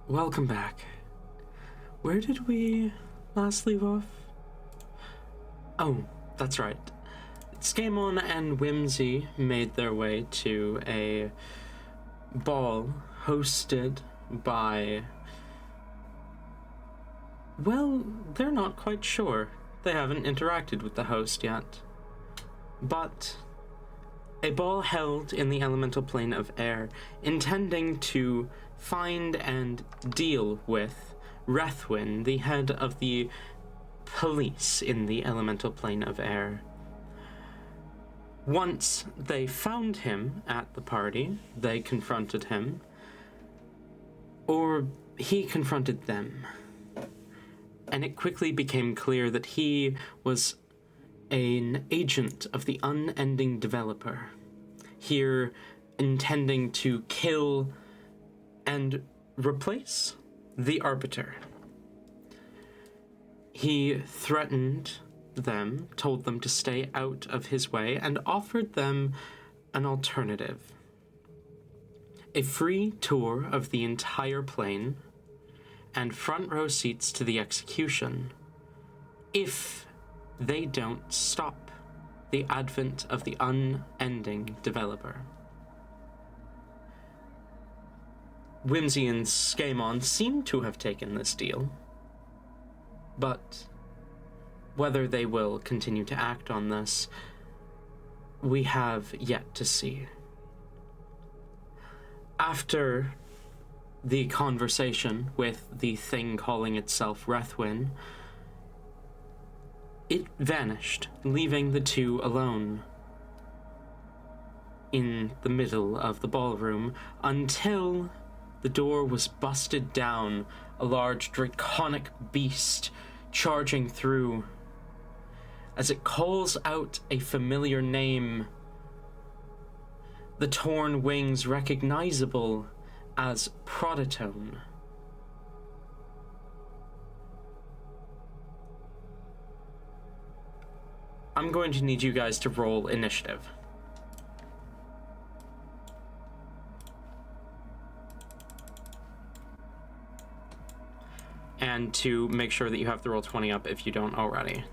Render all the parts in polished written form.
Welcome back. Where did we last leave off? Oh, that's right. Skamon and Whimsy made their way to a ball hosted by... Well, they're not quite sure. They haven't interacted with the host yet. But a ball held in the elemental plane of air, intending to find and deal with Rethwin, the head of the police in the elemental plane of air. Once they found him at the party, they confronted him, or he confronted them. And it quickly became clear that he was an agent of the unending developer, here intending to kill and replace the Arbiter. He threatened them, told them to stay out of his way, and offered them an alternative. A free tour of the entire plane and front row seats to the execution if they don't stop the advent of the unending developer. Whimsy and Skamon seem to have taken this deal, but whether they will continue to act on this, we have yet to see. After the conversation with the thing calling itself Rethwin, it vanished, leaving the two alone in the middle of the ballroom until the door was busted down, a large draconic beast charging through as it calls out a familiar name, the torn wings recognizable as Proditone. I'm going to need you guys to roll initiative. And to make sure that you have the roll 20 up if you don't already.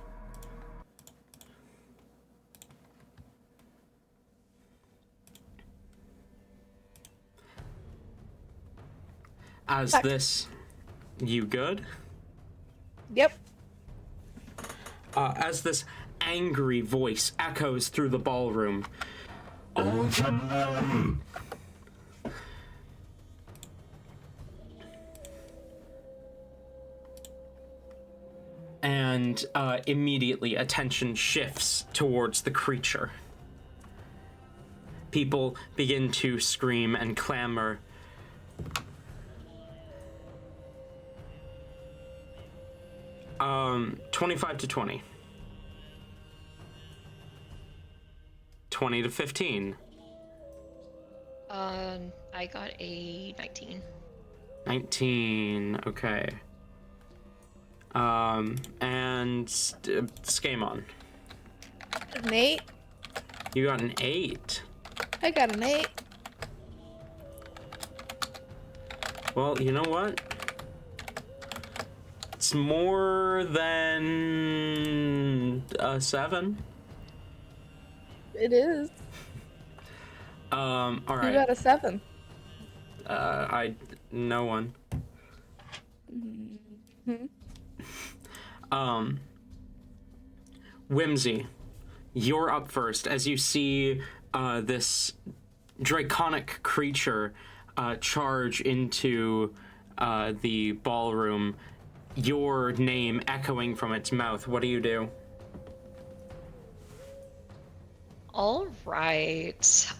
As this... You good? Yep. As this angry voice echoes through the ballroom. Ultimately! And immediately attention shifts towards the creature. People begin to scream and clamor. Um, 25 to 20. 20 to 15. I got a 19. 19, okay. And Skamon. An 8. You got an 8. I got an 8. Well, you know what? It's more than a 7. It is. All right. You got a 7. No one. Mm-hmm. Whimsy, you're up first as you see this draconic creature charge into the ballroom, your name echoing from its mouth. What do you do? All right.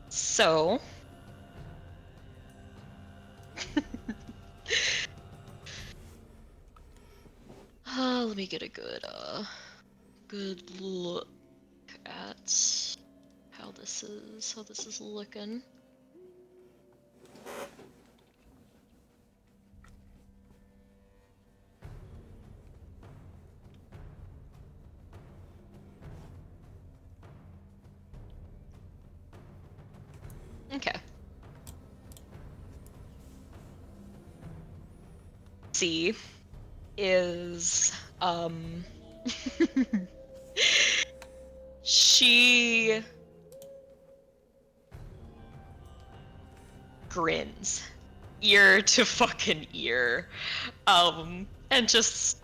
So let me get a good look at how this is looking. Okay. C is she grins ear to fucking ear, and just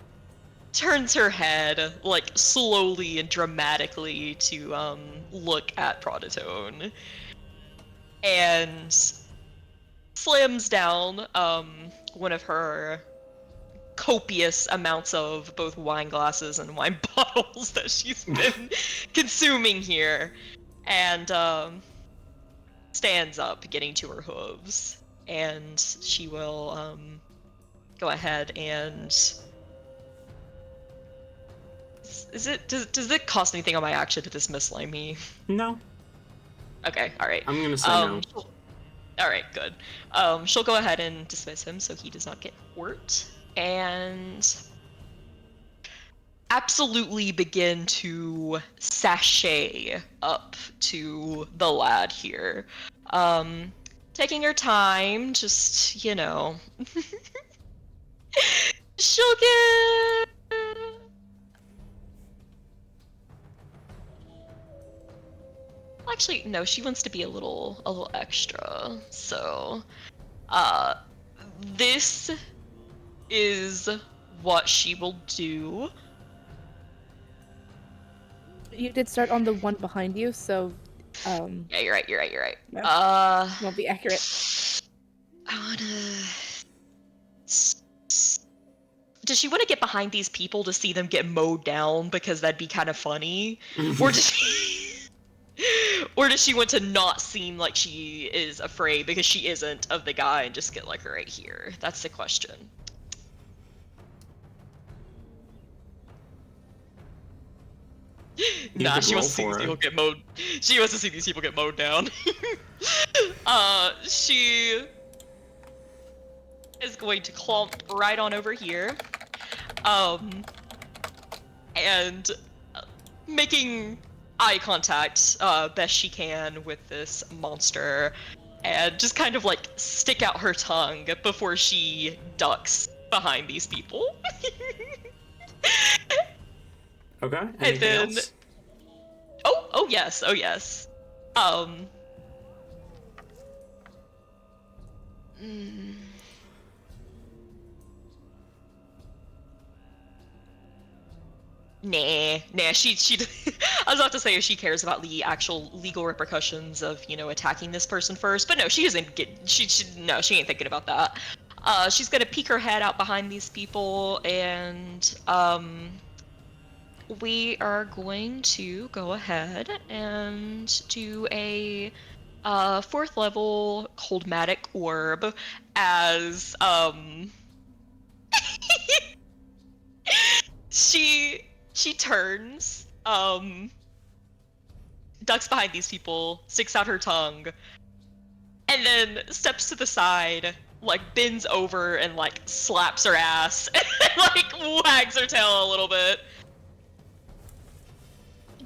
turns her head like slowly and dramatically to look at Proditone, and slams down one of her copious amounts of both wine glasses and wine bottles that she's been consuming here, and stands up, getting to her hooves, and she will go ahead and does it cost anything on my action to dismiss me? No. Okay, all right. I'm gonna say no. All right, good. She'll go ahead and dismiss him so he does not get hurt, and absolutely begin to sashay up to the lad here. Taking her time, just, you know. She'll get... Actually, no, she wants to be a little extra. So, this is what she will do. You did start on the one behind you, so Yeah, you're right. No. Won't be accurate. I wanna... Does she want to get behind these people to see them get mowed down because that'd be kind of funny? Or does she... Or does she want to not seem like she is afraid because she isn't of the guy and just get like right here? That's the question. Nah, she wants to see these people get mowed. She wants to see these people get mowed down. She is going to clomp right on over here. And making eye contact best she can with this monster, and just kind of like stick out her tongue before she ducks behind these people. Okay. Anything else? Oh yes. Nah, she I was about to say if she cares about the actual legal repercussions of, you know, attacking this person first, but no, she doesn't get, she ain't thinking about that. She's gonna peek her head out behind these people, and we are going to go ahead and do a 4th level coldmatic orb as she turns, ducks behind these people, sticks out her tongue, and then steps to the side, like bends over and like slaps her ass and like wags her tail a little bit.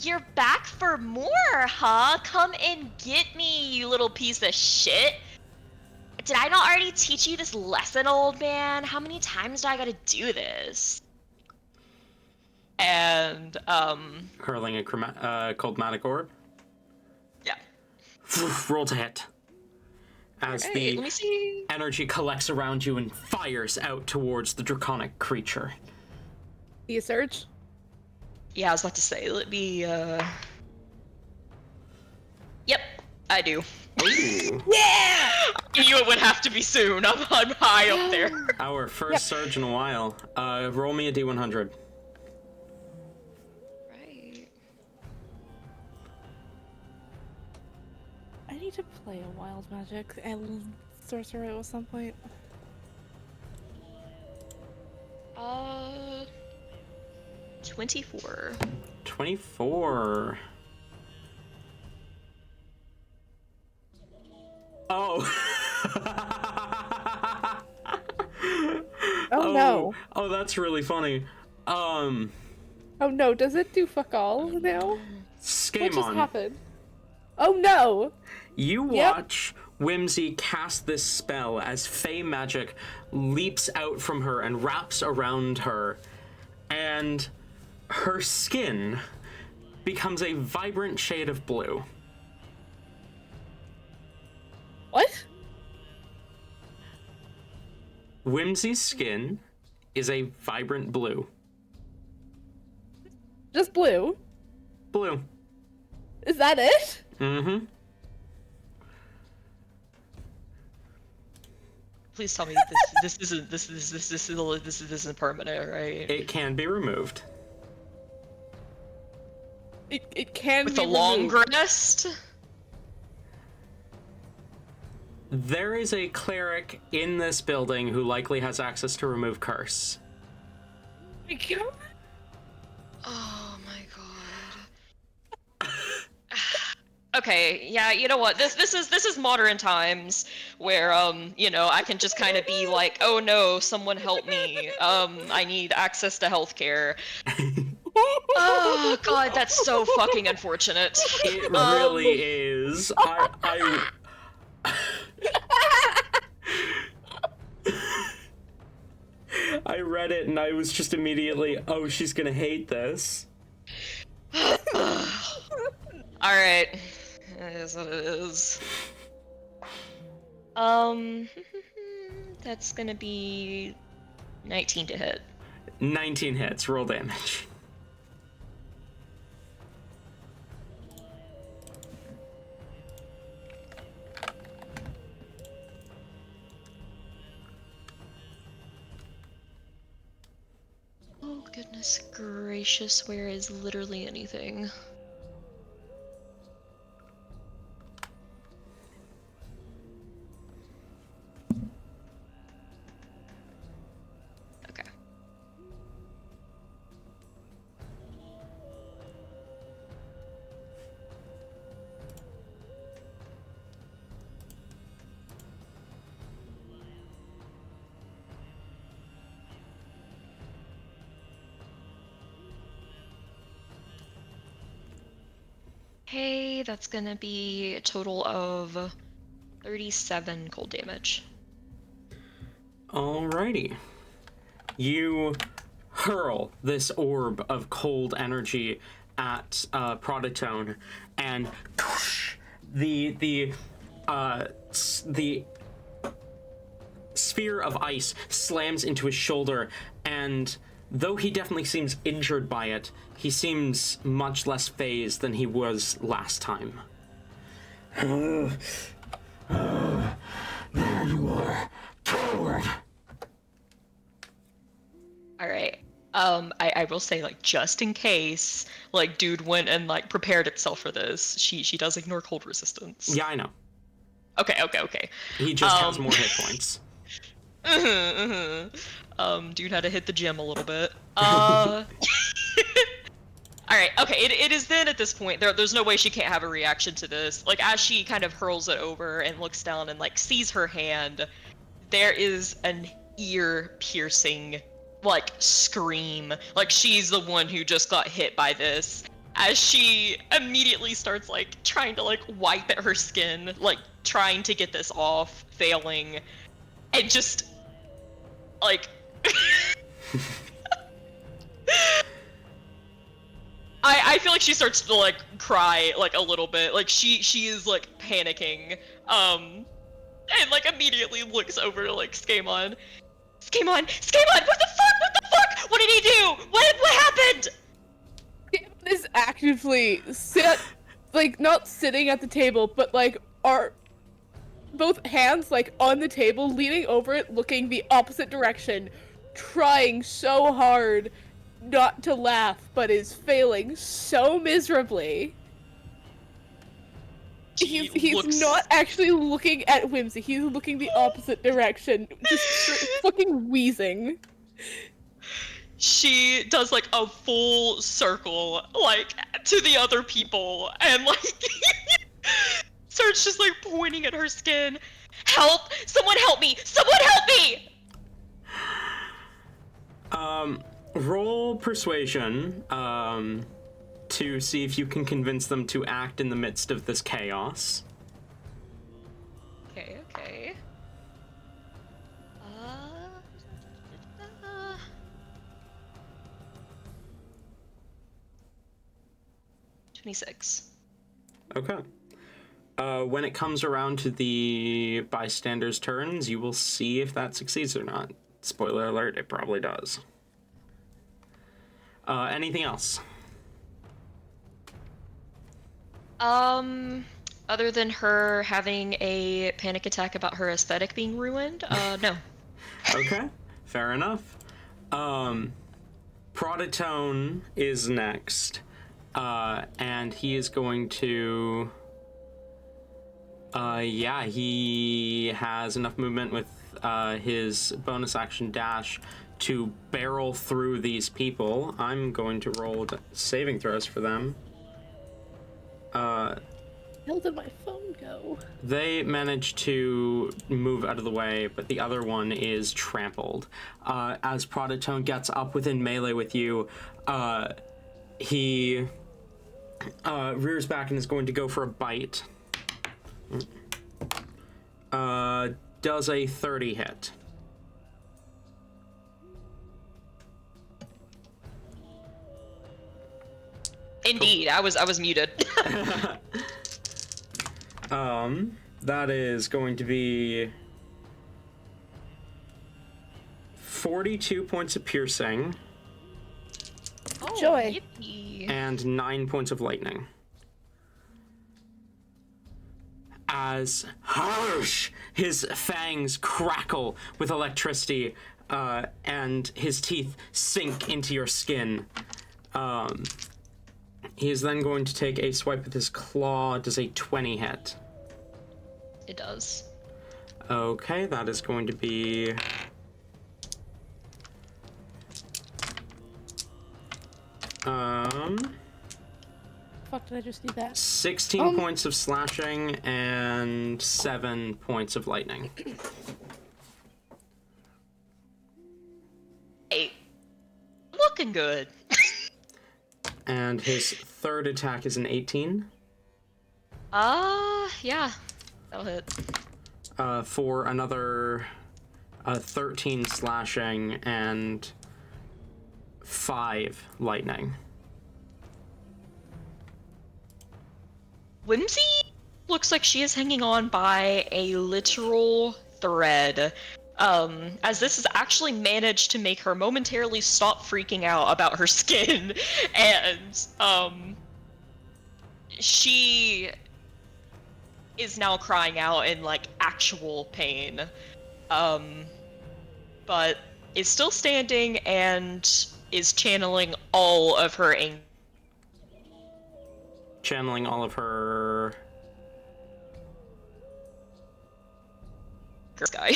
You're back for more, huh? Come and get me, you little piece of shit. Did I not already teach you this lesson, old man? How many times do I gotta do this? And, Hurling a coldmatic orb? Yeah. Roll to hit. As Alright, the let me see. energy collects around you and fires out towards the draconic creature. Do you surge? Yeah, I was about to say, let me, Yep, I do. Ooh. Yeah! I knew it would have to be soon. I'm high up there. Our first surge in a while. Roll me a D100. Right. I need to play a wild magic and sorcerer at some point. 24. 24. Oh. Oh no. Oh, that's really funny. Oh no, does it do fuck all now? What just Scamon. happened? Oh no! You Yep. watch Whimsy cast this spell as fey magic leaps out from her and wraps around her, and her skin becomes a vibrant shade of blue. What? Whimsy's skin is a vibrant blue. Just blue? Blue. Is that it? Mm-hmm. Please tell me this isn't permanent, right? It can be removed. It can With be a long removed. rest? There is a cleric in this building who likely has access to remove curse. My God. Oh my god. Okay, yeah, you know what? This is modern times where I can just kind of be like, "Oh no, someone help me. I need access to healthcare." Oh god, that's so fucking unfortunate. It really is. I read it and I was just immediately, oh, she's gonna hate this. Alright. It is what it is. That's gonna be 19 to hit. 19 hits, roll damage. Oh goodness gracious, where is literally anything? Okay. Hey, that's gonna be a total of 37 cold damage. Alrighty. You hurl this orb of cold energy at Proditone, and the sphere of ice slams into his shoulder, and though he definitely seems injured by it, he seems much less phased than he was last time. There you are, coward. Alright. I will say, like, just in case, like, dude went and, like, prepared itself for this, she does ignore cold resistance. Yeah, I know. Okay. He just has more hit points. Dude had to hit the gym a little bit. Alright, okay, it is then at this point, there's no way she can't have a reaction to this. Like, as she kind of hurls it over and looks down and, like, sees her hand, there is an ear-piercing, like, scream. Like, she's the one who just got hit by this. As she immediately starts, like, trying to, like, wipe at her skin, like, trying to get this off, failing, and just, like... I feel like she starts to, like, cry, like, a little bit. Like, she is, like, panicking. And, like, immediately looks over to, like, Scamon. Scamon! What the fuck? What did he do? What happened? Scamon is actively not sitting at the table, but, like, are both hands, like, on the table, leaning over it, looking the opposite direction, trying so hard not to laugh, but is failing so miserably. He's not actually looking at Whimsy, he's looking the opposite direction, just fucking wheezing. She does, like, a full circle, like, to the other people, and, like, starts just, like, pointing at her skin. Help! Someone help me! Roll persuasion, to to see if you can convince them to act in the midst of this chaos. Okay, okay. 26. Okay. When it comes around to the bystanders' turns, you will see if that succeeds or not. Spoiler alert, it probably does. Anything else? Other than her having a panic attack about her aesthetic being ruined, no. Okay, fair enough. Proditone is next, and he is going to... yeah, he has enough movement with his bonus action dash to barrel through these people. I'm going to roll saving throws for them. How did my phone go? They manage to move out of the way, but the other one is trampled. As Proditone gets up within melee with you, he rears back and is going to go for a bite. Does a 30 hit? Indeed, I was muted. That is going to be 42 points of piercing Oh, Joy. yippee. and 9 points of lightning. As harsh, his fangs crackle with electricity, and his teeth sink into your skin. He is then going to take a swipe with his claw. Does a 20 hit? It does. Okay, that is going to be... Fuck, did I just do that? 16 points of slashing and 7 points of lightning. Hey, looking good. And his third attack is an 18. Yeah, that'll hit. For another 13 slashing and 5 lightning. Whimsy looks like she is hanging on by a literal thread. As this has actually managed to make her momentarily stop freaking out about her skin, and she is now crying out in like actual pain, but is still standing and is channeling all of her anger. Channeling all of her... Guy.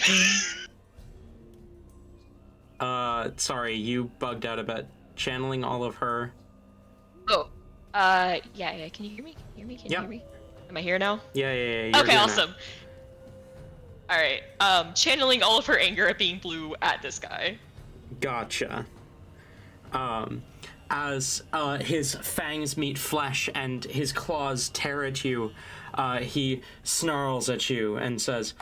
Sorry, you bugged out a bit. Channeling all of her... Oh, yeah, can you hear me? Can you hear me? Am I here now? Yeah. You're Okay, here now. awesome. Alright, channeling all of her anger at being blue at this guy. Gotcha. As his fangs meet flesh and his claws tear at you, he snarls at you and says,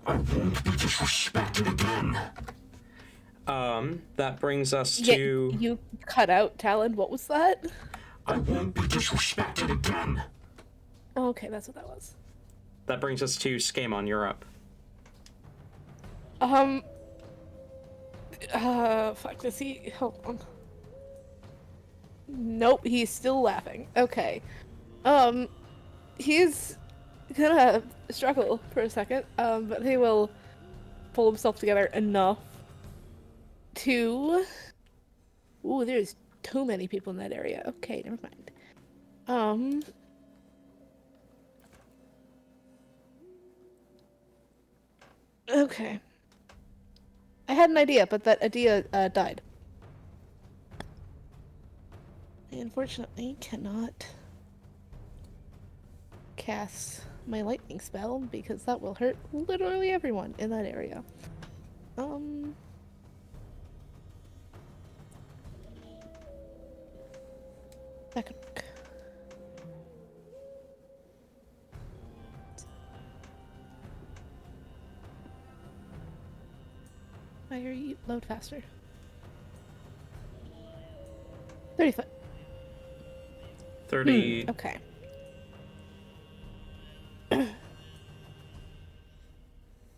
"I won't be disrespected again." That brings us to... You cut out, Talon. What was that? I won't be disrespected again. Oh, okay, that's what that was. That brings us to Skamon, you're up. Fuck, does he... Hold on. Nope, he's still laughing. Okay. He's gonna struggle for a second, but he will pull himself together enough to... Ooh, there's too many people in that area. Okay, never mind. Okay. I had an idea, but that idea died. I unfortunately cannot cast my lightning spell because that will hurt literally everyone in that area. That could work. Why are you load faster? 30 foot. 30. Okay.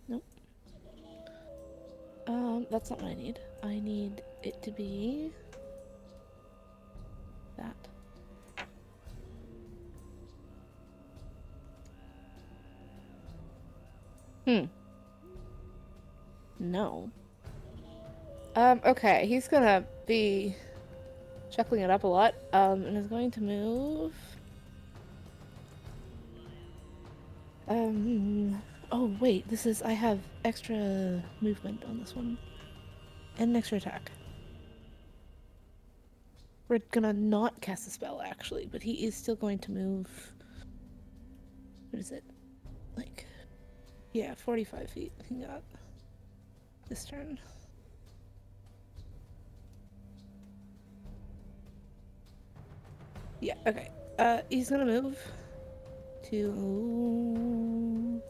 Nope. That's not what I need. I need it to be that. No. Okay, he's gonna be shuffling it up a lot, and is going to move. Oh wait, I have extra movement on this one. And an extra attack. We're gonna not cast a spell, actually, but he is still going to move... What is it? Like... Yeah, 45 feet he got this turn. Yeah, okay. He's gonna move to...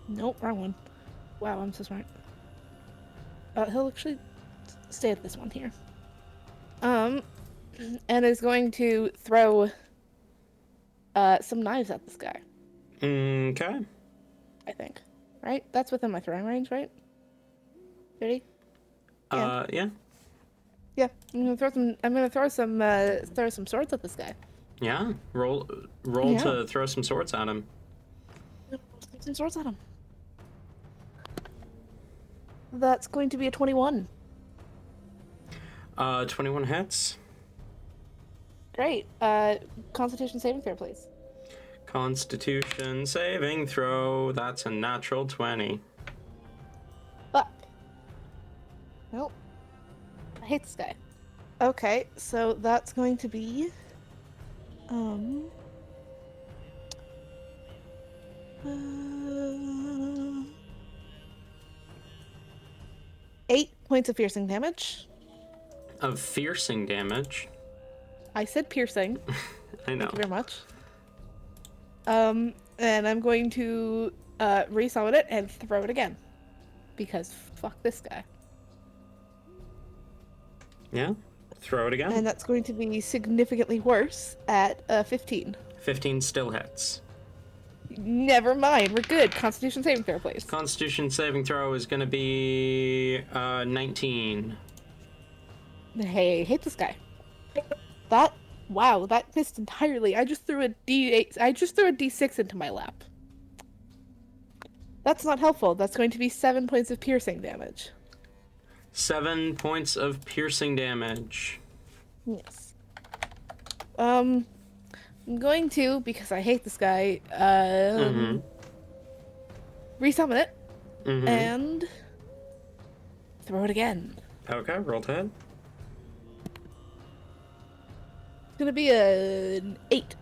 Nope, wrong one. Wow, I'm so smart. He'll actually stay at this one here. And is going to throw some knives at this guy. Okay. I think. Right? That's within my throwing range, right? 30? Yeah. Yeah. I'm gonna throw some swords at this guy. Yeah. Roll Yeah. to throw some swords at him. Throw some swords at him. That's going to be a 21. 21 hits. Great. Constitution saving throw, please. Constitution saving throw. That's a natural 20. Fuck. Nope. I hate this guy. Okay, so that's going to be... 8 points of piercing damage. Of piercing damage. I said piercing. I know. Thank you very much. And I'm going to resummon it and throw it again. Because fuck this guy. Yeah. Throw it again. And that's going to be significantly worse at 15. 15 still hits. Never mind, we're good. Constitution saving throw, please. Constitution saving throw is going to be 19. Hey, hate this guy. Wow, that missed entirely. I just threw a D8. I just threw a D6 into my lap. That's not helpful. That's going to be 7 points of piercing damage. 7 points of piercing damage. Yes. I'm going to, because I hate this guy, resummon it and throw it again. Okay, roll to hit. It's gonna be an 8.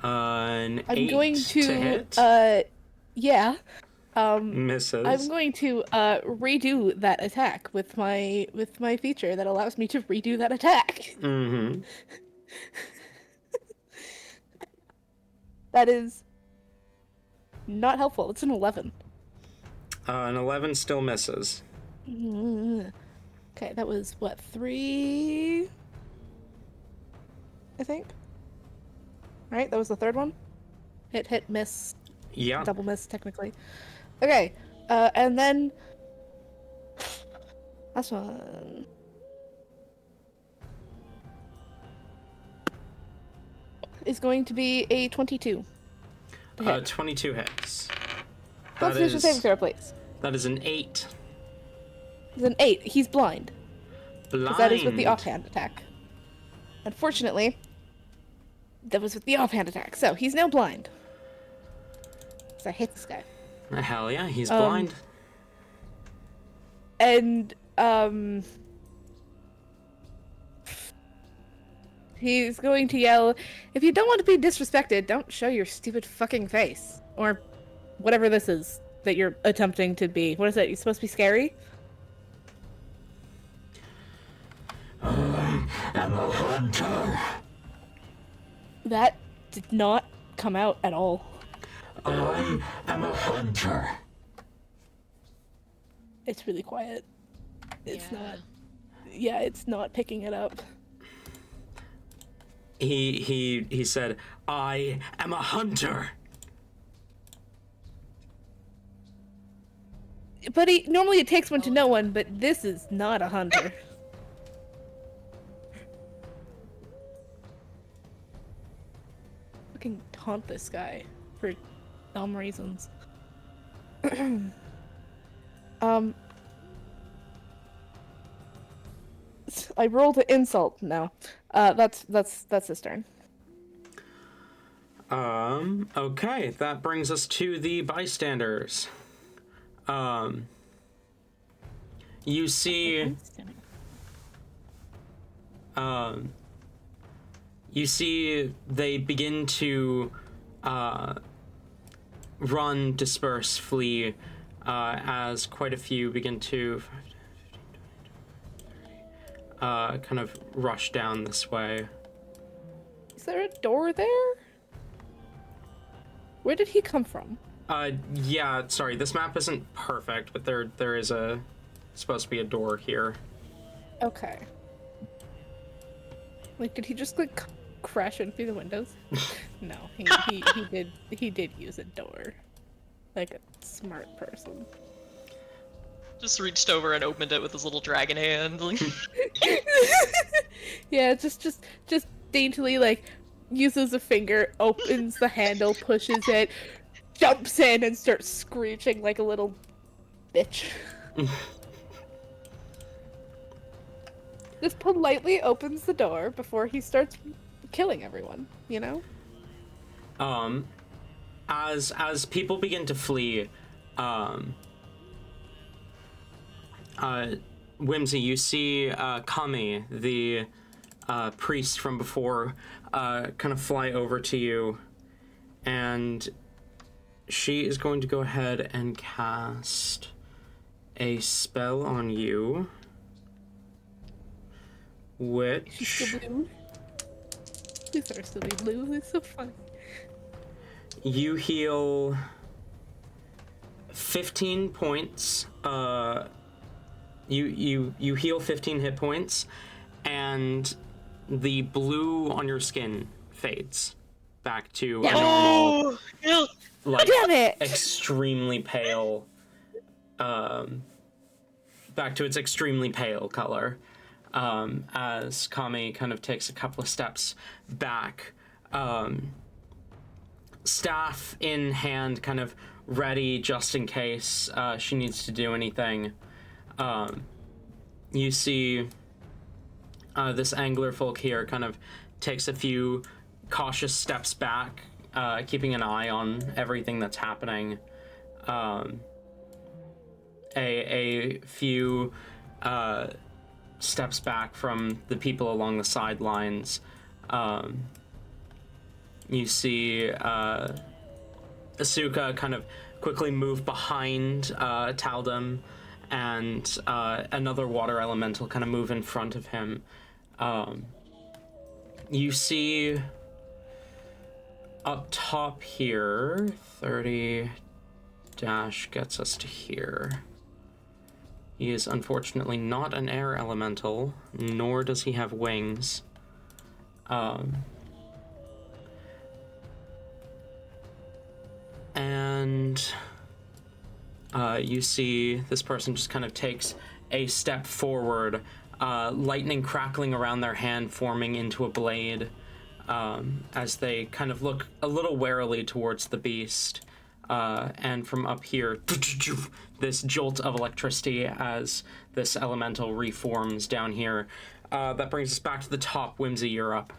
An 8 I'm going to hit. yeah. Misses. I'm going to redo that attack with my feature that allows me to redo that attack. That is not helpful. It's an 11. An 11 still misses. Okay, that was what, 3? I think. Right, that was the third one. Hit, miss. Yeah. Double miss, technically. Okay, and then last one. Is going to be a 22. 22 hits. Constitution saving throw, please. That is an 8. It's an 8. He's blind. Blind. Because that is with the offhand attack. Unfortunately, that was with the offhand attack. So he's now blind. Because I hate this guy. Hell yeah, he's blind. And he's going to yell, "If you don't want to be disrespected, don't show your stupid fucking face." Or whatever this is that you're attempting to be. What is it? You're supposed to be scary? I am a hunter. That did not come out at all. I am a hunter. It's really quiet. It's Yeah. not. Yeah, it's not picking it up. He said, I am a hunter. But normally it takes one to know one, but this is not a hunter. Fucking taunt this guy for dumb reasons. I rolled an insult now. That's his turn. Okay, that brings us to the bystanders. You see, they begin to, run, disperse, flee, as quite a few begin to, kind of rush down this way. Is there a door there? Where did he come from? Yeah, sorry, this map isn't perfect, but there is supposed to be a door here. Okay. Like, did he just like crash in through the windows? No, he did use a door, like a smart person. Just reached over and opened it with his little dragon hand. Yeah, just daintily like uses a finger, opens the handle, pushes it, jumps in, and starts screeching like a little bitch. Just politely opens the door before he starts killing everyone, you know? As people begin to flee, Whimsy, you see Kami, the priest from before, kind of fly over to you, and she is going to go ahead and cast a spell on you, which... She's so blue. These are silly blue. It's so funny. You heal 15 points. You heal 15 hit points, and the blue on your skin fades back to a normal, like, Damn it! extremely pale, back to its extremely pale color, as Kami kind of takes a couple of steps back, staff in hand, kind of ready just in case she needs to do anything. You see this angler folk here kind of takes a few cautious steps back, keeping an eye on everything that's happening. A few steps back from the people along the sidelines. You see Asuka kind of quickly move behind Taldum, and another water elemental kind of move in front of him. You see up top here, 30 dash gets us to here. He is unfortunately not an air elemental, nor does he have wings. And you see this person just kind of takes a step forward, lightning crackling around their hand, forming into a blade, as they kind of look a little warily towards the beast. And from up here, this jolt of electricity as this elemental reforms down here. That brings us back to the top. Whimsy, you're up.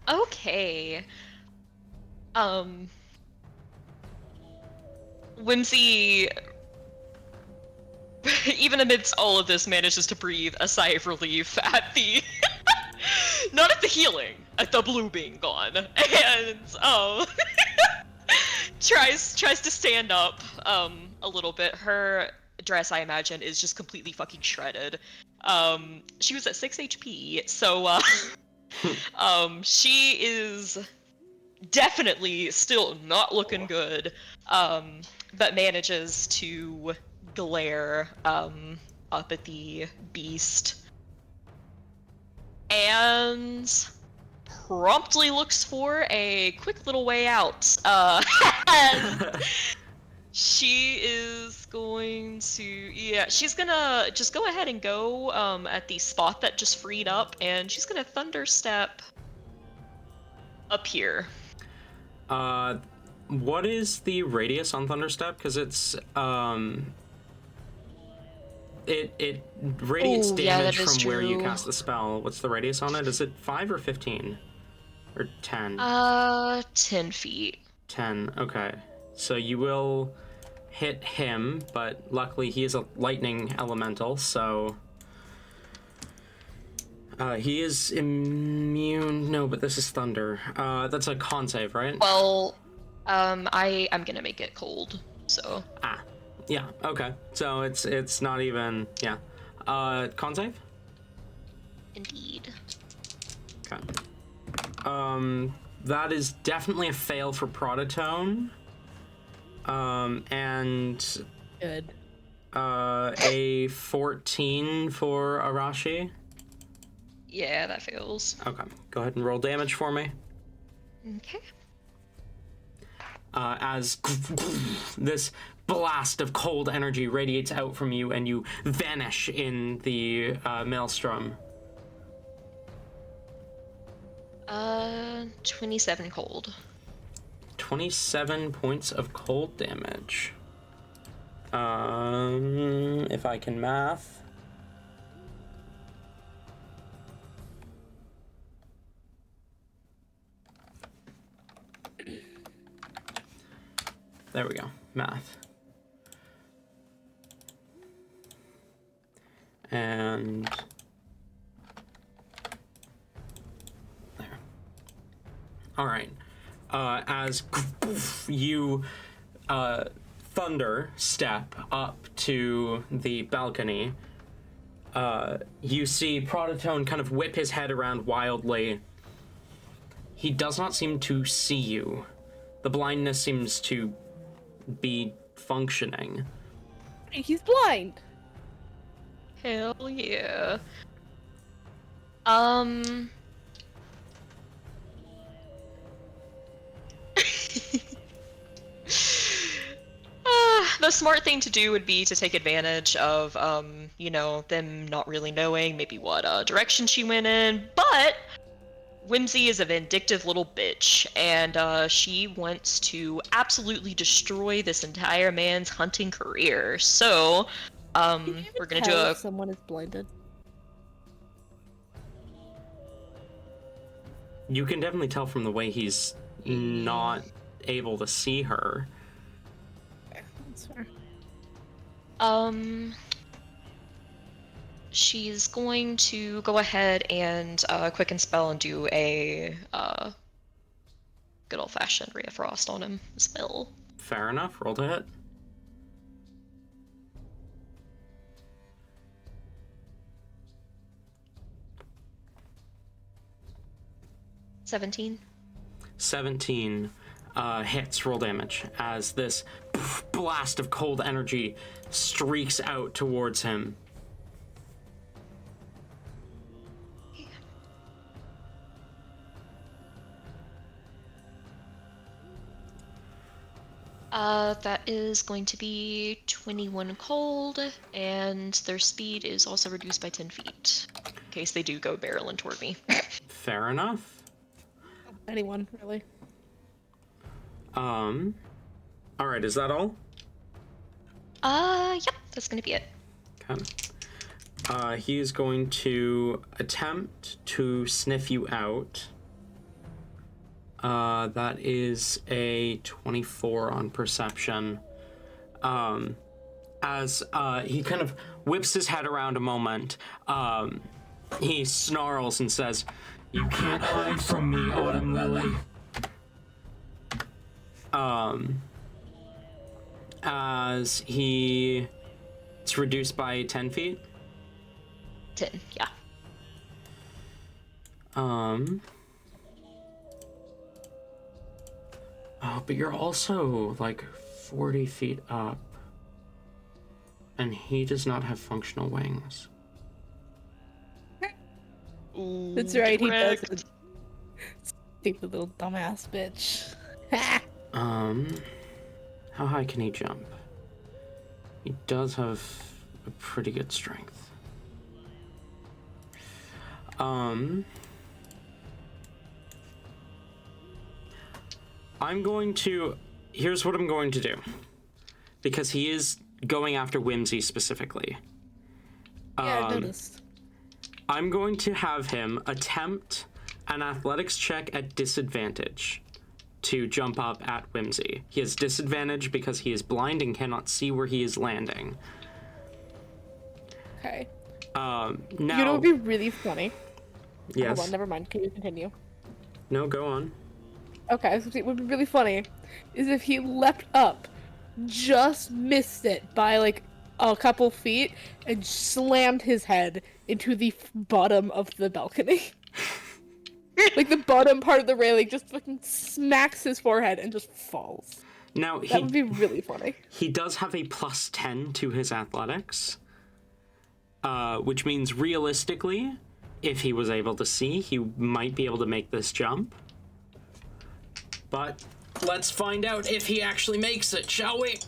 Okay. Whimsy, even amidst all of this, manages to breathe a sigh of relief at the not at the healing, at the blue being gone, and tries to stand up a little bit. Her dress, I imagine, is just completely fucking shredded. She was at 6 HP, so she is definitely still not looking good, but manages to glare up at the beast and promptly looks for a quick little way out. And she is going to, yeah, she's gonna just go ahead and go at the spot that just freed up, and she's gonna thunder step up here. What is the radius on Thunderstep? Because it's it radiates Ooh, yeah, damage that is from where you true. cast the spell. What's the radius on it? Is it 5 or 15? Or 10? 10 feet. 10, okay. So you will hit him, but luckily he is a lightning elemental, so... he is immune... No, but this is thunder. That's a con save, right? Well, I'm gonna make it cold, so. Ah, yeah, okay. So it's not even... Yeah. Con save? Indeed. Okay. That is definitely a fail for Proditone. And Good. a 14 for Arashi. Yeah, that fails. Okay, go ahead and roll damage for me. Okay. As this blast of cold energy radiates out from you and you vanish in the maelstrom. 27 cold. 27 points of cold damage. If I can math. There we go. Math. And there. All right. As you thunder step up to the balcony, you see Proditone kind of whip his head around wildly. He does not seem to see you. The blindness seems to be functioning. He's blind. Hell yeah. The smart thing to do would be to take advantage of, you know, them not really knowing maybe what direction she went in, but Whimsy is a vindictive little bitch, and she wants to absolutely destroy this entire man's hunting career. So, we're gonna do Tell a... if someone is blinded. You can definitely tell from the way he's not able to see her. That's fair. She's going to go ahead and quicken spell and do a good old-fashioned Ray of Frost on him spell. Fair enough. Roll to hit. $17. 17 hits. Roll damage as this blast of cold energy streaks out towards him. That is going to be 21 cold, and their speed is also reduced by 10 feet, in case they do go barreling toward me. Fair enough. Anyone, really. Alright, is that all? Yep, that's gonna be it. Okay. He is going to attempt to sniff you out. That is a 24 on perception. As he kind of whips his head around a moment, he snarls and says, You can't hide from me, Autumn Lily. As it's reduced by 10 feet. 10, yeah. Oh, but you're also like 40 feet up. And he does not have functional wings. Ooh, That's right, he correct. doesn't. Stupid little dumbass bitch. How high can he jump? He does have a pretty good strength. Here's what I'm going to do. Because he is going after Whimsy specifically. Yeah, I noticed. I'm going to have him attempt an athletics check at disadvantage to jump up at Whimsy. He has disadvantage because he is blind and cannot see where he is landing. Okay. Now, You know what would be really funny? yes. Hold on, never mind. Can you continue? No, go on. Okay, so what would be really funny is if he leapt up, just missed it by like a couple feet, and slammed his head into the bottom of the balcony. Like the bottom part of the railing just fucking smacks his forehead and just falls. Now, That would be really funny. he does have a plus 10 to his athletics, which means realistically, if he was able to see, he might be able to make this jump. But let's find out if he actually makes it, shall we?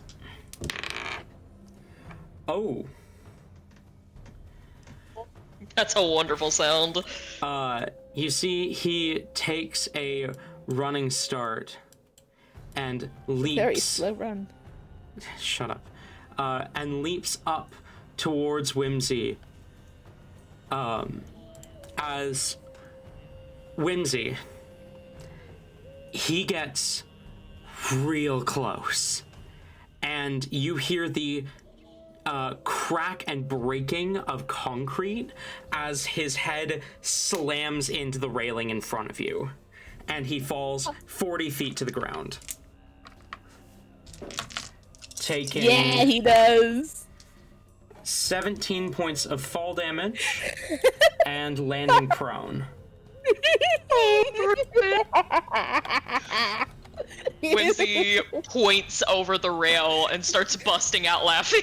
Oh. That's a wonderful sound. You see, he takes a running start and leaps. Very slow run. Shut up. And leaps up towards Whimsy. As Whimsy, he gets real close. And you hear the crack and breaking of concrete as his head slams into the railing in front of you. And he falls 40 feet to the ground. Taking Yeah, he does. 17 points of fall damage and landing prone. Whimsy points over the rail and starts busting out laughing.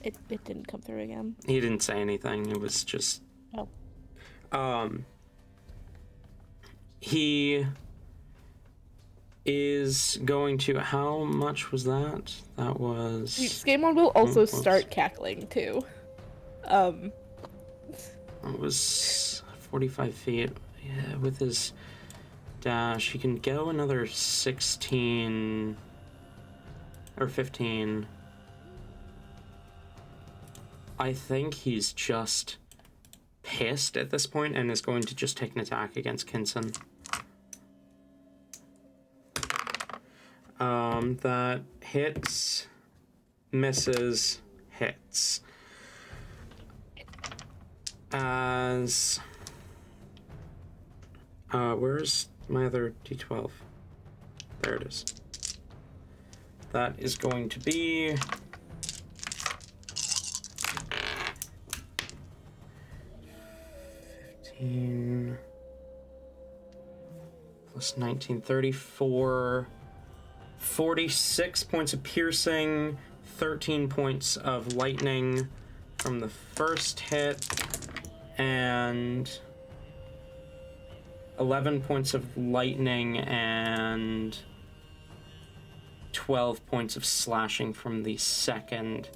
It didn't come through again. He didn't say anything. It was just... Oh. He is going to... How much was that? That was... Scaemon will also Oops. start cackling too. It was 45 feet. Yeah, with his dash, he can go another 16 or 15. I think he's just pissed at this point and is going to just take an attack against Kinson. That hits, misses, hits. As where's my other d12? There it is. That is going to be 15 plus 19, 34, 46 points of piercing, 13 points of lightning from the first hit, and 11 points of lightning and 12 points of slashing from the second.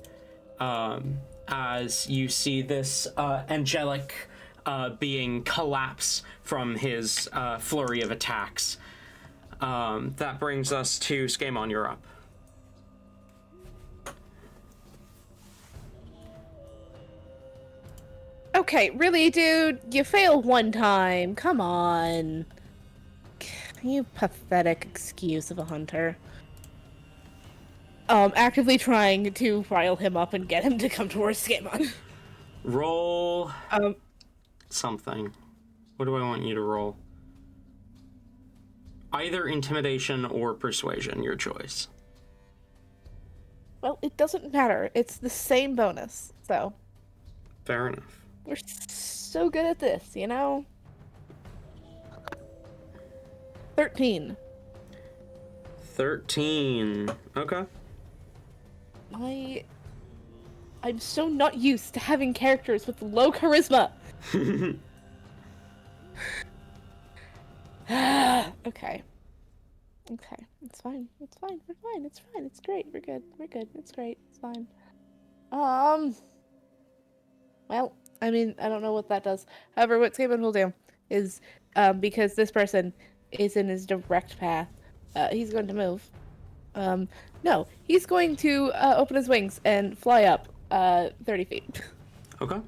As you see this angelic being collapse from his flurry of attacks. That brings us to Scaemon, you're up. Okay, really, dude? You failed one time. Come on. You pathetic excuse of a hunter. Actively trying to rile him up and get him to come towards Scaemon. Roll something. What do I want you to roll? Either intimidation or persuasion, your choice. Well, it doesn't matter. It's the same bonus, so. Fair enough. We're so good at this, you know? 13. 13. Okay. I'm so not used to having characters with low charisma. Okay. Okay. It's fine. It's fine. We're fine. It's fine. It's great. We're good. We're good. It's great. It's fine. Well, I mean, I don't know what that does. However, what Saban will do is, because this person is in his direct path, he's going to move. No, he's going to open his wings and fly up 30 feet. Okay.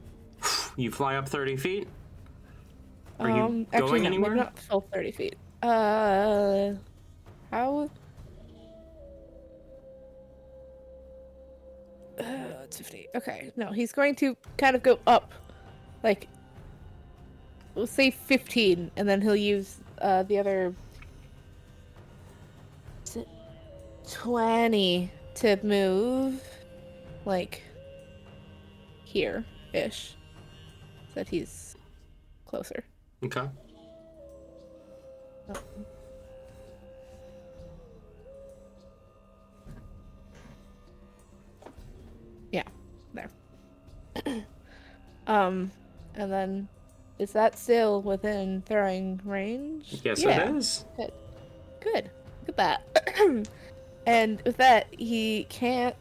You fly up 30 feet? Are you Actually, going no, anywhere? maybe not full 30 feet. How? It's 50. Okay, no, he's going to kind of go up, like, we'll say 15, and then he'll use the other 20 to move, like, here-ish, so that he's closer. Okay. Oh. Yeah, there. And then, is that still within throwing range? Yes, Yeah. it is. Good. Good. Look at that. And with that, he can't,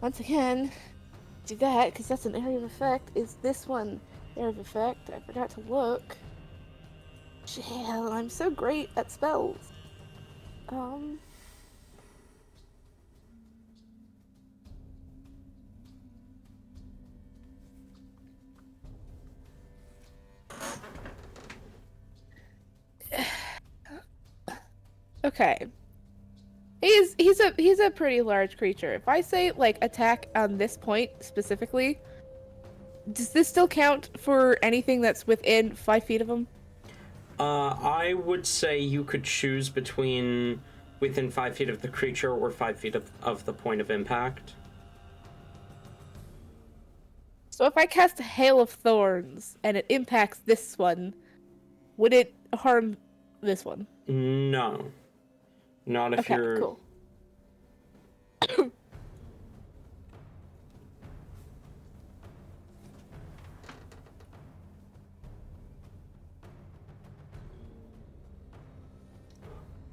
once again, do that, because that's an area of effect. Is this one area of effect? I forgot to look. Hell, I'm so great at spells. Okay. He's a pretty large creature. If I say like attack on this point specifically, does this still count for anything that's within 5 feet of him? I would say you could choose between within 5 feet of the creature or 5 feet of the point of impact. So if I cast a Hail of Thorns and it impacts this one, would it harm this one? No. Not if Okay, you're... cool.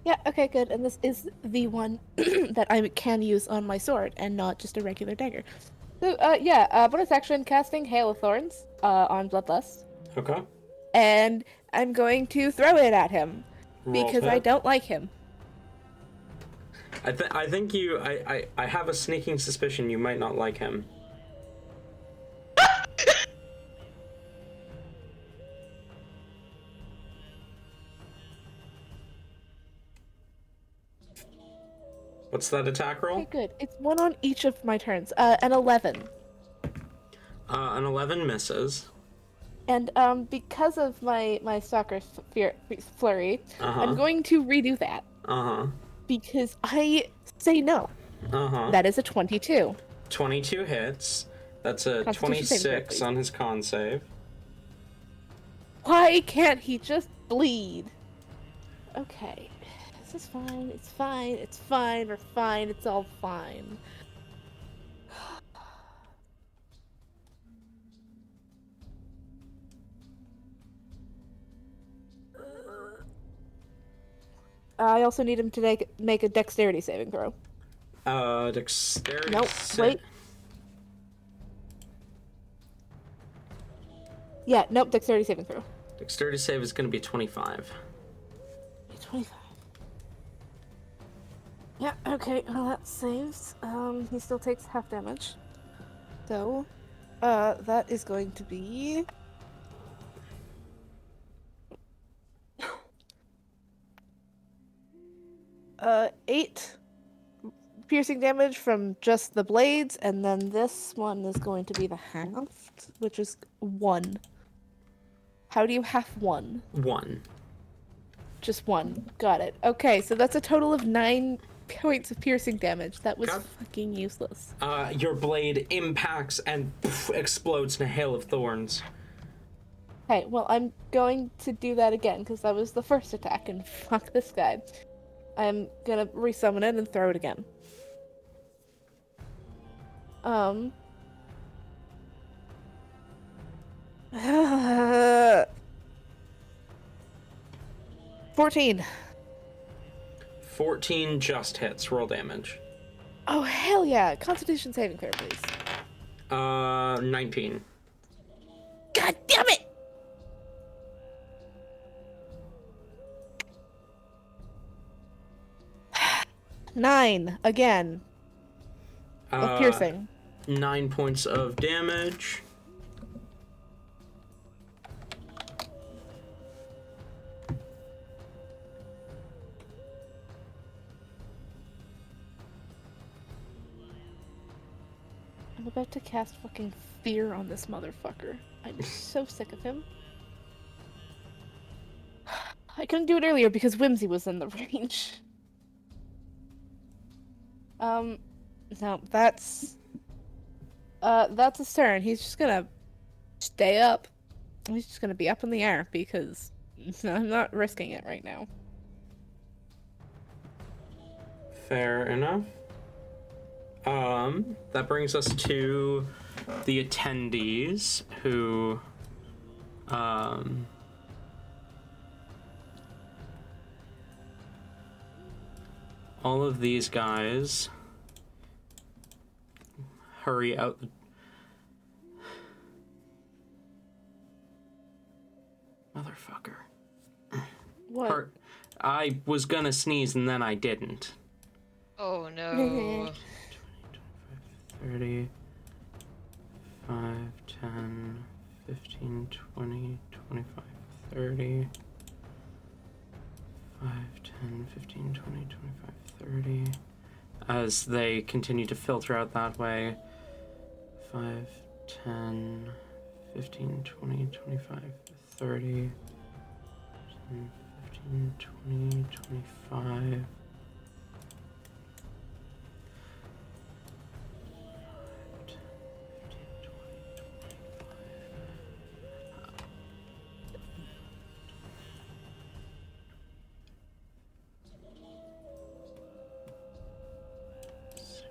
Yeah, okay, good. And this is the one that I can use on my sword and not just a regular dagger. So, bonus action, casting Hail of Thorns on Bloodlust. Okay. And I'm going to throw it at him Roll because to I hit. don't like him. I think you... I have a sneaking suspicion you might not like him. What's that attack roll? Okay, good. It's one on each of my turns. An 11. An 11 misses. And because of my stalker flurry, Uh-huh. I'm going to redo that Uh-huh. because I say no. Uh-huh. That is a 22. 22 hits. That's a Constitution saving throw, 26 please. on his con save. Why can't he just bleed? Okay. This is fine. It's fine. It's fine. We're fine. It's all fine. I also need him to make a dexterity saving throw. Dexterity. Nope, wait. Yeah, nope, dexterity saving throw. Dexterity save is going to be 25. 25. Yeah, okay, well that saves. He still takes half damage. So, that is going to be... 8 piercing damage from just the blades, and then this one is going to be the halved, which is 1. How do you half 1? 1. Just 1. Got it. Okay, so that's a total of 9 points of piercing damage. That was Okay. fucking useless. Your blade impacts and explodes in a hail of thorns. Okay, well, I'm going to do that again because that was the first attack, and fuck this guy. I'm gonna resummon it and throw it again. 14. 14 just hits. Roll damage. Oh, hell yeah. Constitution saving throw, please. 19. God damn it! Nine, again. Of piercing. 9 points of damage. I'm about to cast fucking fear on this motherfucker. I'm so sick of him. I couldn't do it earlier because Whimsy was in the range. No, that's his turn. He's just gonna stay up. He's just gonna be up in the air because I'm not risking it right now. Fair enough. That brings us to the attendees who, all of these guys hurry out the... Motherfucker. What? I was gonna sneeze and then I didn't. Oh no. 30, 5, 10, 15, 20, 25, 30, 5, 10, 15, 20, 25, 30. As they continue to filter out that way, 5, 10, 15, 20, 25, 30, 10, 15, 20, 25.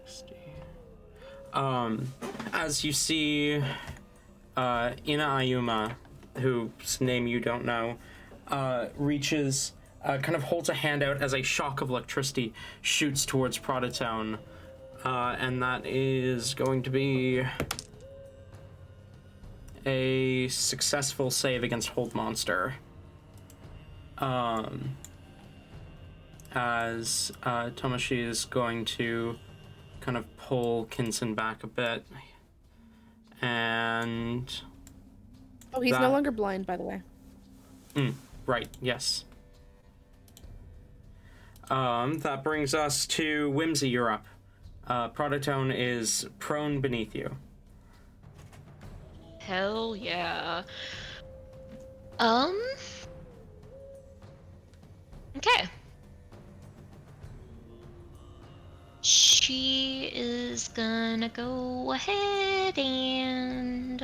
60. As you see, Ina Ayuma, whose name you don't know, reaches, kind of holds a hand out as a shock of electricity shoots towards Proditone, and that is going to be a successful save against Hold Monster. As Tomoshi is going to kind of pull Kinson back a bit. And... Oh, he's no longer blind, by the way. Right, yes. That brings us to Whimsy, you're up. Proditone is prone beneath you. Hell yeah. Okay. She is gonna go ahead and...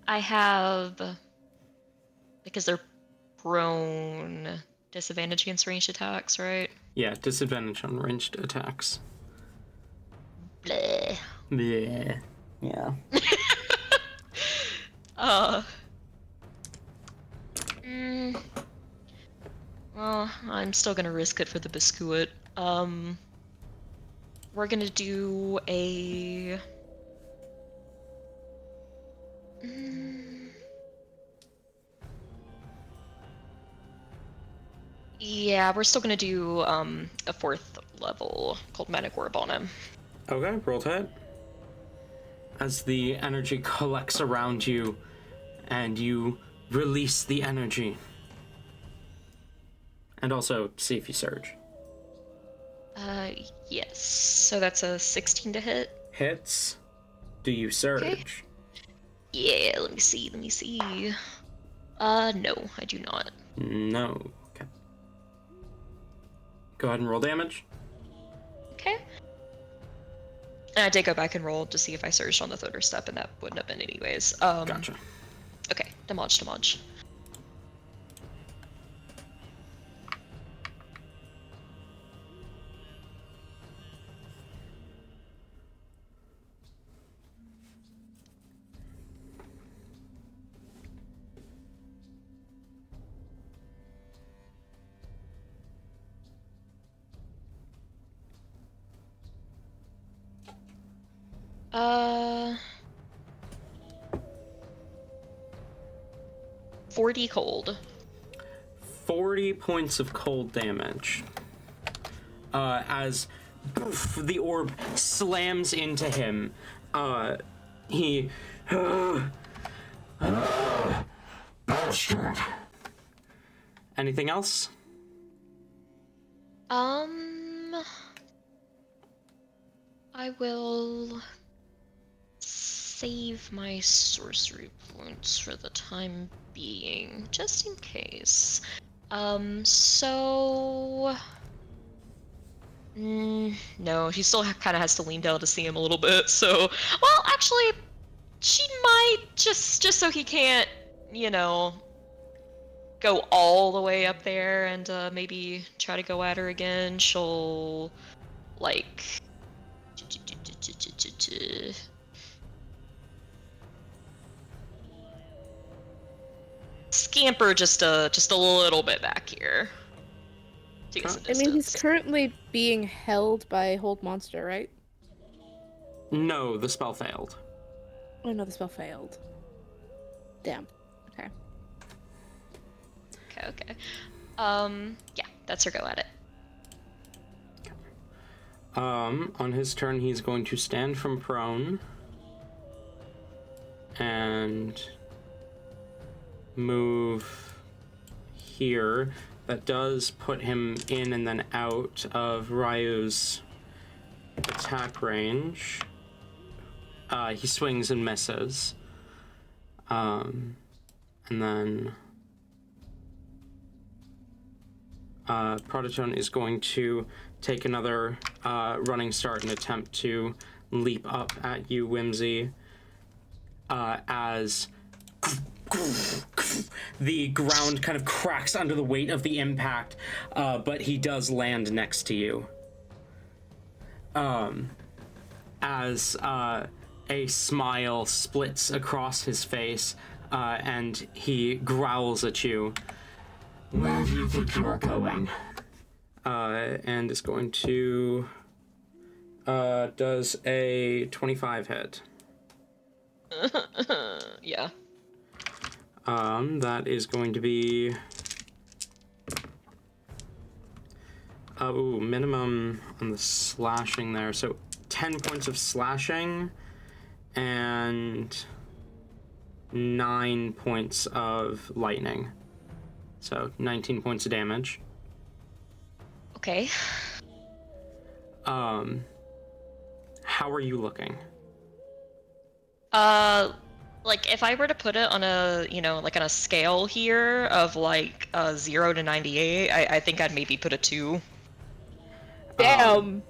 I have... Because they're prone, disadvantage against ranged attacks, right? Yeah, disadvantage on ranged attacks. Bleh. Bleh. Yeah. Well, I'm still gonna risk it for the biscuit. We're gonna do a... Yeah, we're still gonna do a 4th level called Manic Orb on him. Okay, roll to hit. As the energy collects around you, and you release the energy. And also, see if you surge. Yes. So that's a 16 to hit. Hits. Do you surge? Okay. Yeah, let me see. No, I do not. No. Okay. Go ahead and roll damage. Okay. And I did go back and roll to see if I surged on the third step, and that wouldn't have been anyways. Gotcha. Okay, damage. Uh, 40 cold. 40 points of cold damage. As poof, the orb slams into him, he. Bastard. Anything else? I will save my sorcery points for the time being, just in case. No, she still kind of has to lean down to see him a little bit, so... Well, actually, she might, just so he can't, you know, go all the way up there and maybe try to go at her again. She'll, like... scamper just a little bit back here. To get some I mean, he's distance. currently being held by Hold Monster, right? No, the spell failed. Oh no, the spell failed. Damn. Okay. Okay. Yeah, that's her go at it. On his turn, he's going to stand from prone and move here. That does put him in and then out of Ryu's attack range. He swings and misses. And then Proditone is going to take another running start and attempt to leap up at you, Whimsy, as the ground kind of cracks under the weight of the impact, but he does land next to you. As a smile splits across his face, and he growls at you. Where do you think you are going? And is going to does a 25 hit. Yeah. That is going to be minimum on the slashing there. So 10 points of slashing and 9 points of lightning. So 19 points of damage. Okay. How are you looking? Like if I were to put it on a, like on a scale here of like 0 to 98, I think I'd maybe put a 2. Damn.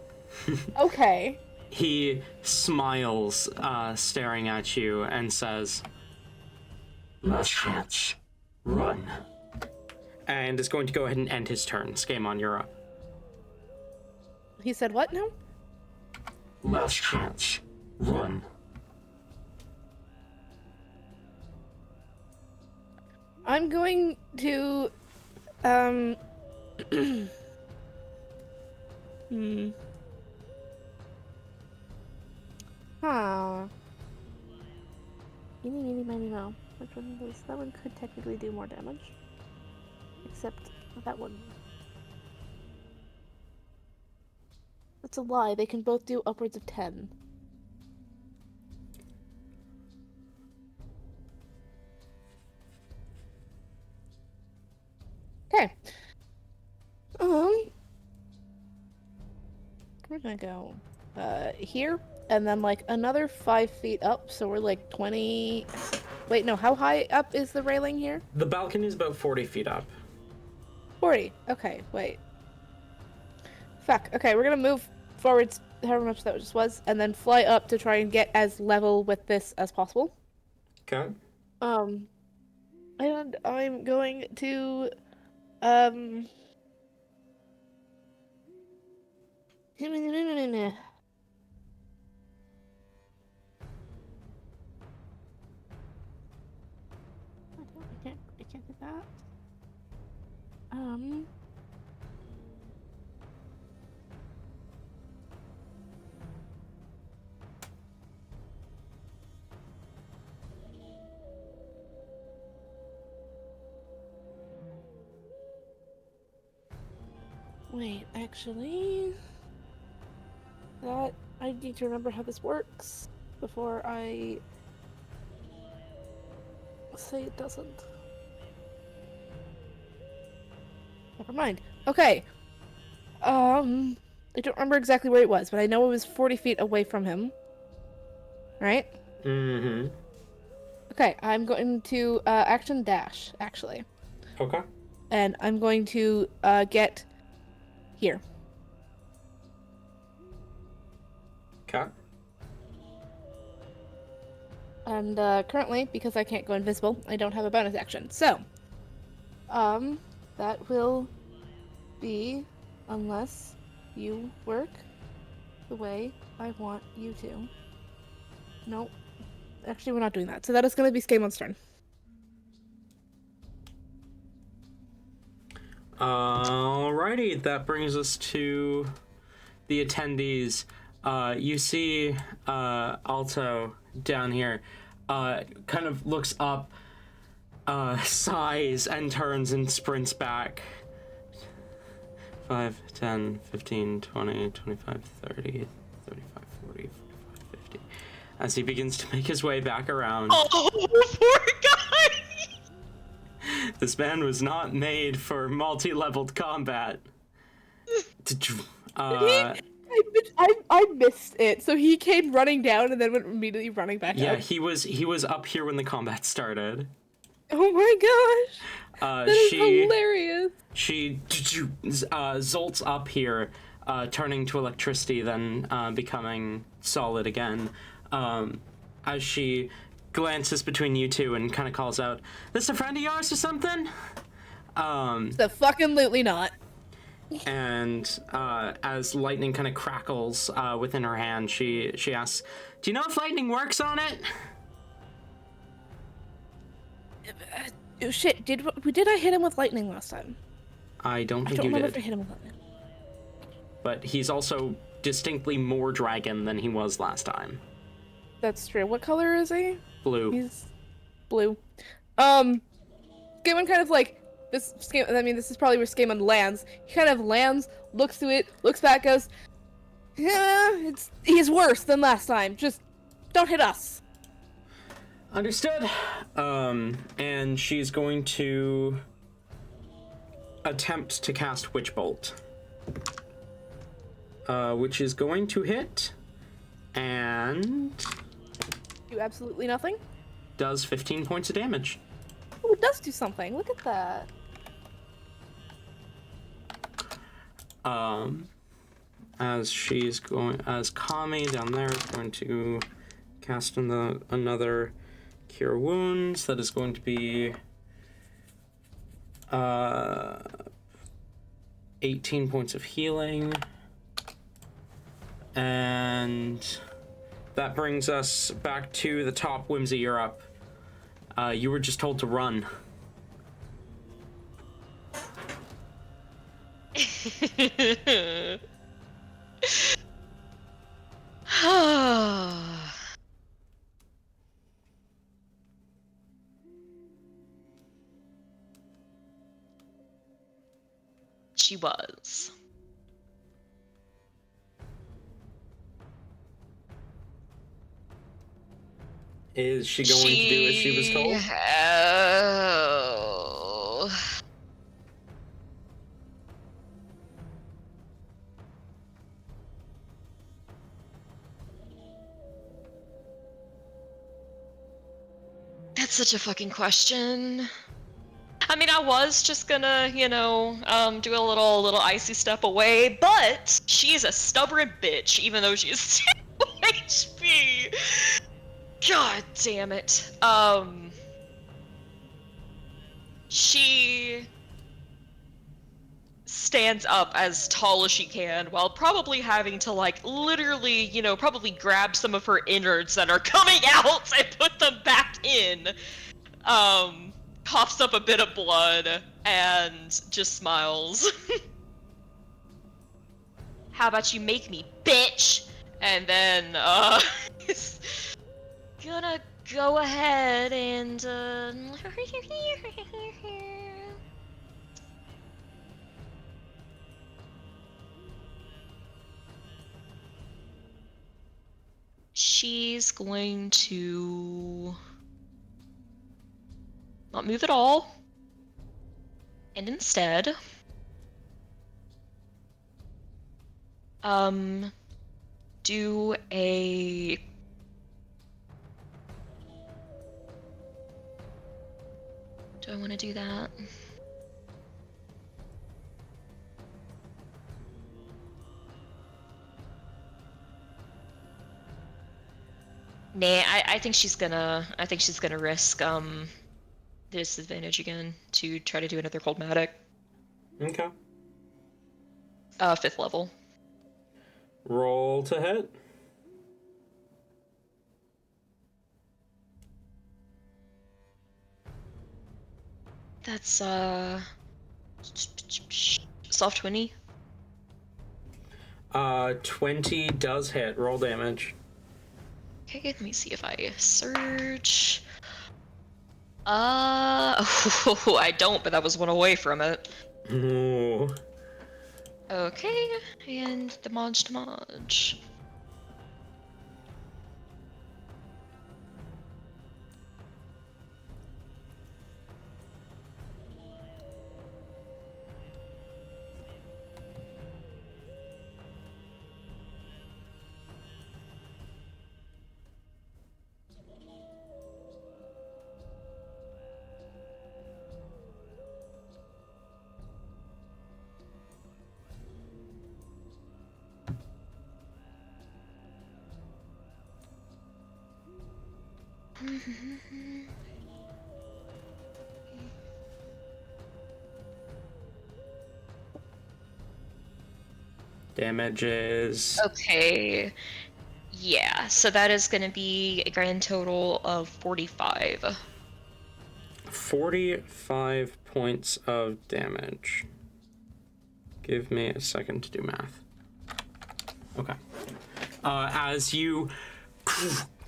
Okay. He smiles, staring at you, and says, Last chance. Run. and is going to go ahead and end his turn. Skamon, you're up. He said what now? Last chance. Run. I'm going to, Huh. Eeny, meeny, miny, moe. Which one does that one could technically do more damage? Except that one. That's a lie. They can both do upwards of 10. Okay. We're gonna go here, and then like another 5 feet up, so we're like 20. Wait, no, how high up is the railing here? The balcony is about 40 feet up. 40. Okay, wait. Fuck. Okay, we're gonna move forwards however much that just was, and then fly up to try and get as level with this as possible. Okay. And I'm going to, I can't do that. Wait, actually, that I need to remember how this works before I say it doesn't. Never mind. Okay. I don't remember exactly where it was, but I know it was 40 feet away from him. Right? Mm-hmm. Okay, I'm going to action dash, actually. Okay. And I'm going to get here. Okay. And currently, because I can't go invisible, I don't have a bonus action. So, that will be unless you work the way I want you to. Nope. Actually, we're not doing that. So that is going to be Skamon's turn. Alrighty, that brings us to the attendees. You see Alto down here, kind of looks up, sighs, and turns and sprints back. 5, 10, 15, 20, 25, 30, 35, 40, 45, 50. As he begins to make his way back around. Oh, poor guy! This man was not made for multi-leveled combat. I missed it. So he came running down and then went immediately running back Yeah, up. he was up here when the combat started. Oh my gosh. That is hilarious. She zolts up here, turning to electricity, then becoming solid again. As she glances between you two and kind of calls out, "This a friend of yours or something?" The fucking lootly not. And as lightning kind of crackles within her hand, she asks, "Do you know if lightning works on it?" Oh shit! Did I hit him with lightning last time? I don't think I don't you remember did. if I hit him with lightning. But he's also distinctly more dragon than he was last time. That's true. What color is he? Blue. He's blue. Skamon kind of like this. I mean, this is probably where Skamon lands. He kind of lands, looks to it, looks back, goes, "Yeah, he's worse than last time. Just don't hit us." Understood. And she's going to attempt to cast Witch Bolt, which is going to hit, and Do absolutely nothing. does 15 points of damage. Oh, it does do something. Look at that. As Kami down there is going to cast another Cure Wounds. That is going to be 18 points of healing. And that brings us back to the top. Whimsy, you're up. You were just told to run. She was. Is she going to do as she was told? Oh. That's such a fucking question. I I mean, I was just gonna, do a little icy step away, but she's a stubborn bitch, even though she is 2 HP. God damn it. She stands up as tall as she can while probably having to, like, literally, probably grab some of her innards that are coming out and put them back in. Coughs up a bit of blood and just smiles. How about you make me, bitch? And then, is gonna go ahead and, she's going to not move at all, and instead, do a do I want to do that? Nah, I think she's gonna risk the disadvantage again to try to do another coldmatic. Okay. 5th level. Roll to hit. That's soft 20. 20 does hit. Roll damage. Okay, let me see if I surge. I don't, but that was one away from it. Ooh. Okay, and damage. Damage is... Okay. Yeah, so that is going to be a grand total of 45. 45 points of damage. Give me a second to do math. Okay. As you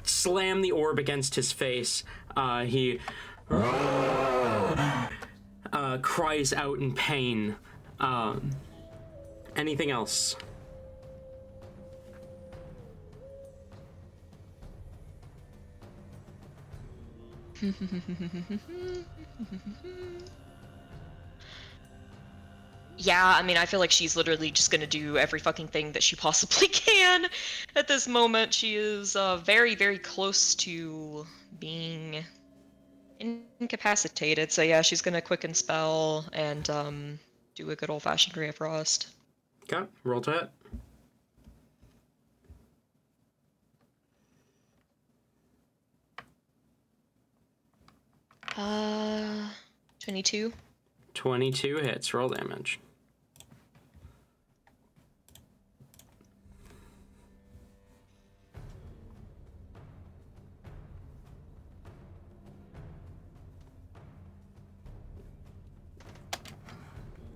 slam the orb against his face, he cries out in pain. Anything else? Yeah, I mean, I feel like she's literally just gonna do every fucking thing that she possibly can at this moment. She is very, very close to being incapacitated. So yeah, she's gonna quicken spell and do a good old-fashioned Ray of Frost. Okay, roll to hit. 22. 22 hits. Roll damage.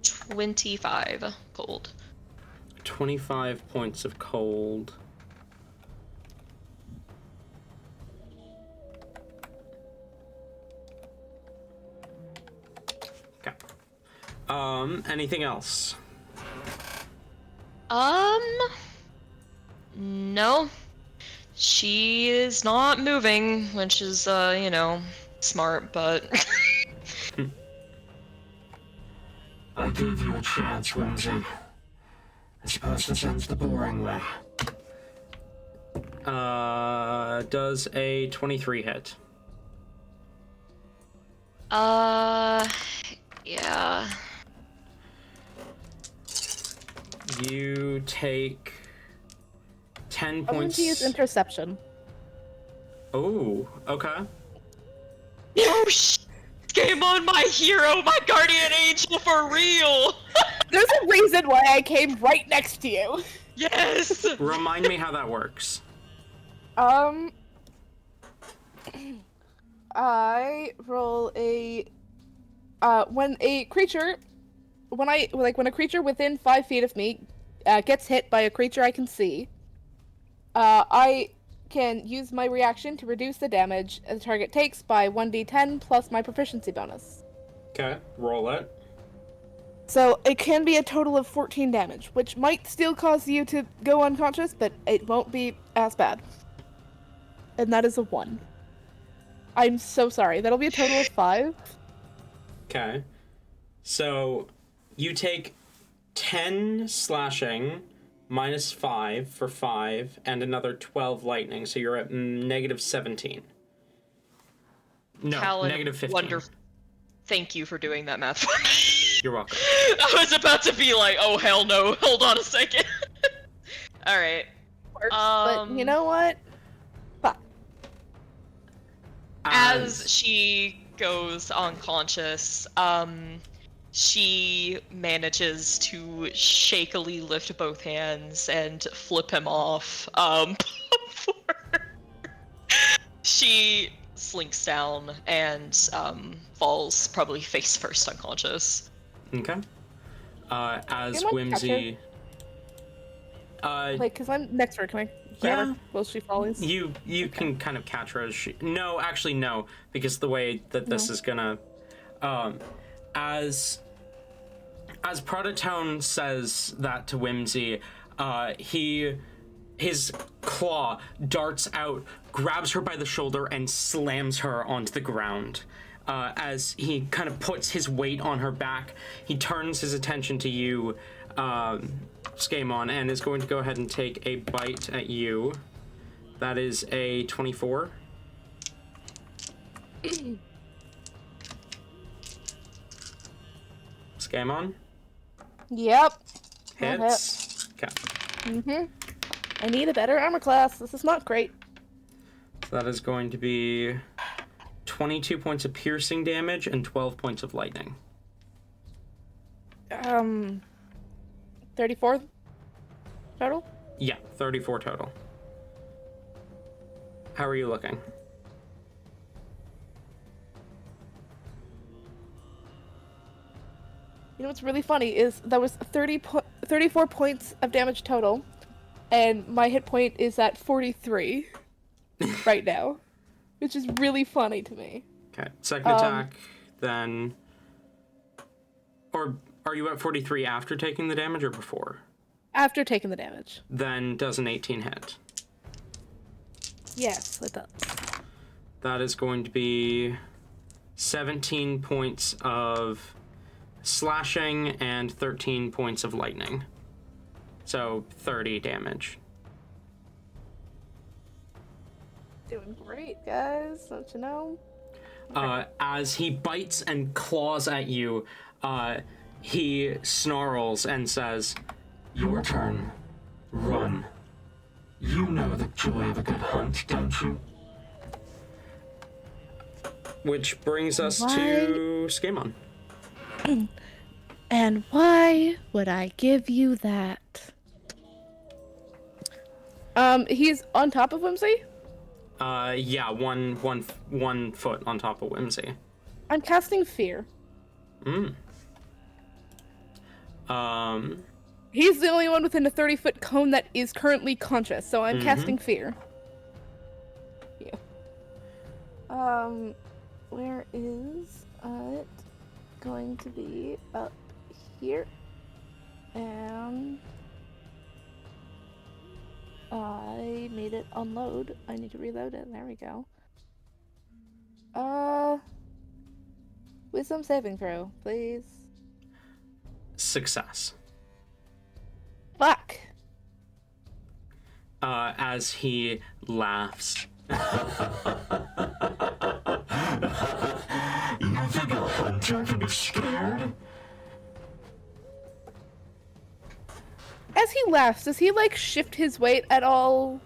$25 cold. 25 points of cold. Okay. Anything else? No. She is not moving, which is, smart, but... I gave you a chance, Whimsy. I suppose this ends the boring way. Does a 23 hit? You take 10 I'm going points. to use interception. Oh, okay. Oh, game on, my hero, my guardian angel for real! There's a reason why I came right next to you. Yes! Remind me how that works. I roll a when a creature when a creature within 5 feet of me gets hit by a creature I can see, I can use my reaction to reduce the damage the target takes by 1d10 plus my proficiency bonus. Okay, roll it. So it can be a total of 14 damage, which might still cause you to go unconscious, but it won't be as bad. And that is a 1. I'm so sorry. That'll be a total of 5. Okay. So you take 10 slashing, minus 5 for 5, and another 12 lightning, so you're at negative 17. No, Talon, negative 15. wonderful. Thank you for doing that math for me. You're welcome. I was about to be like, oh hell no, hold on a second. Alright. But you know what? Fuck. As she goes unconscious, she manages to shakily lift both hands and flip him off, before she slinks down and, falls probably face first unconscious. Okay. As Can I Whimsy... Like, cause I'm next to her, can I grab Yeah. her while she falls? You can kind of catch her as she... No, actually no, because the way that this is gonna... As Proditone says that to Whimsy, his claw darts out, grabs her by the shoulder, and slams her onto the ground. As he kind of puts his weight on her back, he turns his attention to you, Scamon, and is going to go ahead and take a bite at you. That is a 24. Scamon? Yep. Hits. Okay. I need a better armor class. This is not great. So that is going to be 22 points of piercing damage and 12 points of lightning. 34 total? Yeah, 34 total. How are you looking? You know what's really funny is that was 34 points of damage total, and my hit point is at 43 right now, which is really funny to me. Okay, second attack, then... Or are you at 43 after taking the damage or before? After taking the damage. Then does an 18 hit. Yes, it does. That is going to be 17 points of slashing and 13 points of lightning. So 30 damage. Doing great, guys. Don't you know? As he bites and claws at you, he snarls and says, Your turn. Run. You know the joy of a good hunt, don't you? which brings us Why? to Scamon. And why would I give you that? He's on top of Whimsy? Yeah, one foot on top of Whimsy. I'm casting Fear. He's the only one within a 30-foot cone that is currently conscious, so I'm casting Fear. Yeah. Where is it going to be? Up here. And I made it unload. I need to reload it. There we go. Wisdom saving throw, please. Success. Fuck. As he laughs. You think a hunter can be scared? As he laughs, does he like shift his weight at all?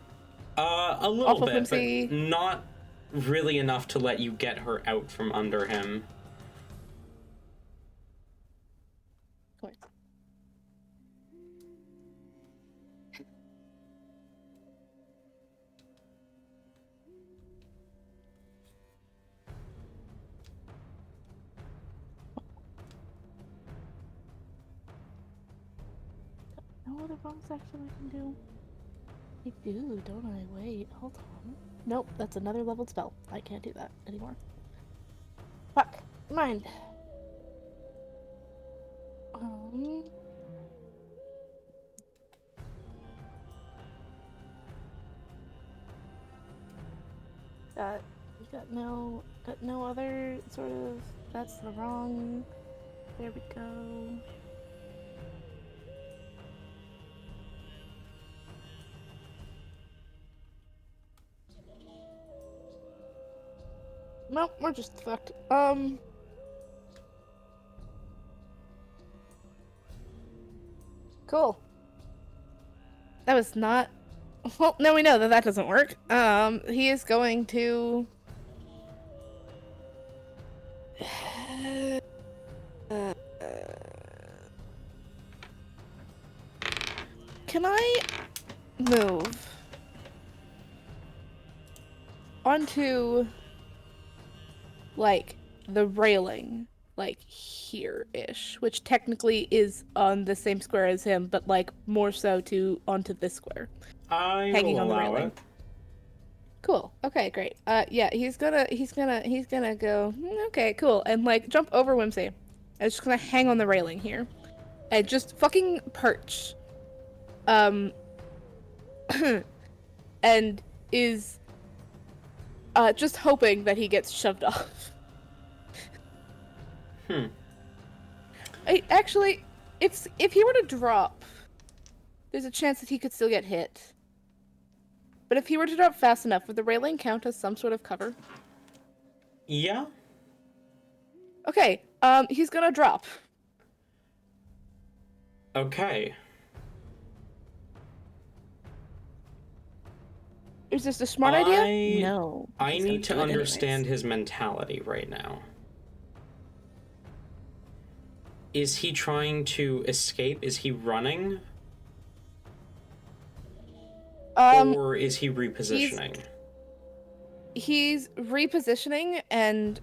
A little Off of bit, but Whimsy? not really enough to let you get her out from under him. Of course. No other bonus action I can do. I do, don't I? Wait, hold on. Nope, that's another leveled spell. I can't do that anymore. Fuck. Mind. Um. Got no other sort of. That's the wrong. There we go. Nope, we're just fucked. Cool. That was not. Well, now we know that that doesn't work. He is going to. Can I move onto like the railing, like here-ish, which technically is on the same square as him, but like more so to onto this square, I hanging will on the allow railing. it. Cool. Okay, great. Yeah, he's gonna go. Okay, cool, and like jump over Whimsy. And just gonna hang on the railing here, and just fucking perch. And is just hoping that he gets shoved off. Actually, if he were to drop, there's a chance that he could still get hit. But if he were to drop fast enough, would the railing count as some sort of cover? Yeah? Okay, he's gonna drop. Okay. Is this a smart idea? I- No. I He's gonna need to do it anyways. understand his mentality right now. Is he trying to escape? Is he running? Or is he repositioning? He's repositioning and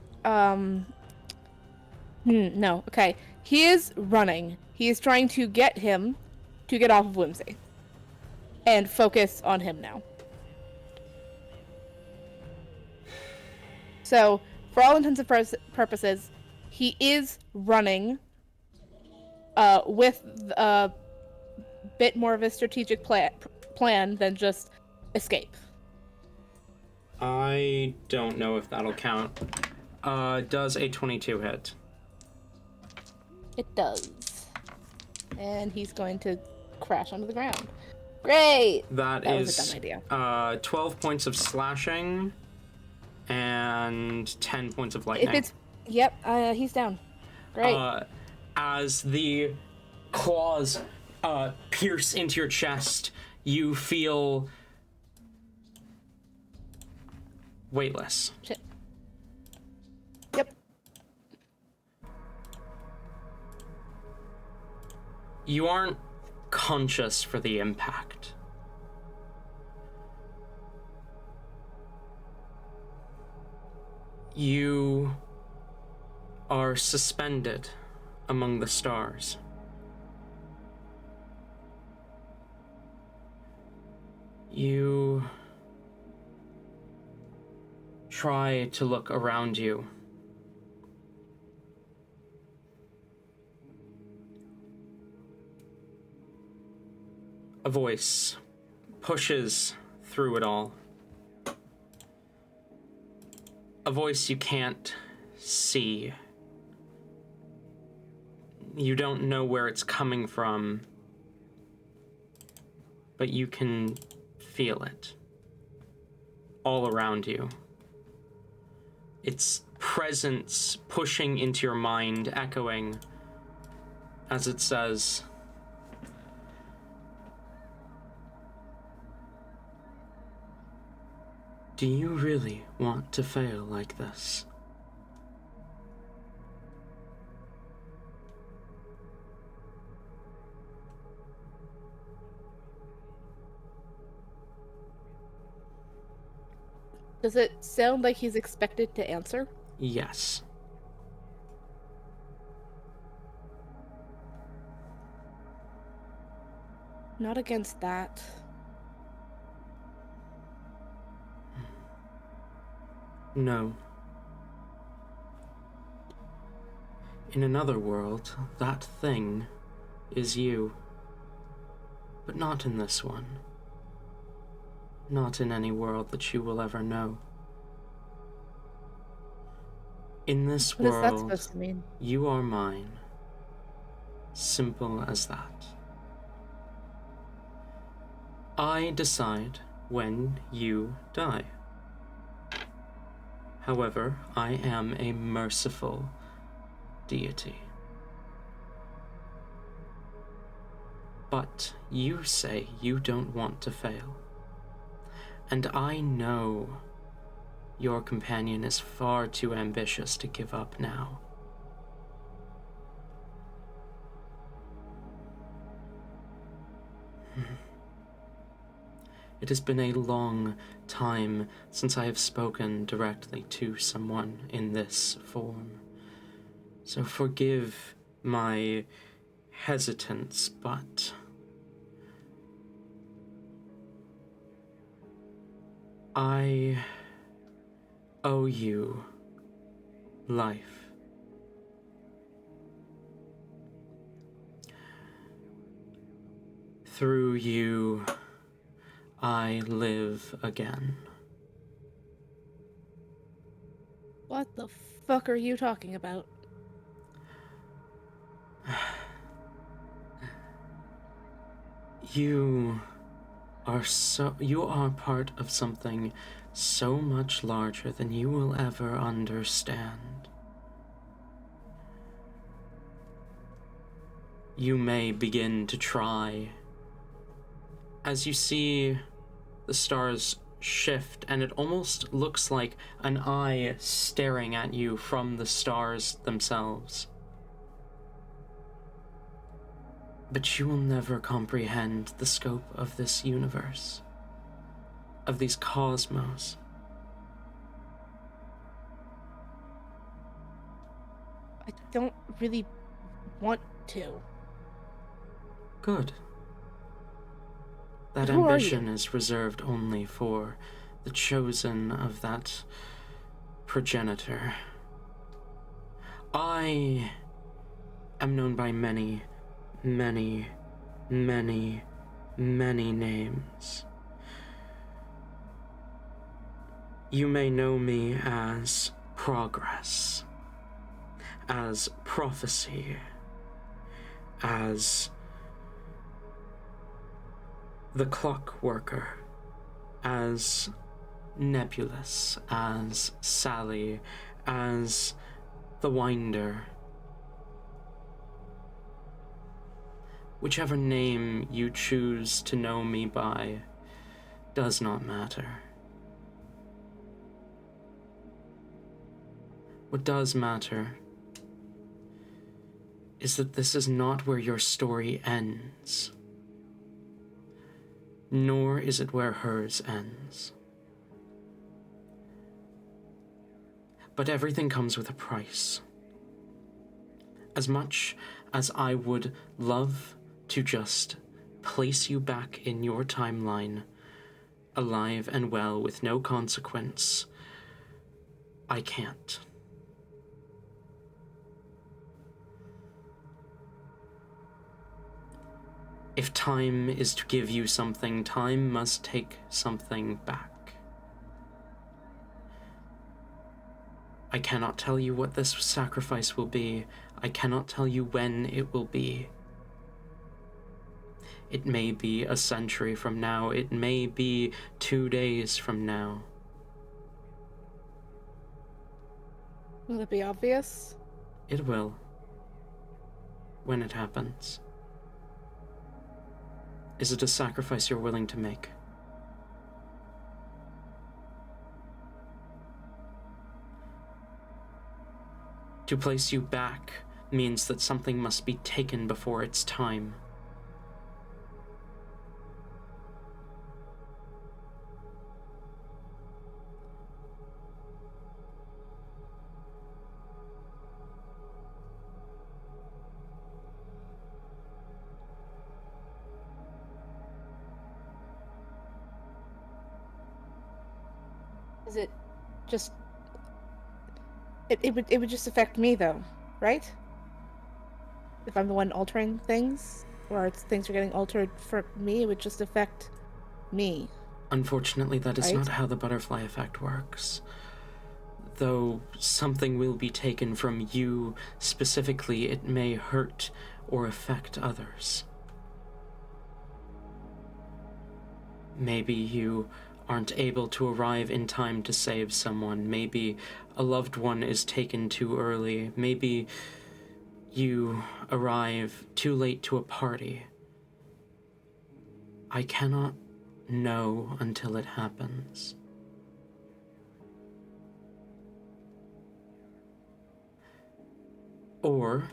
no, okay. He is running. He is trying to get him to get off of Whimsy. And focus on him now. So, for all intents and purposes, he is running with a bit more of a strategic plan than just escape. I don't know if that'll count. Does a 22 hit? It does. And he's going to crash onto the ground. Great! That was is a dumb idea. 12 points of slashing and 10 points of lightning. If it's... Yep, he's down. Great. As the claws pierce into your chest, you feel weightless. Shit. Yep. You aren't conscious for the impact. You are suspended among the stars. You try to look around you. A voice pushes through it all. A voice you can't see. You don't know where it's coming from, but you can feel it all around you. Its presence pushing into your mind, echoing as it says, Do you really want to fail like this? Does it sound like he's expected to answer? Yes. Not against that. No. In another world, that thing is you. But not in this one. Not in any world that you will ever know. In this What is that world, supposed to mean? you are mine. Simple as that. I decide when you die. However, I am a merciful deity. But you say you don't want to fail. And I know your companion is far too ambitious to give up now. It has been a long time since I have spoken directly to someone in this form. So forgive my hesitance, but I owe you life. Through you, I live again. What the fuck are you talking about? You are part of something so much larger than you will ever understand. You may begin to try. As you see the stars shift, and it almost looks like an eye staring at you from the stars themselves. But you will never comprehend the scope of this universe, of these cosmos. I don't really want to. Good. That Who are ambition you? is reserved only for the chosen of that progenitor. I am known by many, many, many, many names. You may know me as Progress, as Prophecy, as the Clockworker, as Nebulous, as Sally, as the Winder. Whichever name you choose to know me by does not matter. What does matter is that this is not where your story ends, nor is it where hers ends. But everything comes with a price. As much as I would love to just place you back in your timeline, alive and well with no consequence, I can't. If time is to give you something, time must take something back. I cannot tell you what this sacrifice will be. I cannot tell you when it will be. It may be a century from now. It may be 2 days from now. Will it be obvious? It will. When it happens. Is it a sacrifice you're willing to make? To place you back means that something must be taken before its time. Is it just... It would just affect me, though, right? If I'm the one altering things, or things are getting altered for me, it would just affect me. Unfortunately, that is Right? not how the butterfly effect works. Though something will be taken from you specifically, it may hurt or affect others. Maybe you aren't able to arrive in time to save someone. Maybe a loved one is taken too early. Maybe you arrive too late to a party. I cannot know until it happens. Or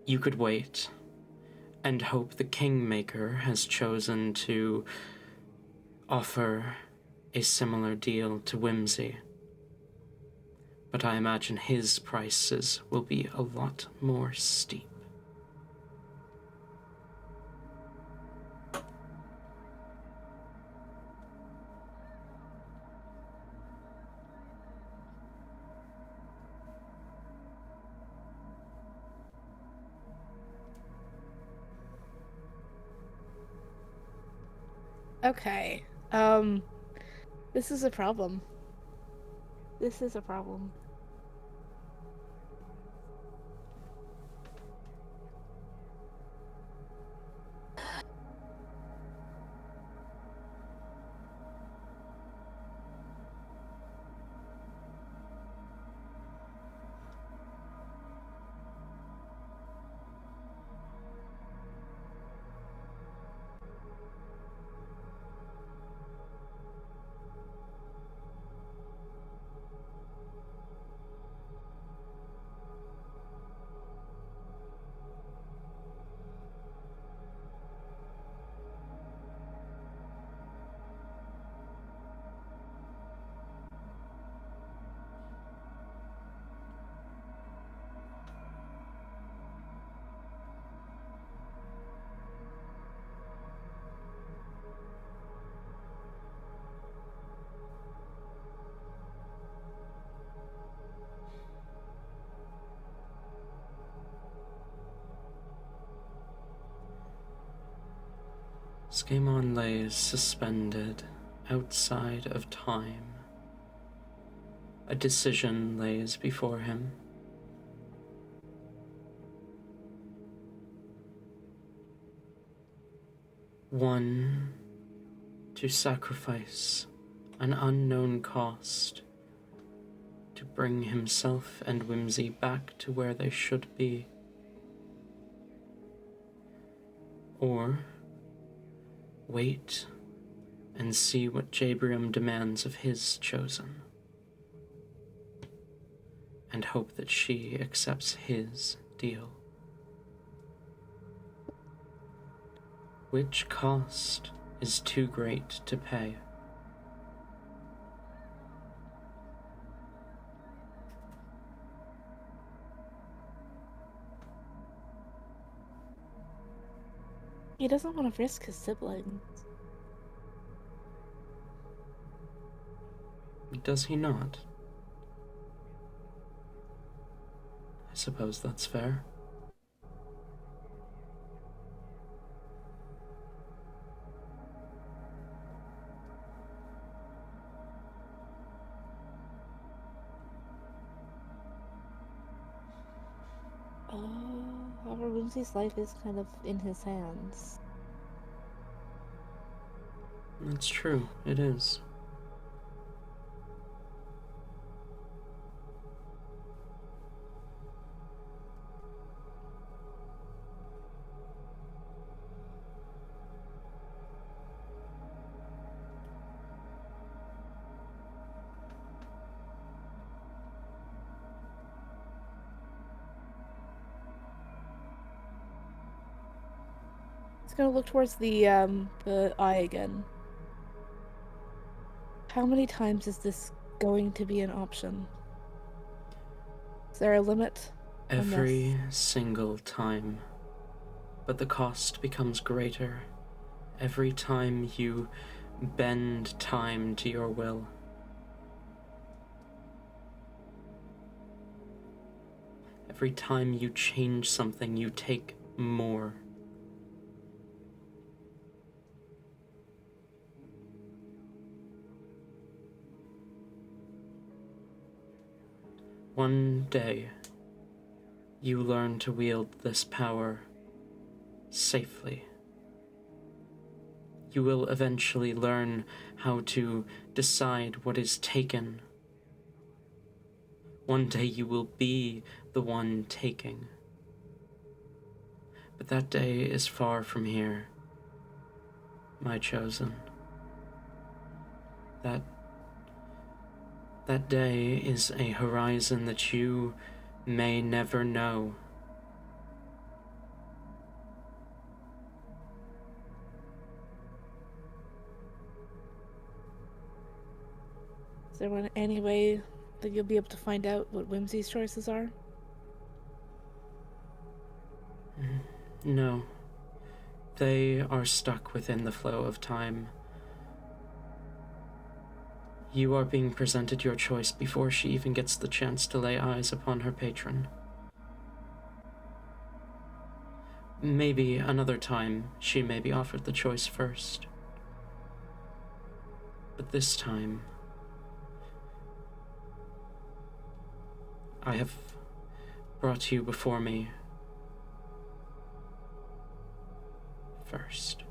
you could wait and hope the Kingmaker has chosen to offer a similar deal to Whimsy. But I imagine his prices will be a lot more steep. Okay. This is a problem. This is a problem. Skaemon lays suspended outside of time. A decision lays before him. One, to sacrifice an unknown cost to bring himself and Whimsy back to where they should be. Or wait and see what Jabrium demands of his chosen, and hope that she accepts his deal. Which cost is too great to pay? He doesn't want to risk his siblings. Does he not? I suppose that's fair. However, Whimsy's life is kind of in his hands. That's true, it is. gonna look towards the eye again. How many times is this going to be an option? Is there a limit? Every single time. But the cost becomes greater every time you bend time to your will. Every time you change something, you take more. One day, you learn to wield this power safely. You will eventually learn how to decide what is taken. One day you will be the one taking. But that day is far from here, my chosen. That day is a horizon that you may never know. Is there any way that you'll be able to find out what Whimsy's choices are? No. They are stuck within the flow of time. You are being presented your choice before she even gets the chance to lay eyes upon her patron. Maybe another time she may be offered the choice first. But this time, I have brought you before me first.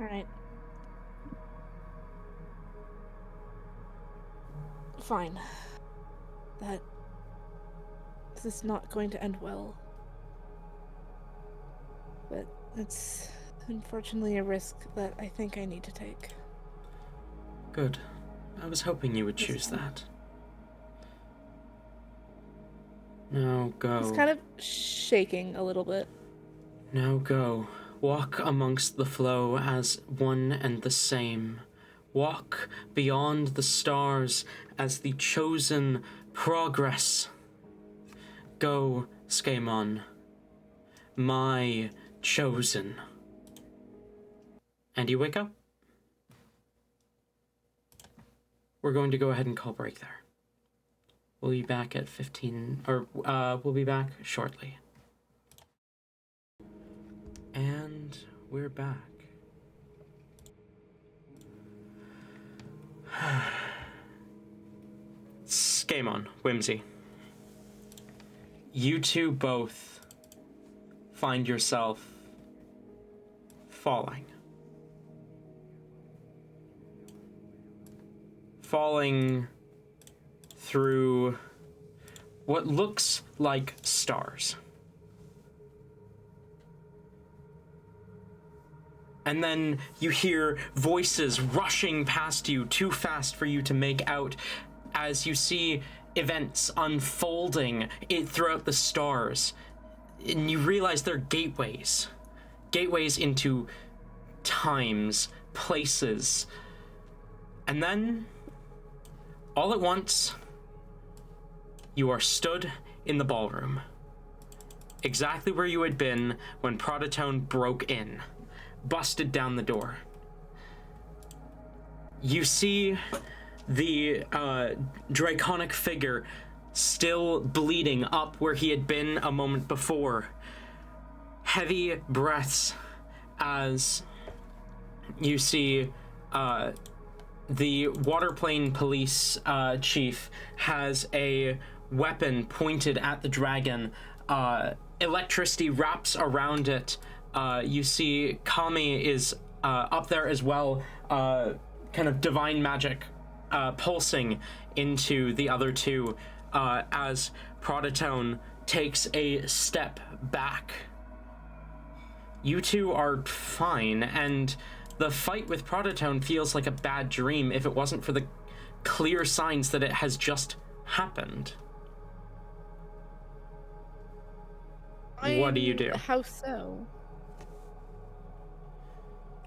All right. Fine. This is not going to end well. But it's unfortunately a risk that I think I need to take. Good. I was hoping you would choose that. Now go. He's kind of shaking a little bit. Now go. Walk amongst the flow as one and the same. Walk beyond the stars as the chosen progress. Go, Skaemon. My chosen. And you wake up. We're going to go ahead and call break there. We'll be back at 15, or we'll be back shortly. And we're back. Skaemon, Whimsy. You two both find yourself falling. Falling through what looks like stars. And then you hear voices rushing past you, too fast for you to make out, as you see events unfolding throughout the stars. And you realize they're gateways. Gateways into times, places. And then, all at once, you are stood in the ballroom. Exactly where you had been when Proditone broke in. Busted down the door. You see the draconic figure still bleeding up where he had been a moment before. Heavy breaths as you see the waterplane police chief has a weapon pointed at the dragon. Electricity wraps around it. You see Kami is up there as well, kind of divine magic pulsing into the other two as Proditone takes a step back You two are fine, and the fight with Proditone feels like a bad dream if it wasn't for the clear signs that it has just happened. What do you do? How so?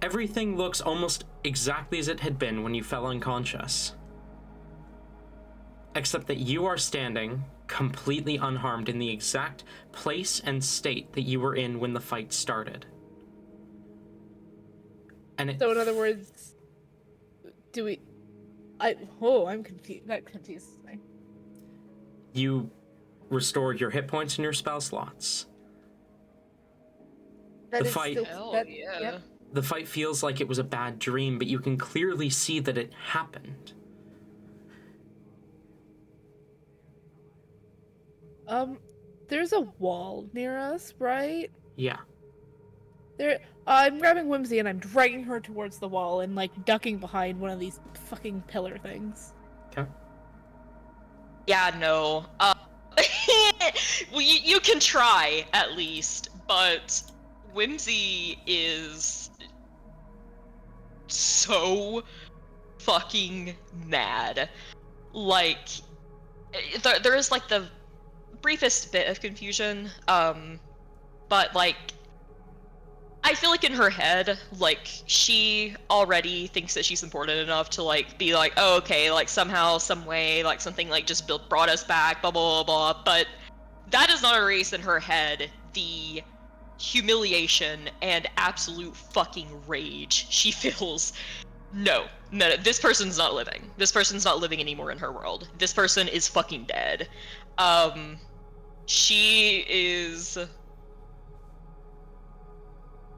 Everything looks almost exactly as it had been when you fell unconscious. Except that you are standing completely unharmed in the exact place and state that you were in when the fight started. And So in other words, I'm confused. That confuses me. You restore your hit points and your spell slots. That The is fight- still, Hell that, yeah. Yep. The fight feels like it was a bad dream, but you can clearly see that it happened. There's a wall near us, right? Yeah. I'm grabbing Whimsy and I'm dragging her towards the wall and like ducking behind one of these fucking pillar things. Okay. Yeah, no. Well, you can try, at least, but Whimsy is so fucking mad. Like, there is, like, the briefest bit of confusion, but, like, I feel like in her head, like, she already thinks that she's important enough to, like, be like, oh, okay, like, somehow, some way, like, something, like, just brought us back, blah, blah, blah, blah, but that does not erase in her head the humiliation and absolute fucking rage she feels. No, this person's not living. This person's not living anymore in her world. This person is fucking dead. She is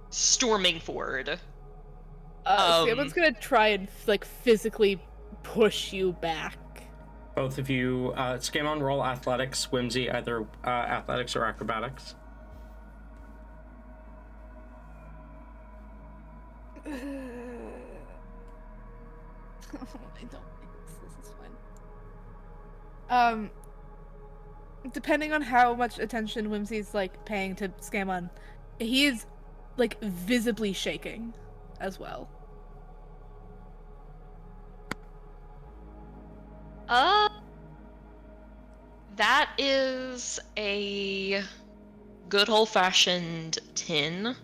storming forward. Someone's gonna try and like physically push you back. Both of you, it's game on roll athletics, Whimsy, either athletics or acrobatics. I don't think this is fine. Depending on how much attention Whimsy's like paying to Scamon, he is like visibly shaking as well. That is a good old-fashioned 10.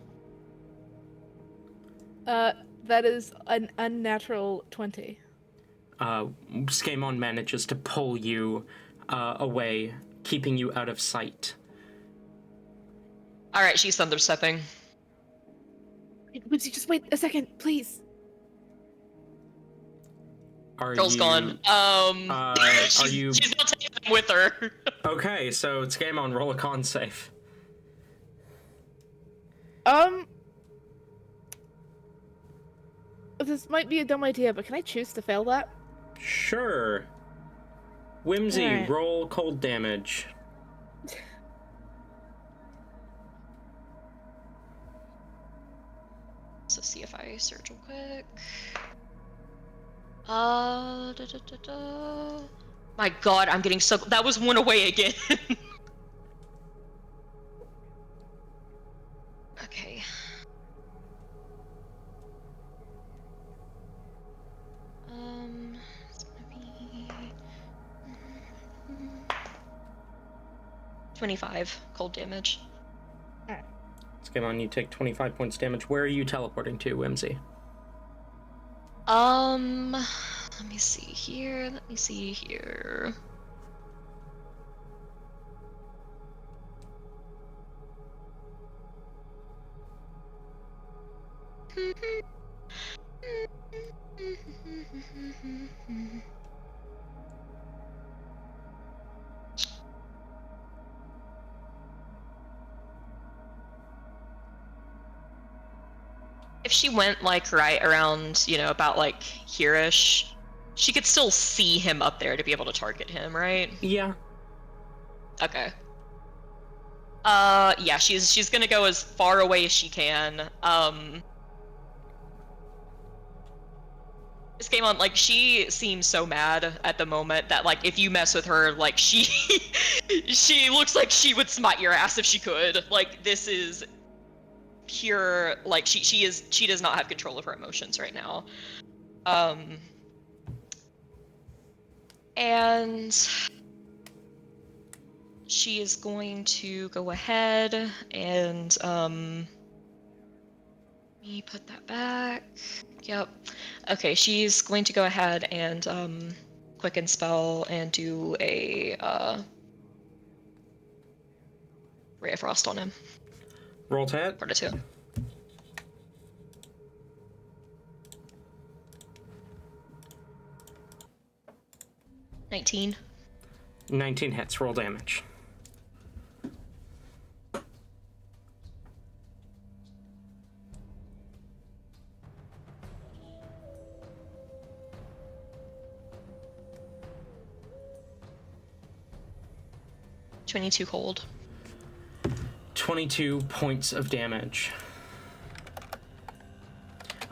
That is an unnatural 20. Scamon manages to pull you away, keeping you out of sight. Alright, she's thunderstepping. Whimsy, just wait a second, please. Girl's gone. Are you... She's not taking them with her. Okay, so it's game on, roll a con save. This might be a dumb idea, but can I choose to fail that? Sure. Whimsy, Alright. roll cold damage. So see if I search real quick. Da, da, da, da. My god, I'm getting so... That was one away again. Okay. It's gonna be... 25 cold damage. It's game on, you take 25 points damage. Where are you teleporting to, Whimsy? Let me see here. Let me see here. If she went like right around, you know, about like here-ish, she could still see him up there to be able to target him, right? Yeah. Okay. Yeah, she's gonna go as far away as she can. This game on, like, she seems so mad at the moment that, like, if you mess with her, like, she looks like she would smite your ass if she could. Like, this is pure, like, she does not have control of her emotions right now. And she is going to go ahead and, let me put that back. Yep. Okay, she's going to go ahead and, quicken spell and do a, Ray of Frost on him. Roll to hit. Proditone. $19. 19 hits. Roll damage. $22 cold. 22 points of damage.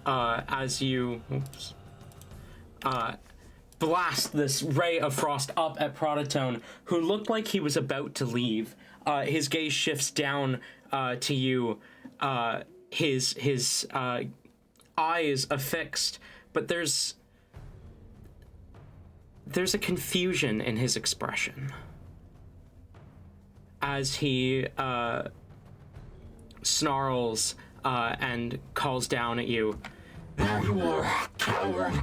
As you blast this ray of frost up at Proditone, who looked like he was about to leave. His gaze shifts down to you. His eyes affixed, but there's a confusion in his expression as he snarls and calls down at you. There you are, coward.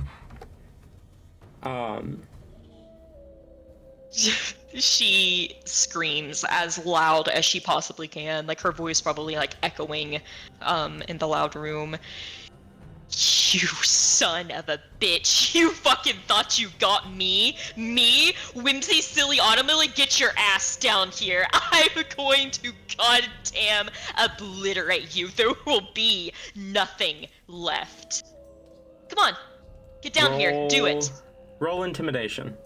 She screams as loud as she possibly can, like her voice probably like echoing in the loud room. You son of a bitch, you fucking thought you got me? Me? Whimsy, silly Automilly, get your ass down here. I'm going to goddamn obliterate you. There will be nothing left. Come on, get down here, do it. Roll intimidation.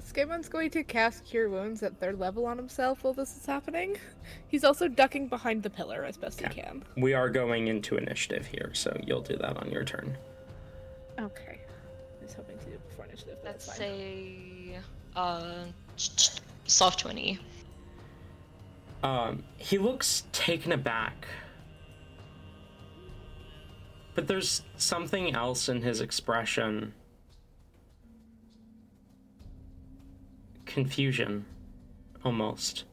Skymon's going to cast Cure Wounds at 3rd level on himself while this is happening. He's also ducking behind the pillar as best he can. We are going into initiative here, so you'll do that on your turn. Okay. I was hoping to do it before initiative, but Let's that's fine. say, soft 20. He looks taken aback. But there's something else in his expression. Confusion, almost.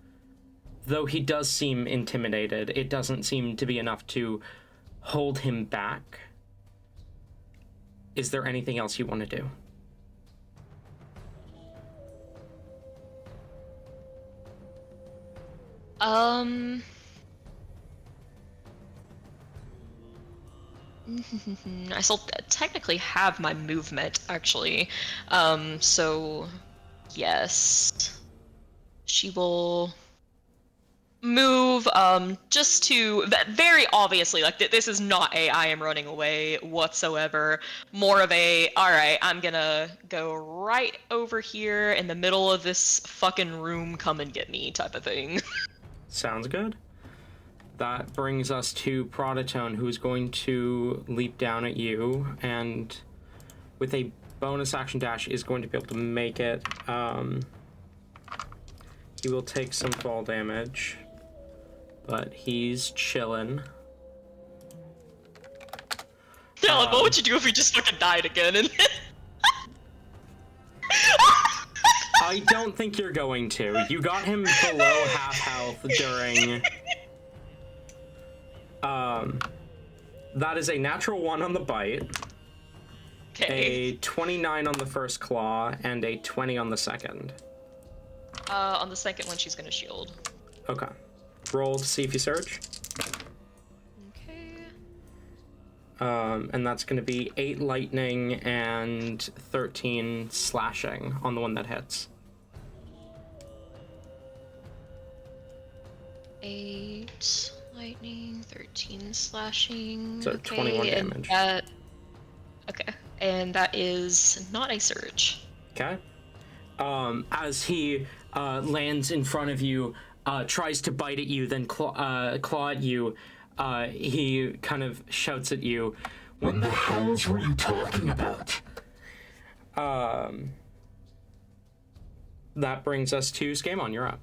Though he does seem intimidated, it doesn't seem to be enough to hold him back. Is there anything else you want to do? I still technically have my movement, actually. So, yes. She will move, just to, very obviously, like, this is not a I am running away whatsoever. More of a, alright, I'm gonna go right over here in the middle of this fucking room, come and get me type of thing. Sounds good. That brings us to Proditone, who's going to leap down at you, and with a bonus action dash is going to be able to make it. He will take some fall damage, but he's chillin'. Dylan, what would you do if we just fucking died again? And I don't think you're going to. You got him below half health during... that is a natural 1 on the bite, okay. a 29 on the first claw, and a 20 on the second. On the second one, she's gonna shield. Okay. Roll to see if you surge. Okay. And that's gonna be 8 lightning and 13 slashing on the one that hits. 8 lightning, 13 slashing. So okay, 21 and damage. Okay, and that is not a surge. Okay. As he lands in front of you, tries to bite at you, then claw at you, he kind of shouts at you, What the hells were you talking about? That brings us to Skamon, you're up.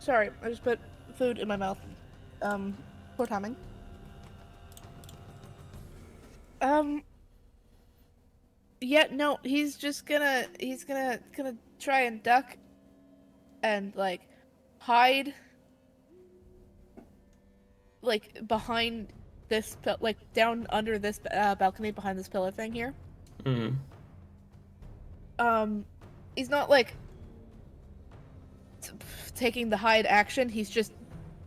Sorry, I just put food in my mouth. Poor timing. Yeah, no, he's gonna try and duck and like hide like behind this like down under this balcony behind this pillar thing here. Mm-hmm. He's not like taking the hide action. He's just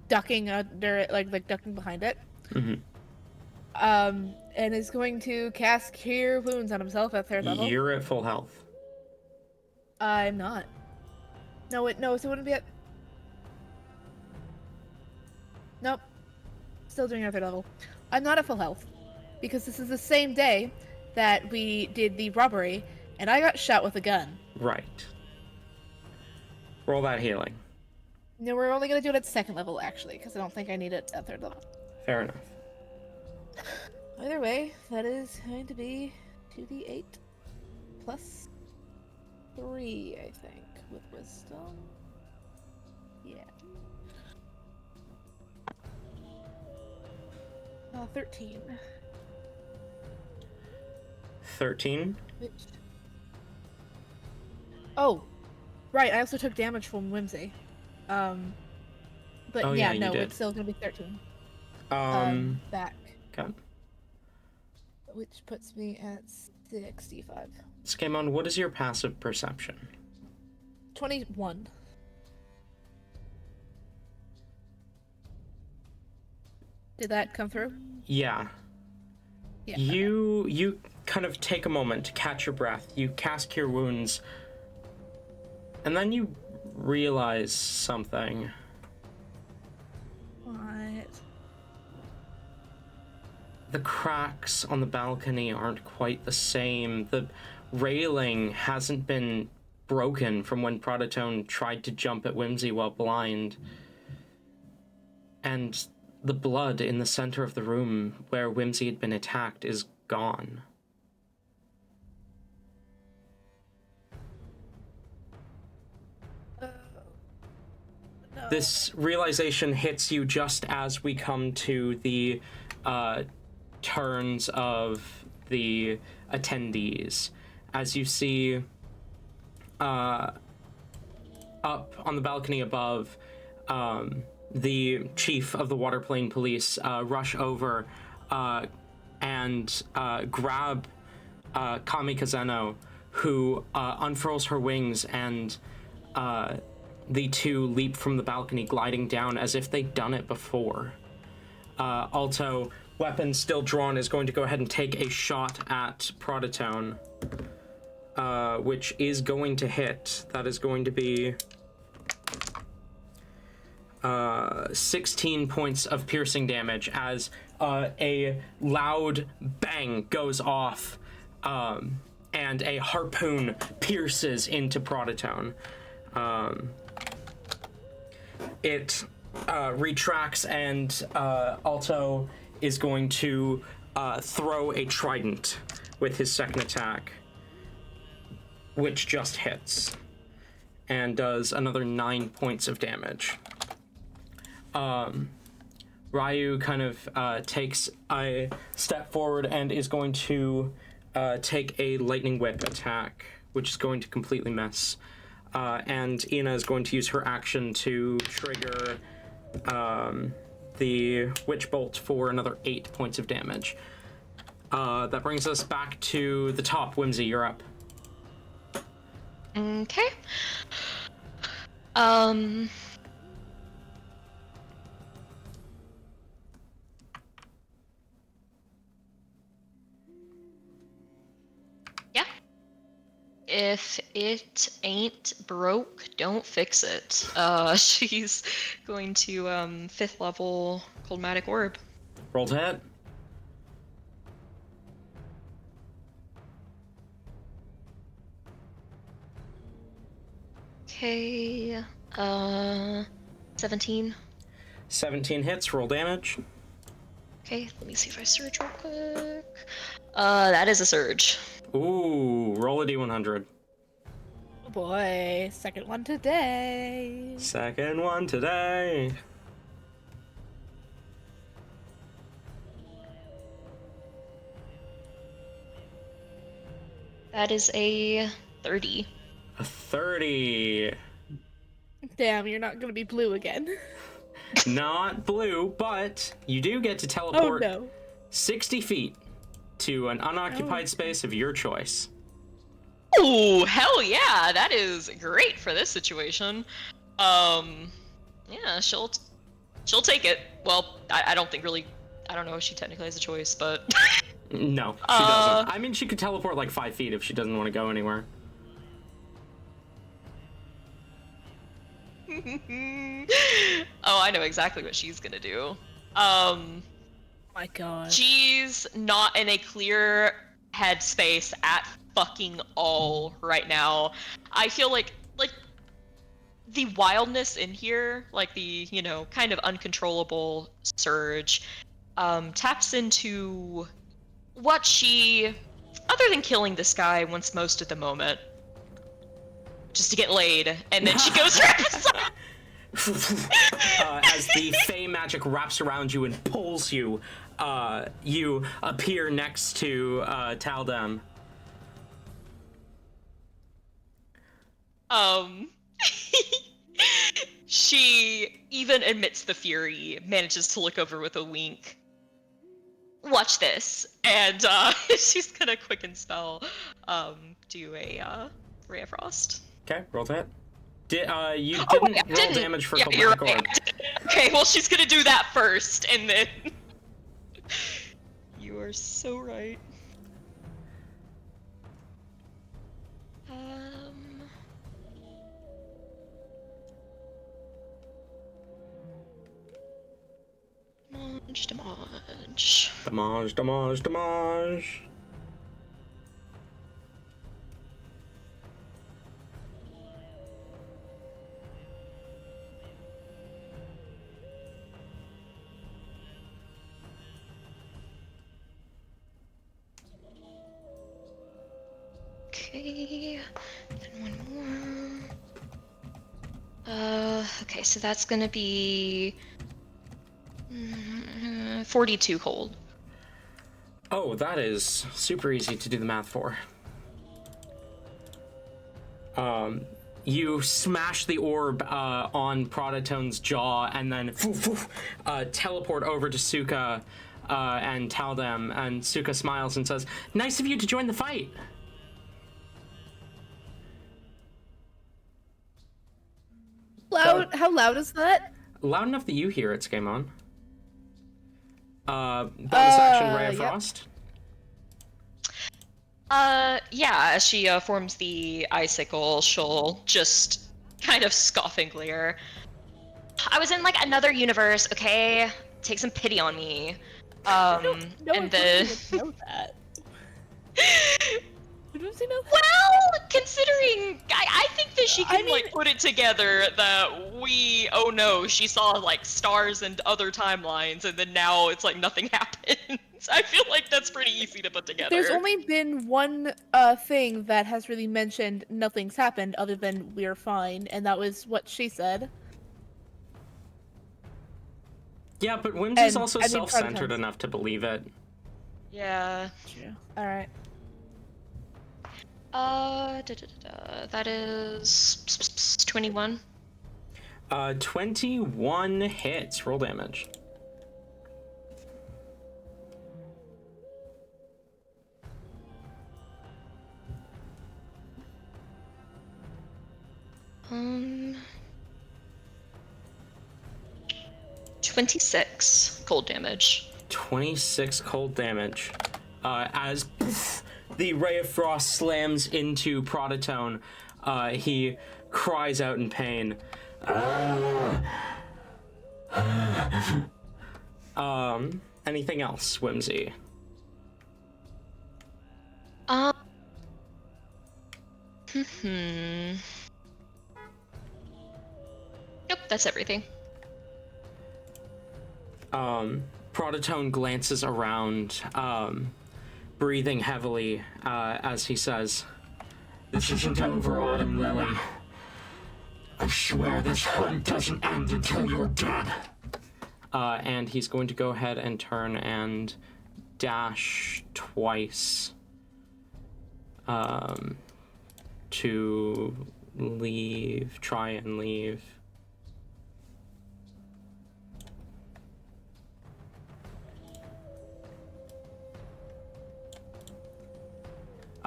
ducking under it, like ducking behind it. Mm-hmm. And is going to cast Cure Wounds on himself at 3rd level. You're at full health. I'm not. No, so it wouldn't be at... Nope. Still doing it at 3rd level. I'm not at full health. Because this is the same day that we did the robbery, and I got shot with a gun. Right. Roll that healing. No, we're only going to do it at 2nd level, actually, because I don't think I need it at 3rd level. Fair enough. Either way, that is going to be 2d8 plus 3, I think, with wisdom. Yeah. 13. 13? Which... Oh, right, I also took damage from Whimsy. But Oh, yeah, yeah, no, you did. it's still gonna be 13. Back. Okay. Which puts me at 65. Skemon, what is your passive perception? 21. Did that come through? Yeah. Yeah. You kind of take a moment to catch your breath. You cast Cure Wounds, and then you realize something. What? The cracks on the balcony aren't quite the same. The railing hasn't been broken from when Proditone tried to jump at Whimsy while blind. And the blood in the center of the room where Whimsy had been attacked is gone. No. This realization hits you just as we come to the turns of the attendees. As you see up on the balcony above, the chief of the waterplane police rush over and grab Kami Kazeno, who unfurls her wings, and the two leap from the balcony, gliding down as if they'd done it before. Alto, weapon still drawn, is going to go ahead and take a shot at Proditone, which is going to hit. That is going to be 16 points of piercing damage as a loud bang goes off, and a harpoon pierces into Proditone. It retracts, and Alto is going to throw a trident with his second attack, which just hits and does another 9 points of damage. Ryu kind of takes a step forward and is going to take a lightning whip attack, which is going to completely miss. And Ina is going to use her action to trigger the Witch Bolt for another 8 points of damage. That brings us back to the top. Whimsy, you're up. Okay. Yeah. If it ain't broke, don't fix it. She's going to 5th level Coldmatic Orb. Roll to hit. Okay. 17. 17 hits. Roll damage. Okay, let me see if I surge real quick. That is a surge. Ooh, roll a d100. boy, second one today. Second one today. That is a 30. A 30. Damn, you're not gonna be blue again. Not blue, but you do get to Oh teleport no. 60 feet to an unoccupied space of your choice. Oh, hell yeah, that is great for this situation. Yeah, she'll take it. Well, I don't think really, I don't know if she technically has a choice, but No, she doesn't. I mean, she could teleport like 5 feet if she doesn't want to go anywhere. oh, I know exactly what she's gonna do. My god. She's not in a clear headspace at fucking all right now. I feel like the wildness in here, like the, you know, kind of uncontrollable surge, taps into what she, other than killing this guy, wants most at the moment. Just to get laid, and then she goes right beside. As the Fey magic wraps around you and pulls you, you appear next to Taldem. She even amidst the fury manages to look over with a wink. Watch this, and she's gonna quicken spell, do a Ray of Frost. Okay, roll that. You didn't roll damage for you're Cold right. Okay, well she's gonna do that first, and then you are so right. Damage. Damage. Okay, then one more. Okay, so that's gonna be 42 cold. Oh, that is super easy to do the math for. You smash the orb on Proditone's jaw and then teleport over to Suka and Taldem, and Suka smiles and says, "Nice of you to join the fight." Loud? How loud is that? Loud enough that you hear it's game on. Bonus action Ray of yep. Frost. Yeah, as she forms the icicle, she'll just kind of scoff and glare. I was in like another universe, okay? Take some pity on me. No, and I didn't know that. Does he know that? Well, considering I think that she can I mean- like put it together that oh no, she saw like stars and other timelines, and then now it's like nothing happens. I feel like that's pretty easy to put together. There's only been one thing that has really mentioned nothing's happened other than we're fine, and that was what she said. Yeah, but Whimsy's And, also I mean, self-centered Proditone's- enough to believe it. Yeah. True. Alright. That is 21. 21 hits. Roll damage. Um, 26 cold damage. 26 cold damage. As the Ray of Frost slams into Proditone, he cries out in pain. Anything else, Whimsy? Nope, that's everything. Proditone glances around, breathing heavily, as he says, This isn't over, Autumn Lily. I swear this hunt doesn't end until you're dead. And he's going to go ahead and turn and dash twice to leave, try and leave.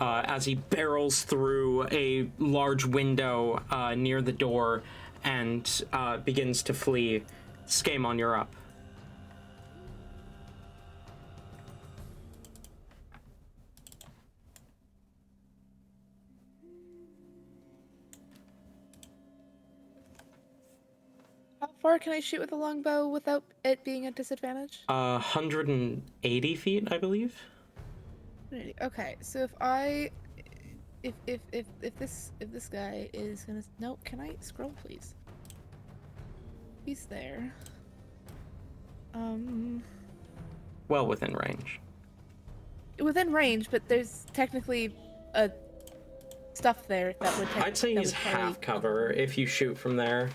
As he barrels through a large window near the door and begins to flee. Scamon, you're up. How far can I shoot with a longbow without it being a disadvantage? 180 feet, I believe. Okay, so if this guy is gonna no, can I scroll please? He's there. Well within range. Within range, but there's technically a stuff there that would. I'd say he's half cover if you shoot from there.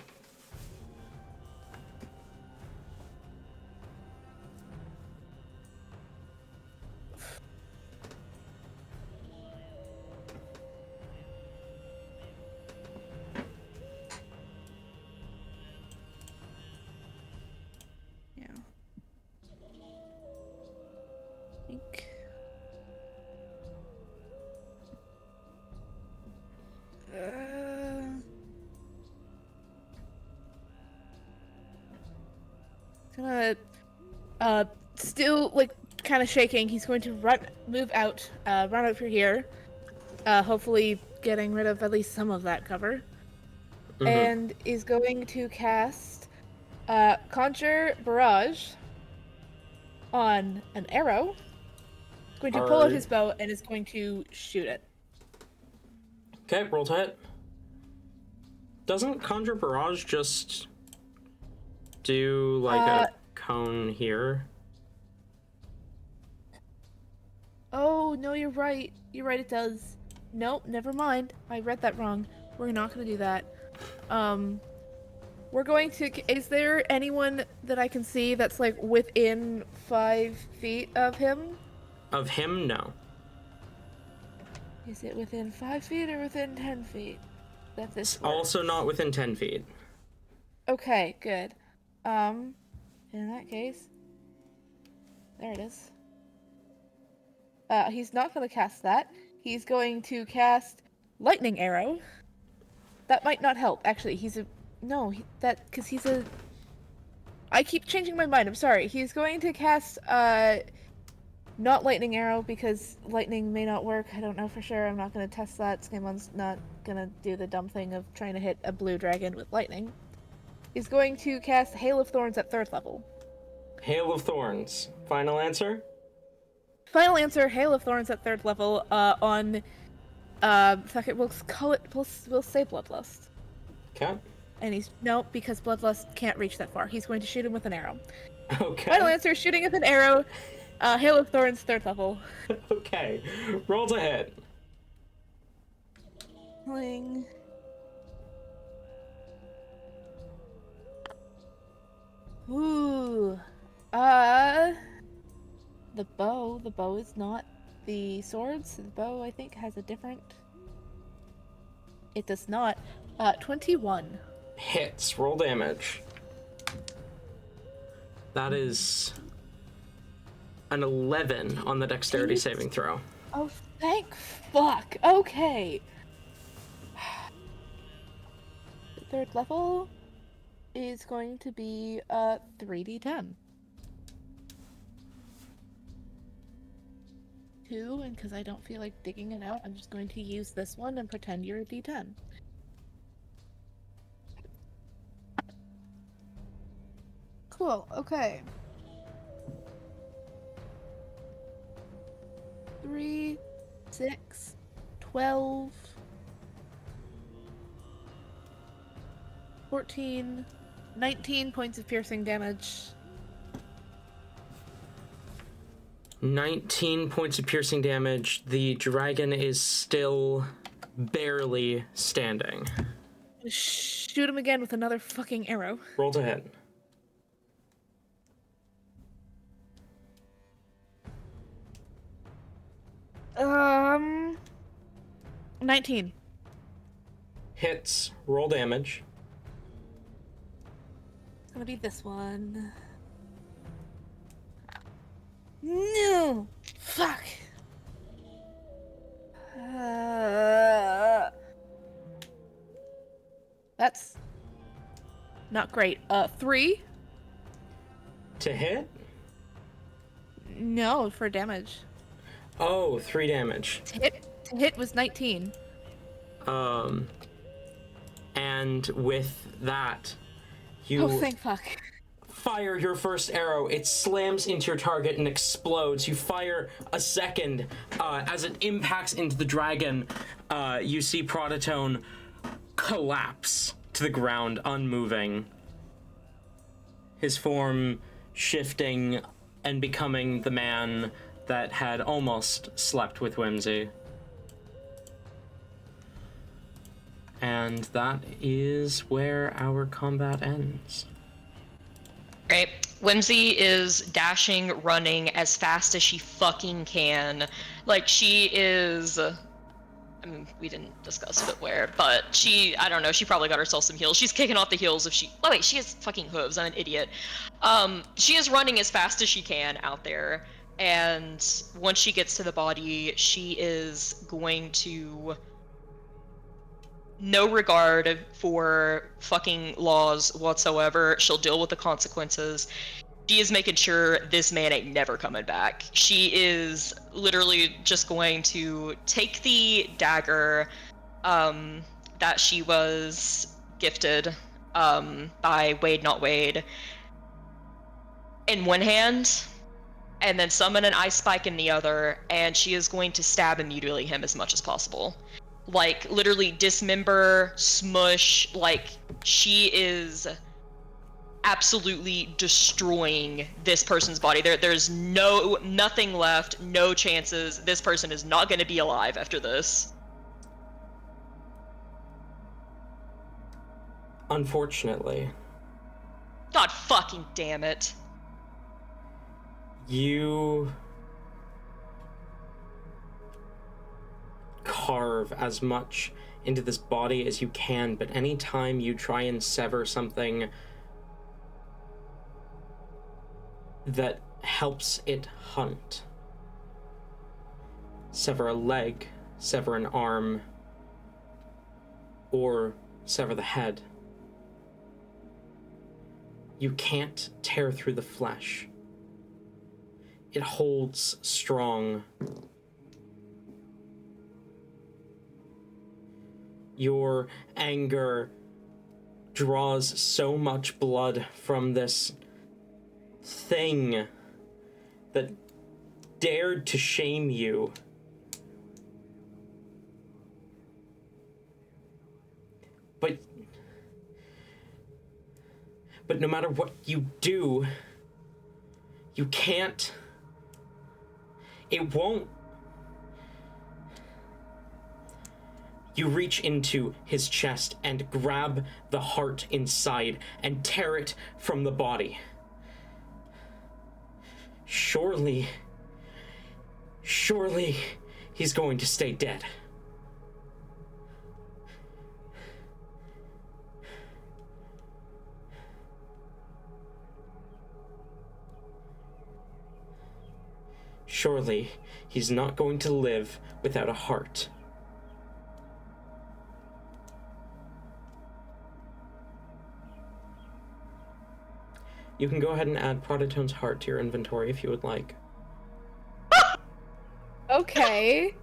Yeah. Think. Gonna still like kind of shaking. He's going to move out, run over here, hopefully getting rid of at least some of that cover, and is going to cast Conjure Barrage on an arrow. He's going to pull out his bow and is going to shoot it. Okay, roll to hit. Doesn't Conjure Barrage just do like a cone here? Oh, no, you're right. You're right, it does. Nope, never mind. I read that wrong. We're not going to do that. We're going to... Is there anyone that I can see that's, like, within 5 feet of him? Of him, no. Is it within 5 feet or within 10 feet? That this works? Also not within 10 feet. Okay, good. In that case... There it is. He's not going to cast that. He's going to cast Lightning Arrow. That might not help, actually. He's a... No, because he's a... I keep changing my mind, I'm sorry. He's going to cast, not Lightning Arrow, because lightning may not work. I don't know for sure. I'm not going to test that. Skamon's not going to do the dumb thing of trying to hit a blue dragon with lightning. He's going to cast Hail of Thorns at 3rd level. Hail of Thorns. Final answer? Final answer, Hail of Thorns at 3rd level, on, fuck it, we'll say Bloodlust. Okay. And he's, no, because Bloodlust can't reach that far. He's going to shoot him with an arrow. Okay. Final answer, shooting with an arrow, Hail of Thorns, 3rd level. Okay. Roll to hit. Fling. Ooh. The bow is not the swords. The bow, I think, has a different... It does not. 21. Hits. Roll damage. That is an 11 on the dexterity saving throw. Oh, thank fuck. Okay. The 3rd level is going to be 3d10. 2, and because I don't feel like digging it out, I'm just going to use this one and pretend you're a d10. Cool, okay. 3, 6, 12, 14, 19 points of piercing damage. 19 points of piercing damage. The dragon is still barely standing. Shoot him again with another fucking arrow. Roll to hit. Um, 19. Hits. Roll damage. It's gonna be this one. No! Fuck! That's not great. 3? To hit? No, for damage. Oh, 3 damage. To hit was 19. And with that, you Oh, thank fuck. fire your first arrow. It slams into your target and explodes. You fire a second. As it impacts into the dragon, you see Proditone collapse to the ground, unmoving. His form shifting and becoming the man that had almost slept with Whimsy. And that is where our combat ends. Right. Whimsy is dashing, running as fast as she fucking can. Like, she is... I mean, we didn't discuss footwear, but I don't know, she probably got herself some heels. She's kicking off the heels if she... Oh wait, she has fucking hooves, I'm an idiot. She is running as fast as she can out there, and once she gets to the body, she is going to... No regard for fucking laws whatsoever. She'll deal with the consequences. She is making sure this man ain't never coming back. She is literally just going to take the dagger that she was gifted by Wade Not Wade in one hand, and then summon an ice spike in the other, and she is going to stab and mutilate him as much as possible. Like, literally dismember, smush, like, she is absolutely destroying this person's body. There's nothing left, no chances. This person is not going to be alive after this. Unfortunately, God fucking damn it. you carve as much into this body as you can, but anytime you try and sever something that helps it hunt, sever a leg, sever an arm, or sever the head, you can't tear through the flesh. It holds strong. Your anger draws so much blood from this thing that dared to shame you. But no matter what you do, you can't... It won't... You reach into his chest and grab the heart inside and tear it from the body. Surely he's going to stay dead. Surely he's not going to live without a heart. You can go ahead and add Proditone's heart to your inventory if you would like. Okay.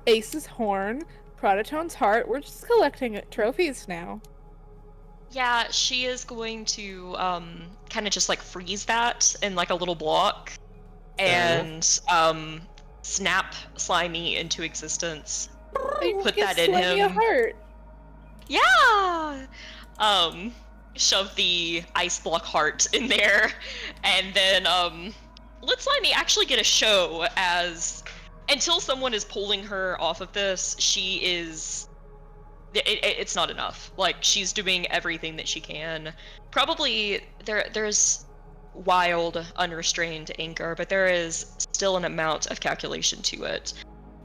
Ace's horn, Proditone's heart. We're just collecting trophies now. Yeah, she is going to kind of just like freeze that in like a little block and snap Slimy into existence. Put that in Slimy him. a heart. Yeah. Shove the ice block heart in there, and then let Slimy actually get a show as until someone is pulling her off of this, she is. It's not enough. Like, she's doing everything that she can. Probably there's wild, unrestrained anger, but there is still an amount of calculation to it.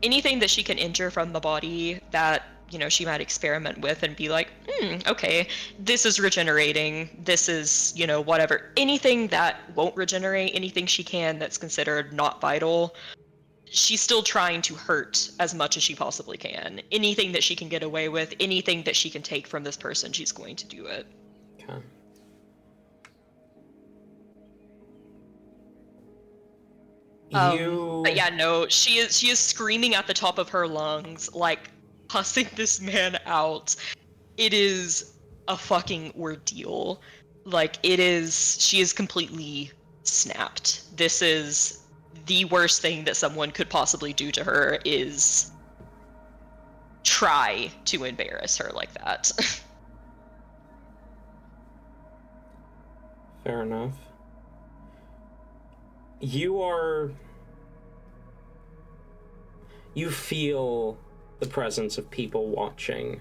Anything that she can injure from the body that, she might experiment with and be like, okay, this is regenerating, this is, whatever. Anything that won't regenerate, anything she can that's considered not vital, she's still trying to hurt as much as she possibly can. Anything that she can get away with, anything that she can take from this person, she's going to do it. Okay. But yeah, no, she is screaming at the top of her lungs, like, cussing this man out. It is a fucking ordeal. Like, she is completely snapped. This is the worst thing that someone could possibly do to her, is try to embarrass her like that. Fair enough. You feel the presence of people watching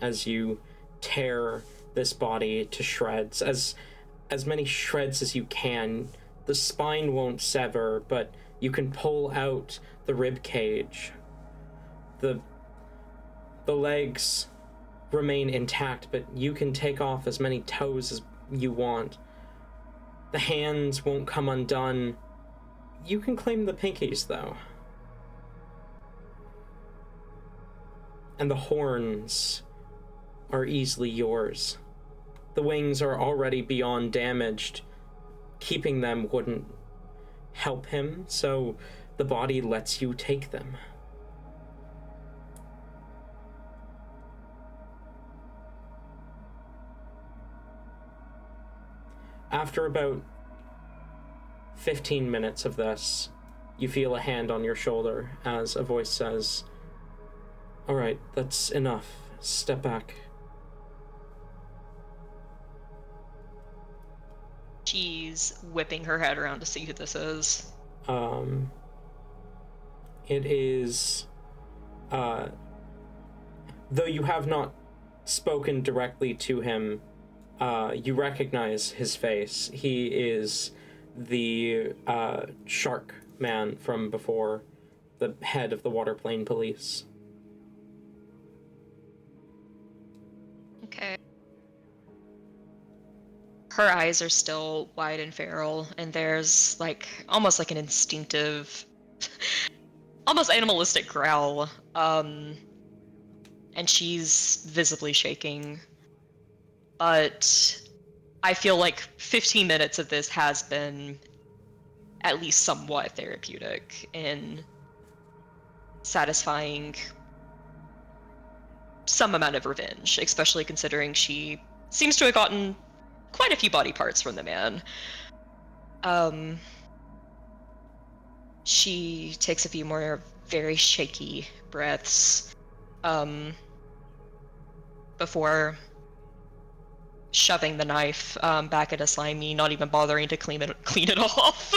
as you tear this body to shreds, as many shreds as you can. The spine won't sever, but you can pull out the rib cage. The legs remain intact, but you can take off as many toes as you want. The hands won't come undone. You can claim the pinkies, though. And the horns are easily yours. The wings are already beyond damaged. Keeping them wouldn't help him, so the body lets you take them. After about 15 minutes of this, you feel a hand on your shoulder as a voice says, "All right, that's enough. Step back." She's whipping her head around to see who this is. It is, though you have not spoken directly to him, you recognize his face. He is the shark man from before, the head of the waterplane police. Okay. Her eyes are still wide and feral, and there's almost like an instinctive, almost animalistic growl. And she's visibly shaking. But I feel like 15 minutes of this has been at least somewhat therapeutic in satisfying some amount of revenge, especially considering she seems to have gotten quite a few body parts from the man. She takes a few more very shaky breaths before shoving the knife back at a slimy, not even bothering to clean it off.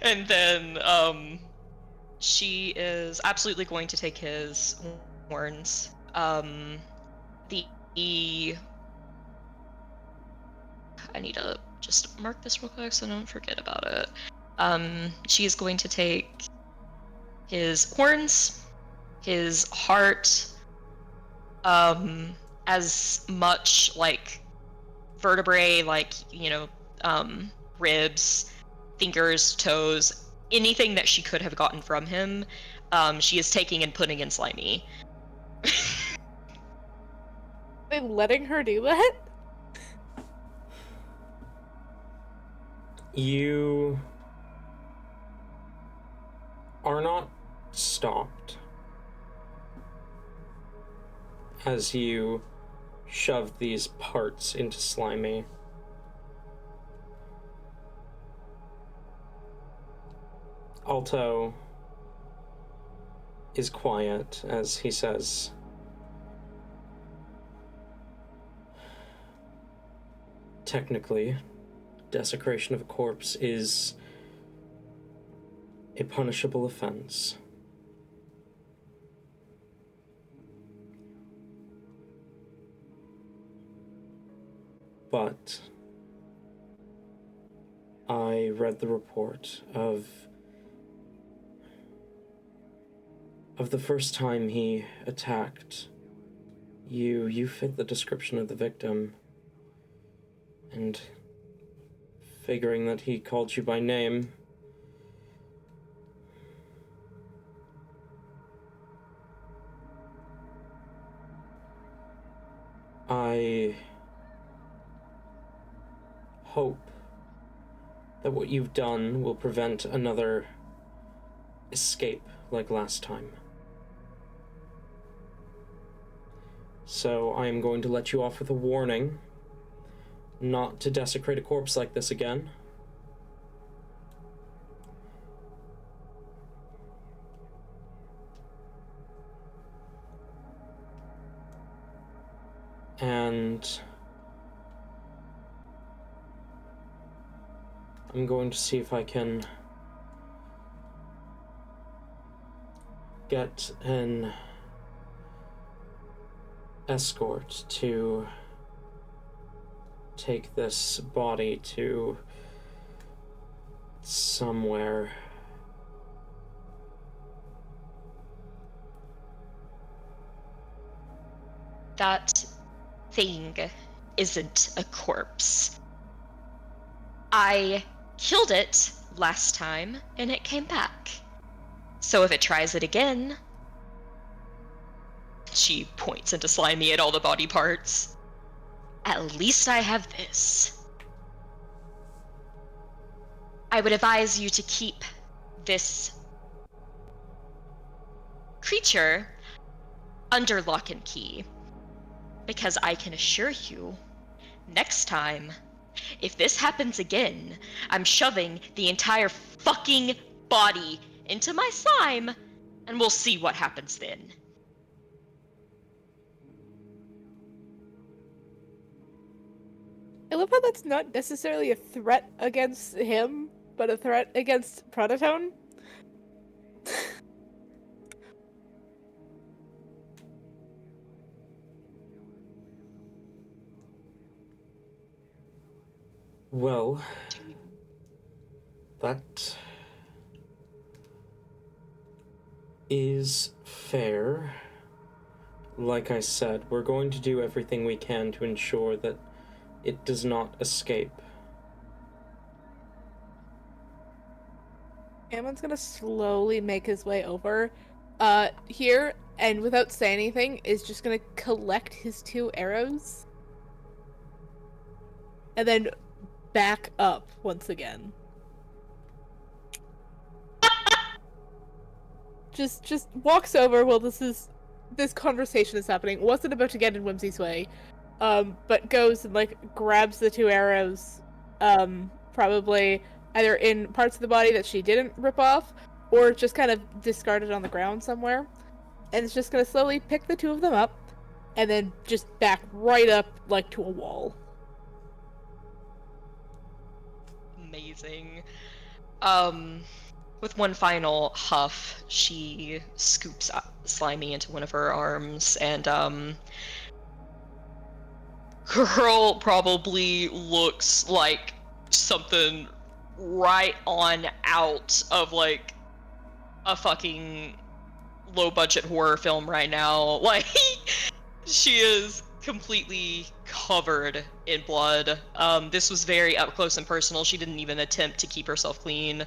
And then she is absolutely going to take his horns. I need to just mark this real quick so I don't forget about it. She is going to take his horns, his heart, as much vertebrae, ribs, fingers, toes, anything that she could have gotten from him, she is taking and putting in Slimy. They letting her do that? You are not stopped as you shove these parts into Slimy. Alto is quiet as he says, "Technically, desecration of a corpse is a punishable offense. but I read the report of the first time he attacked you. You fit the description of the victim, and figuring that he called you by name, I hope that what you've done will prevent another escape like last time. So I am going to let you off with a warning not to desecrate a corpse like this again. And I'm going to see if I can get an escort to take this body to somewhere. That thing isn't a corpse. I killed it last time and it came back. So if it tries it again... She points into Slimy at all the body parts. At least I have this. I would advise you to keep this creature under lock and key. Because I can assure you, next time, if this happens again, I'm shoving the entire fucking body into my slime, and we'll see what happens then. I love how that's not necessarily a threat against him, but a threat against Proditone. Well, that is fair. Like I said, we're going to do everything we can to ensure that it does not escape. Ammon's gonna slowly make his way over here, and without saying anything, is just gonna collect his 2 arrows. And then back up once again. just walks over while this conversation is happening. Wasn't about to get in Whimsy's way. But goes and grabs the 2 arrows, probably either in parts of the body that she didn't rip off, or just kind of discarded on the ground somewhere. And it's just gonna slowly pick the 2 of them up, and then just back right up to a wall. Amazing. With one final huff, she scoops Slimy into one of her arms, and girl probably looks like something right on out of a fucking low budget horror film right now. She is completely covered in blood. This was very up close and personal. She didn't even attempt to keep herself clean.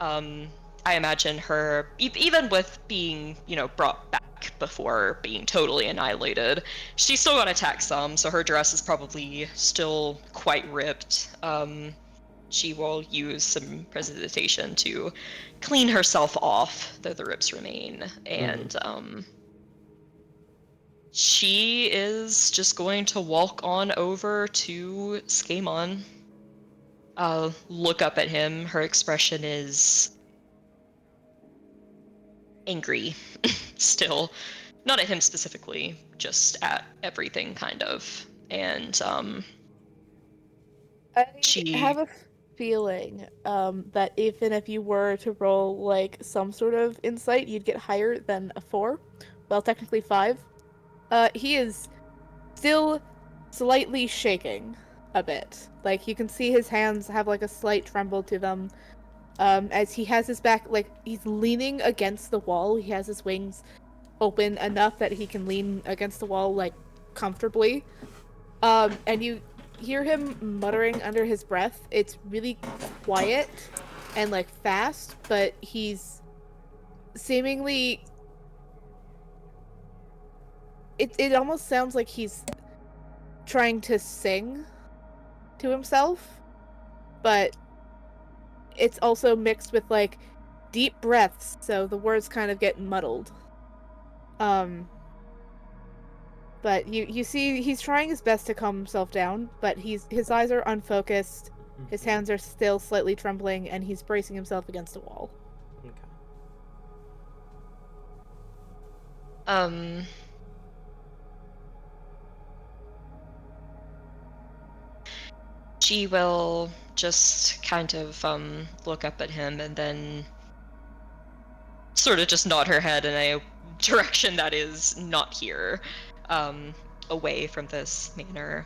I imagine her, even with being, brought back before being totally annihilated, she's still gonna attack some, so her dress is probably still quite ripped. She will use some precipitation to clean herself off, though the rips remain, and she is just going to walk on over to Skamon. Look up at him. Her expression is angry still. Not at him specifically, just at everything, kind of. And I she have a feeling that even if you were to roll some sort of insight, you'd get higher than a 4. Well, technically 5. He is still slightly shaking a bit. Like, you can see his hands have, like, a slight tremble to them. As he has his back, like, he's leaning against the wall. He has his wings open enough that he can lean against the wall, like, comfortably. And you hear him muttering under his breath. It's really quiet and, like, fast, but he's seemingly... It almost sounds like he's trying to sing to himself, but it's also mixed with, like, deep breaths, so the words kind of get muddled. But you see he's trying his best to calm himself down, but his eyes are unfocused, his hands are still slightly trembling, and he's bracing himself against the wall. Okay. She will just kind of look up at him and then sort of just nod her head in a direction that is not here, away from this manor.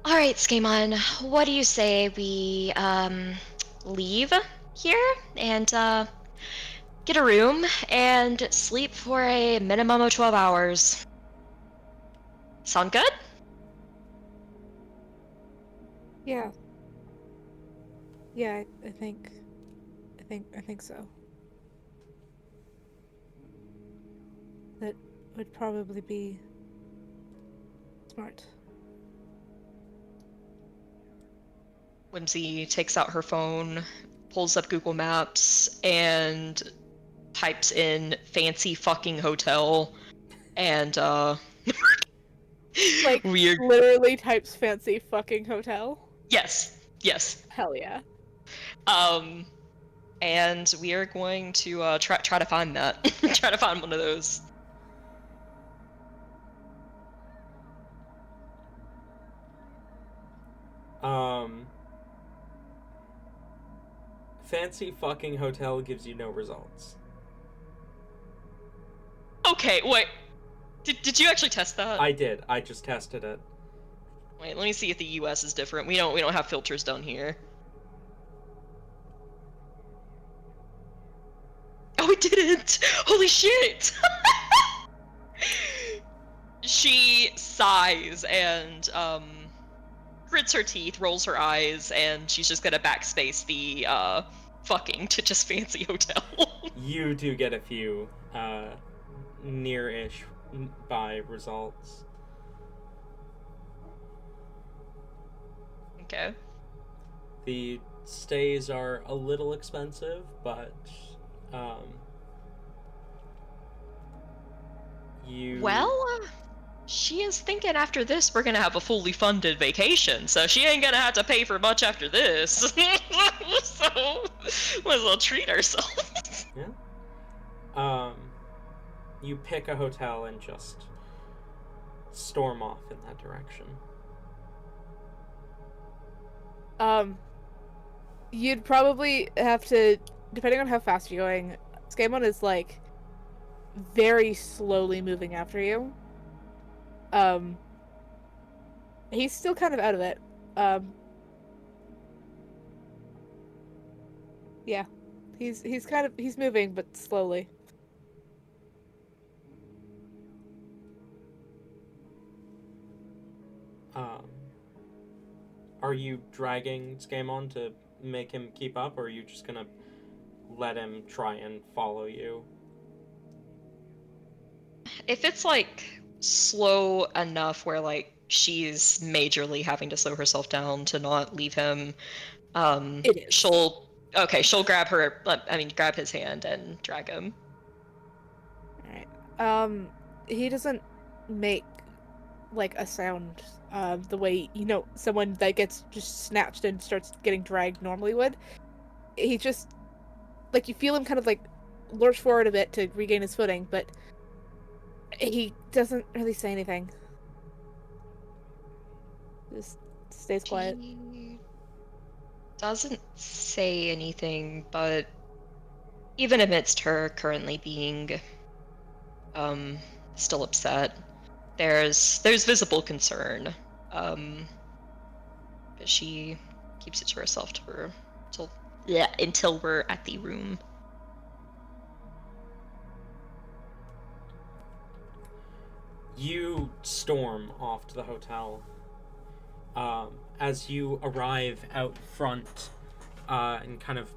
All right, Skemon, what do you say we leave here and get a room and sleep for a minimum of 12 hours? Sound good? Yeah. Yeah, I think so. That would probably be smart. Whimsy takes out her phone, pulls up Google Maps, and types in fancy fucking hotel, and Like, weird. literally types fancy fucking hotel. Yes. Hell yeah. And we are going to try to find that. Try to find one of those. Fancy fucking hotel gives you no results. Okay, wait. Did you actually test that? I did. I just tested it. Wait, let me see if the US is different. We don't have filters down here. Oh, it didn't! Holy shit! She sighs and grits her teeth, rolls her eyes, and she's just gonna backspace the fucking to just fancy hotel. You do get a few near-ish by results. Okay. The stays are a little expensive, but you... Well, she is thinking after this we're gonna have a fully funded vacation, so she ain't gonna have to pay for much after this. So, might as well treat ourselves. Yeah. You pick a hotel and just storm off in that direction. You'd probably have to, depending on how fast you're going, Skymon is, like, very slowly moving after you. He's still kind of out of it. Yeah. He's moving, but slowly. Are you dragging Scamon to make him keep up, or are you just gonna let him try and follow you? If it's like slow enough where like she's majorly having to slow herself down to not leave him, It is. she'll grab grab his hand and drag him. Alright. He doesn't make, like, a sound, the way, someone that gets just snatched and starts getting dragged normally would. He just, like, you feel him kind of, like, lurch forward a bit to regain his footing, but he doesn't really say anything. Just stays quiet. He doesn't say anything, but even amidst her currently being still upset. There's visible concern. But she keeps it to herself until we're at the room. You storm off to the hotel. As you arrive out front and kind of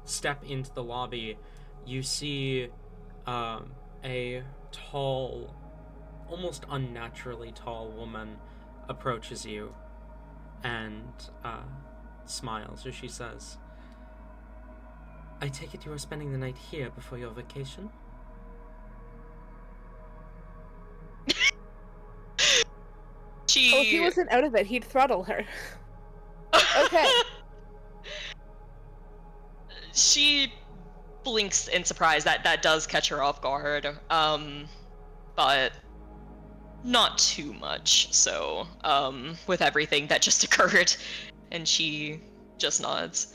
step into the lobby, you see a tall, almost unnaturally tall woman approaches you and smiles as she says, "I take it you are spending the night here before your vacation?" Oh, if he wasn't out of it, he'd throttle her. Okay. She blinks in surprise. That does catch her off guard. But not too much. So, with everything that just occurred, and she just nods.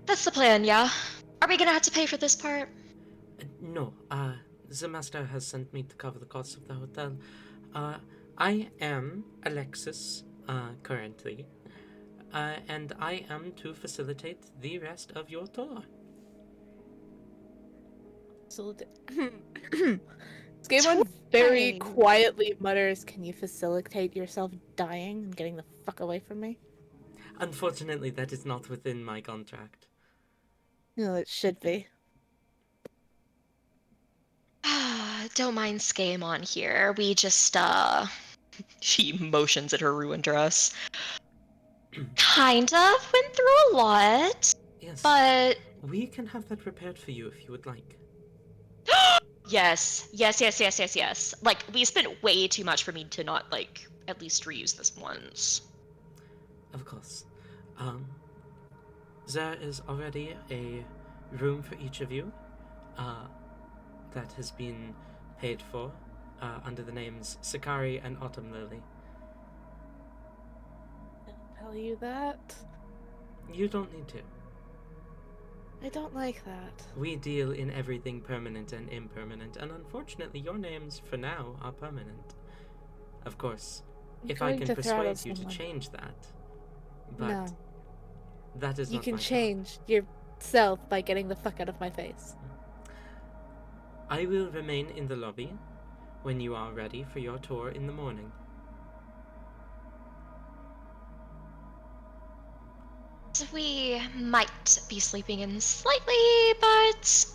That's the plan, yeah. Are we gonna have to pay for this part? No, the master has sent me to cover the cost of the hotel. I am Alexis, currently, and I am to facilitate the rest of your tour. Skamon very quietly mutters, "Can you facilitate yourself dying and getting the fuck away from me?" Unfortunately, that is not within my contract. No, it should be. Don't mind Skamon here. We just, She motions at her ruined dress. Kind of went through a lot. Yes. But... we can have that repaired for you if you would like. Yes. Like, we spent way too much for me to not, like, at least reuse this once. Of course. There is already a room for each of you that has been paid for under the names Sakari and Autumn Lily. I'll tell you that. You don't need to. I don't like that. We deal in everything permanent and impermanent, and unfortunately your names, for now, are permanent. Of course, if I can persuade you to change that. But no. That is you not can my change yourself by getting the fuck out of my face. I will remain in the lobby when you are ready for your tour in the morning. We might be sleeping in slightly, but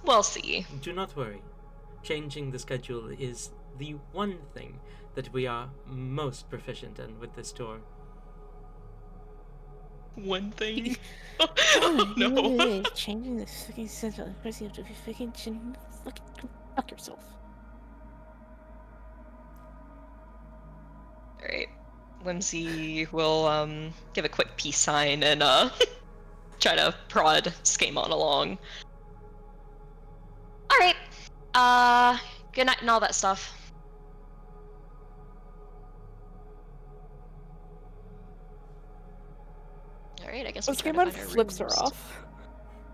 we'll see. Do not worry. Changing the schedule is the one thing that we are most proficient in with this tour. One thing? Oh, no. Changing the fucking schedule. Of course you have to be fucking fuck yourself. Alright. Whimsy will give a quick peace sign and try to prod Skamon along. Alright. Good night and all that stuff. Alright, I guess we'll Skamon flips her off.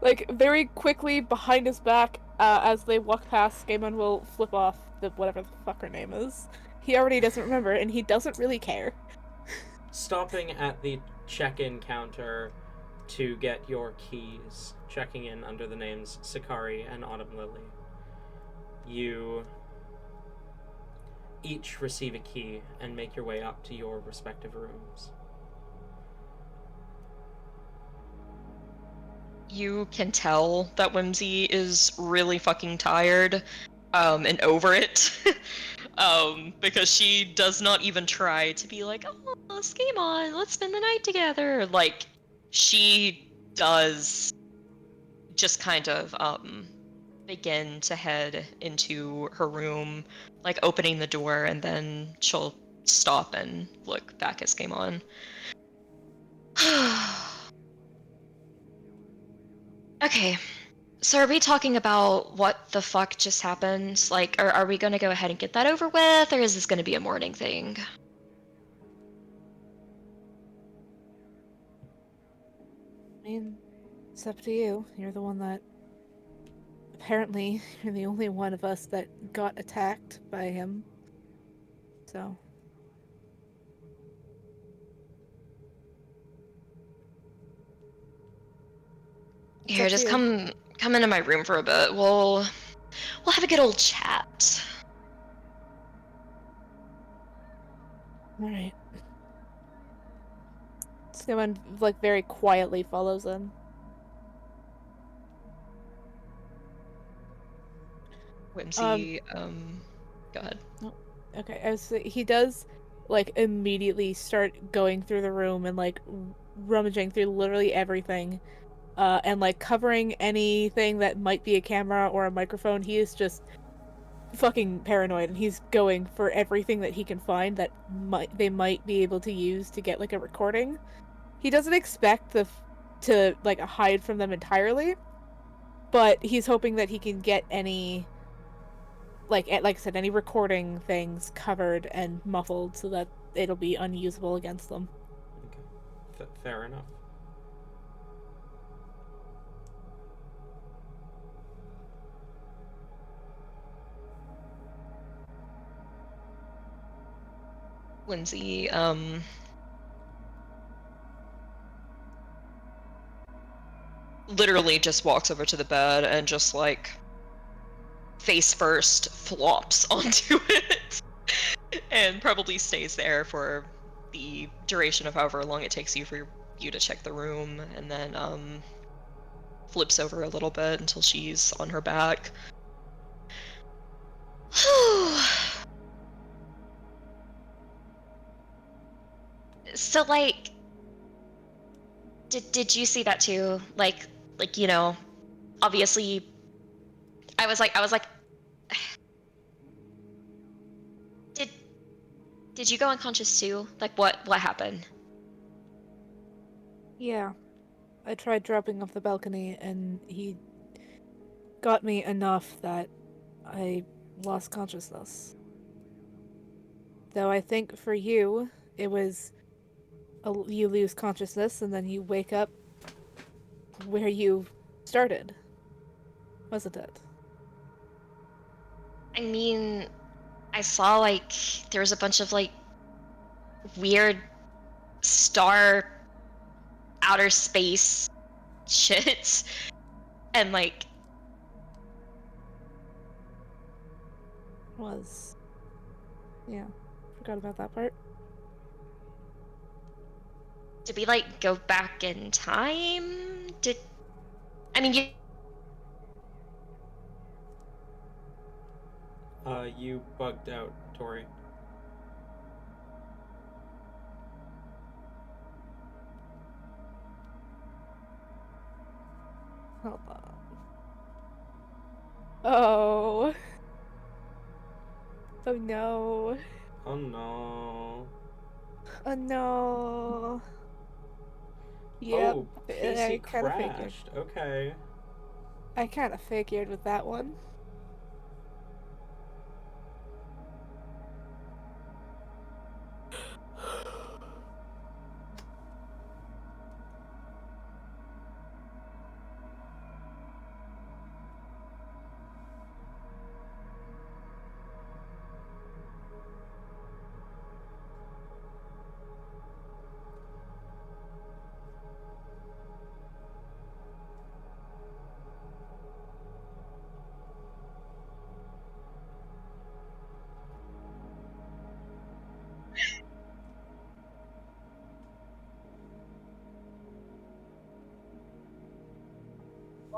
Like, very quickly behind his back, as they walk past, Skamon will flip off whatever the fuck her name is. He already doesn't remember, and he doesn't really care. Stopping at the check-in counter to get your keys, checking in under the names Sakari and Autumn Lily. You each receive a key and make your way up to your respective rooms. You can tell that Whimsy is really fucking tired, and over it. Because she does not even try to be like, oh, Skamon, let's spend the night together. Like, she does just kind of, begin to head into her room, like opening the door, and then she'll stop and look back at Skamon. Okay, so are we talking about what the fuck just happened? Like, are we gonna go ahead and get that over with, or is this gonna be a morning thing? I mean, it's up to you. You're the one that apparently you're the only one of us that got attacked by him. So. It's Here, up to just you. come into my room for a bit. We'll have a good old chat. All right. Someone like very quietly follows in. Whimsy, go ahead. Oh, okay. He does like immediately start going through the room and like rummaging through literally everything, and like covering anything that might be a camera or a microphone. He is just fucking paranoid, and he's going for everything that he can find that they might be able to use to get like a recording. He doesn't expect to like hide from them entirely, but he's hoping that he can get any like I said, any recording things covered and muffled so that it'll be unusable against them. Okay. Fair enough. Whimsy, literally just walks over to the bed and just like face first flops onto it and probably stays there for the duration of however long it takes for you to check the room, and then flips over a little bit until she's on her back. So like, did you see that too? Like you know, obviously I was like did you go unconscious too? Like what happened? Yeah. I tried dropping off the balcony and he got me enough that I lost consciousness. Though I think for you, it was you lose consciousness and then you wake up where you started, wasn't it? I mean, I saw like there was a bunch of like weird star outer space shit and like Was. Yeah. Forgot about that part. did we like go back in time? Did I mean you You bugged out, Tori. Hold on. Oh. Oh no. Oh no. Oh no. Yep. Oh, I PC kind of figured. crashed. Okay. I kind of figured with that one.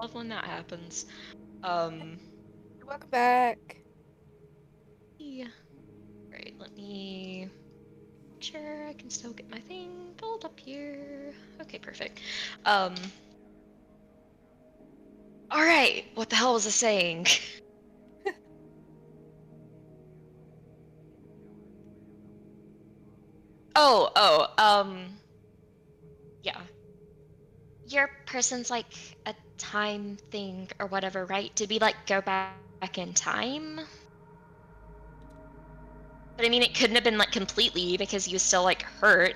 love when that happens. Welcome back. Yeah. Right, let me make sure I can still get my thing pulled up here. Okay, perfect. All right, what the hell was I saying? Yeah. Your person's like a time thing or whatever, right? Did we like go back in time? But I mean, it couldn't have been like completely because you still like hurt.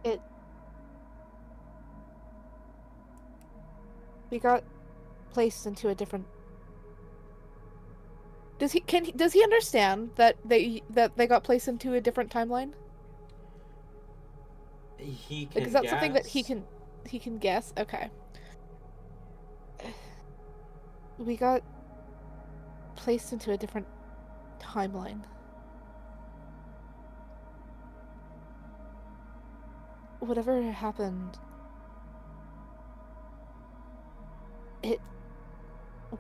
It We got placed into a different. Does he understand that they got placed into a different timeline? He Like, can is that guess. something that he can guess? Okay. We got placed into a different timeline. Whatever happened, it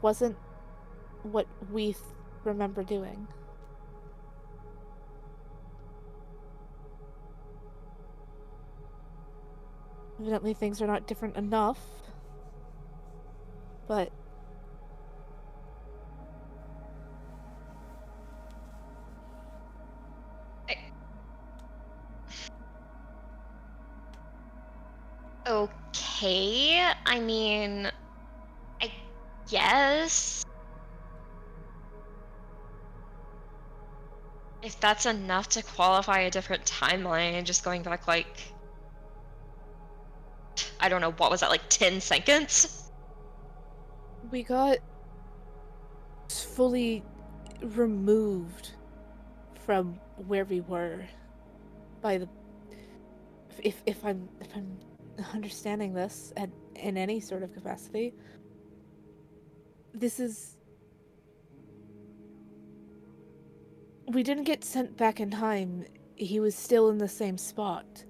wasn't what we remember doing. Evidently, things are not different enough, but Okay, I mean, I guess if that's enough to qualify a different timeline, just going back like, I don't know, what was that, like 10 seconds? we got fully removed from where we were by the if I'm understanding this at in any sort of capacity, this is we didn't get sent back in time. He was still in the same spot.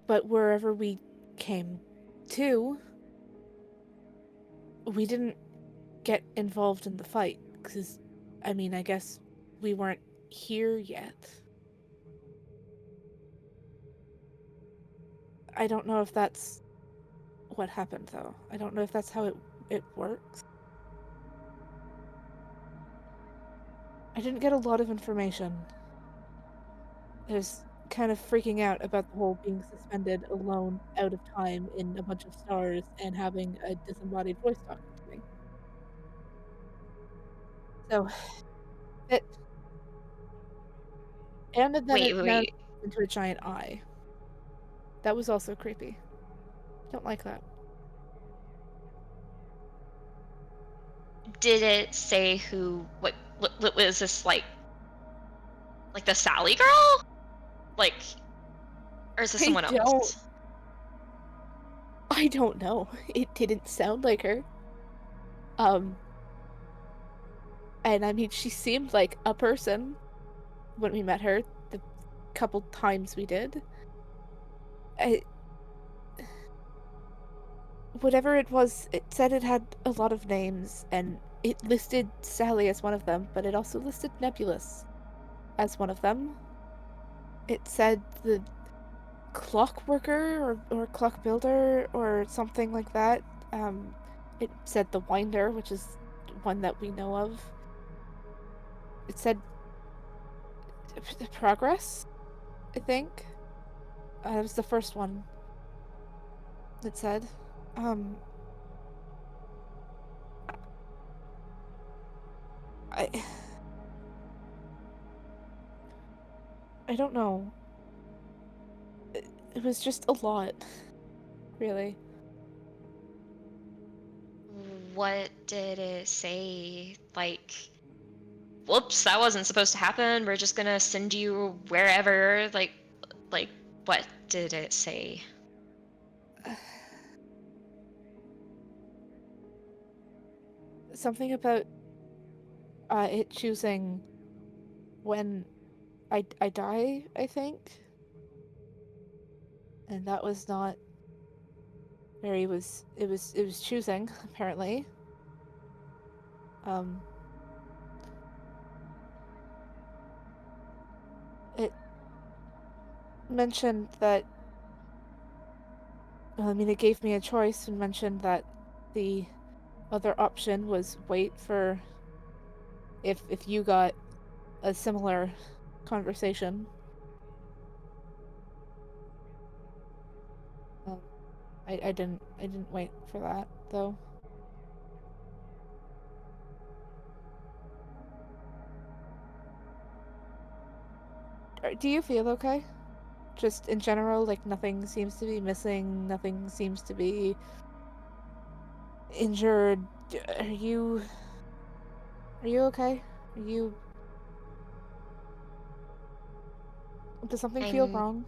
But wherever we came to, we didn't get involved in the fight because I mean, I guess we weren't here yet. I don't know if that's what happened though. I don't know if that's how it works. I didn't get a lot of information. I was kind of freaking out about the whole being suspended alone out of time in a bunch of stars and having a disembodied voice talking to me. So it and then Wait, it wait, now wait. into a giant eye. That was also creepy. Don't like that. Did it say who, what was this like the Sally girl? Like, or is this I someone don't else? I don't know. It didn't sound like her. Um and I mean she seemed like a person when we met her the couple times we did. I, whatever it was, it said it had a lot of names, and it listed Sally as one of them, but it also listed Nebulous as one of them. It said the clock worker or clock builder or something like that. Um, it said the winder, which is one that we know of. It said progress, I think. It was the first one it said. Um, I I don't know. It was just a lot, really. What did it say? Like, whoops, that wasn't supposed to happen. We're just gonna send you wherever. Like, what did it say? Something about it choosing when I die, I think. And that was not where he was it was choosing, apparently. Um it mentioned that well, I mean it gave me a choice and mentioned that the other option was wait for if you got a similar conversation. Um I didn't wait for that though. Do you feel okay? Just in general, like nothing seems to be missing, nothing seems to be injured. Are you okay? Are you... Does something feel I'm wrong?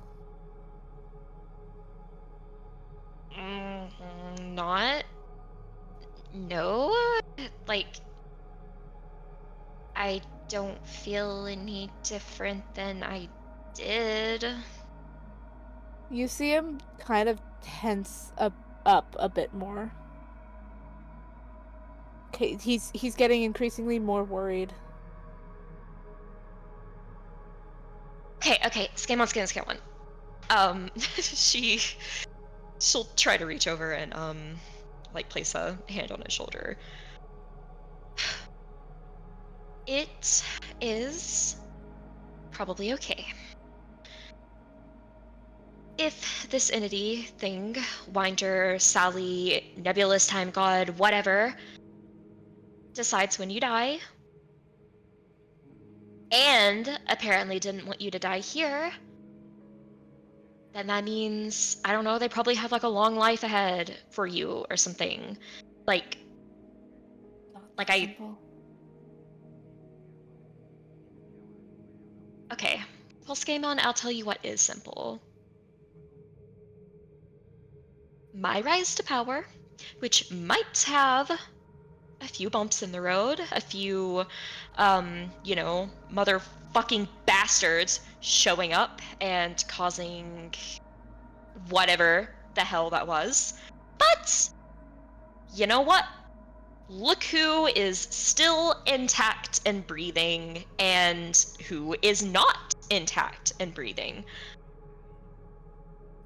not. No. Like, I don't feel any different than I did. You see him kind of tense up a bit more. Okay, he's getting increasingly more worried. Okay, scan one, scan one. She'll try to reach over and like place a hand on his shoulder. It is probably okay. If this entity thing, Winder, Sally, nebulous time god, whatever, decides when you die, and apparently didn't want you to die here, then that means, I don't know, they probably have like a long life ahead for you or something. Like, Not like that I, simple. okay, well, Skamon, I'll tell you what is simple. My rise to power, which might have a few bumps in the road, a few, motherfucking bastards showing up and causing whatever the hell that was. But, you know what? Look who is still intact and breathing, and who is not intact and breathing.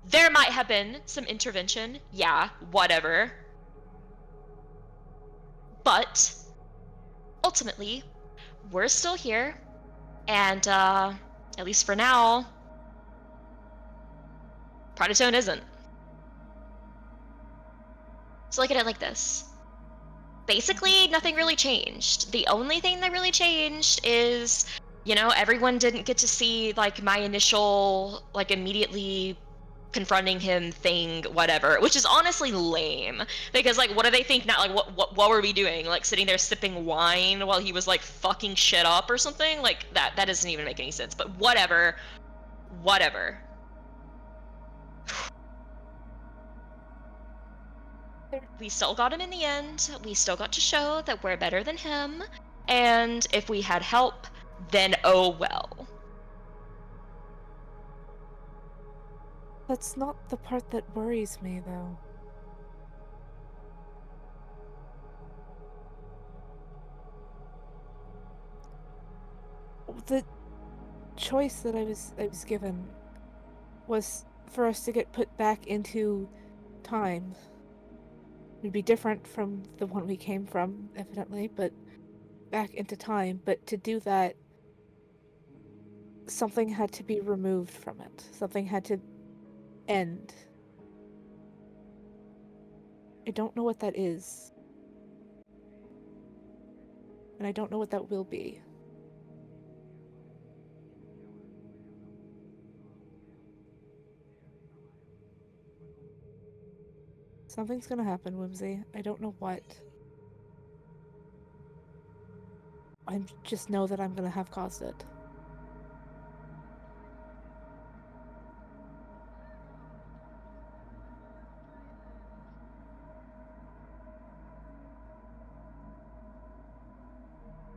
There might have been some intervention, yeah, whatever. But ultimately, we're still here, and at least for now, Proditone isn't. So look at it like this. Basically, nothing really changed. The only thing that really changed is, everyone didn't get to see, like, my initial, like, immediately confronting him thing, whatever, which is honestly lame. Because, like, what do they think now? Like, what were we doing? Like, sitting there sipping wine while he was, like, fucking shit up or something? Like, that doesn't even make any sense. But whatever. Whatever. We still got him in the end. We still got to show that we're better than him. And if we had help, then oh well. That's not the part that worries me, though. The choice that I was given was for us to get put back into time. It'd be different from the one we came from, evidently, but back into time. But to do that, something had to be removed from it. Something had to end. I don't know what that is. And I don't know what that will be. Something's gonna happen, Whimsy. I don't know what. I just know that I'm gonna have caused it.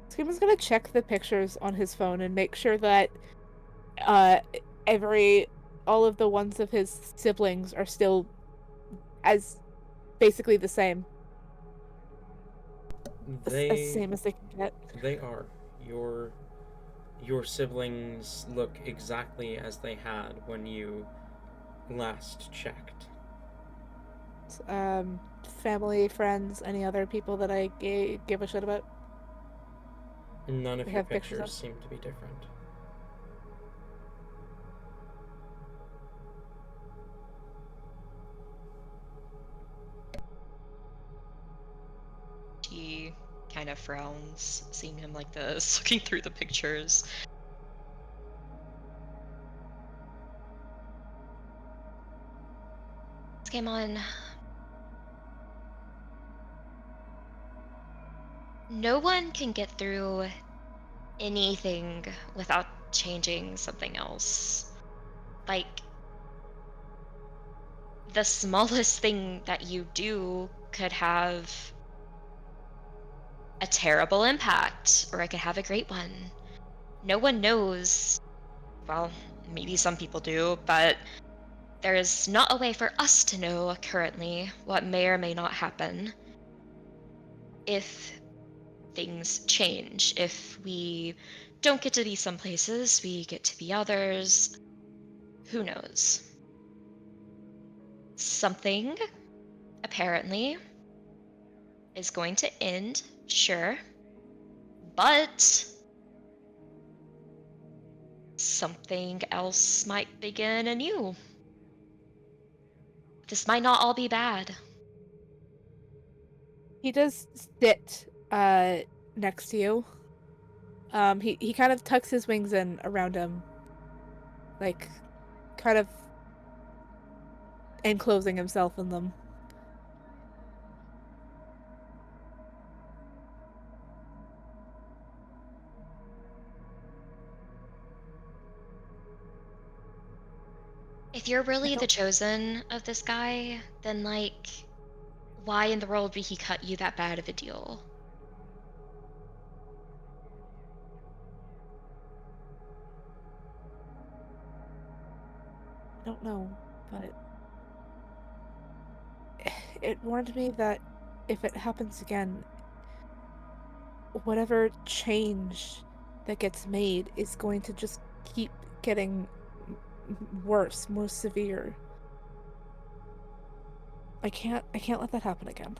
Skeeman's gonna check the pictures on his phone and make sure that uh all of the ones of his siblings are still as basically the same. As They same as they can get. they are. Your siblings look exactly as they had when you last checked. Family, friends, any other people that I give a shit about? None of They your have pictures pictures of. seem to be different. She kind of frowns, seeing him like this, looking through the pictures. Skamon, No one can get through anything without changing something else. Like, the smallest thing that you do could have a terrible impact, or it could have a great one. No one knows. Well, maybe some people do, but there is not a way for us to know currently what may or may not happen if things change. If we don't get to be some places, we get to be others. Who knows? Something, apparently, is going to end, sure, but something else might begin anew. This might not all be bad. He does sit next to you. He kind of tucks his wings in around him, like kind of enclosing himself in them. If you're I really the don't chosen of this guy, then, like, why in the world would he cut you that bad of a deal? know, but it warned me that if it happens again, whatever change that gets made is going to just keep getting worse, more severe. I can't let that happen again.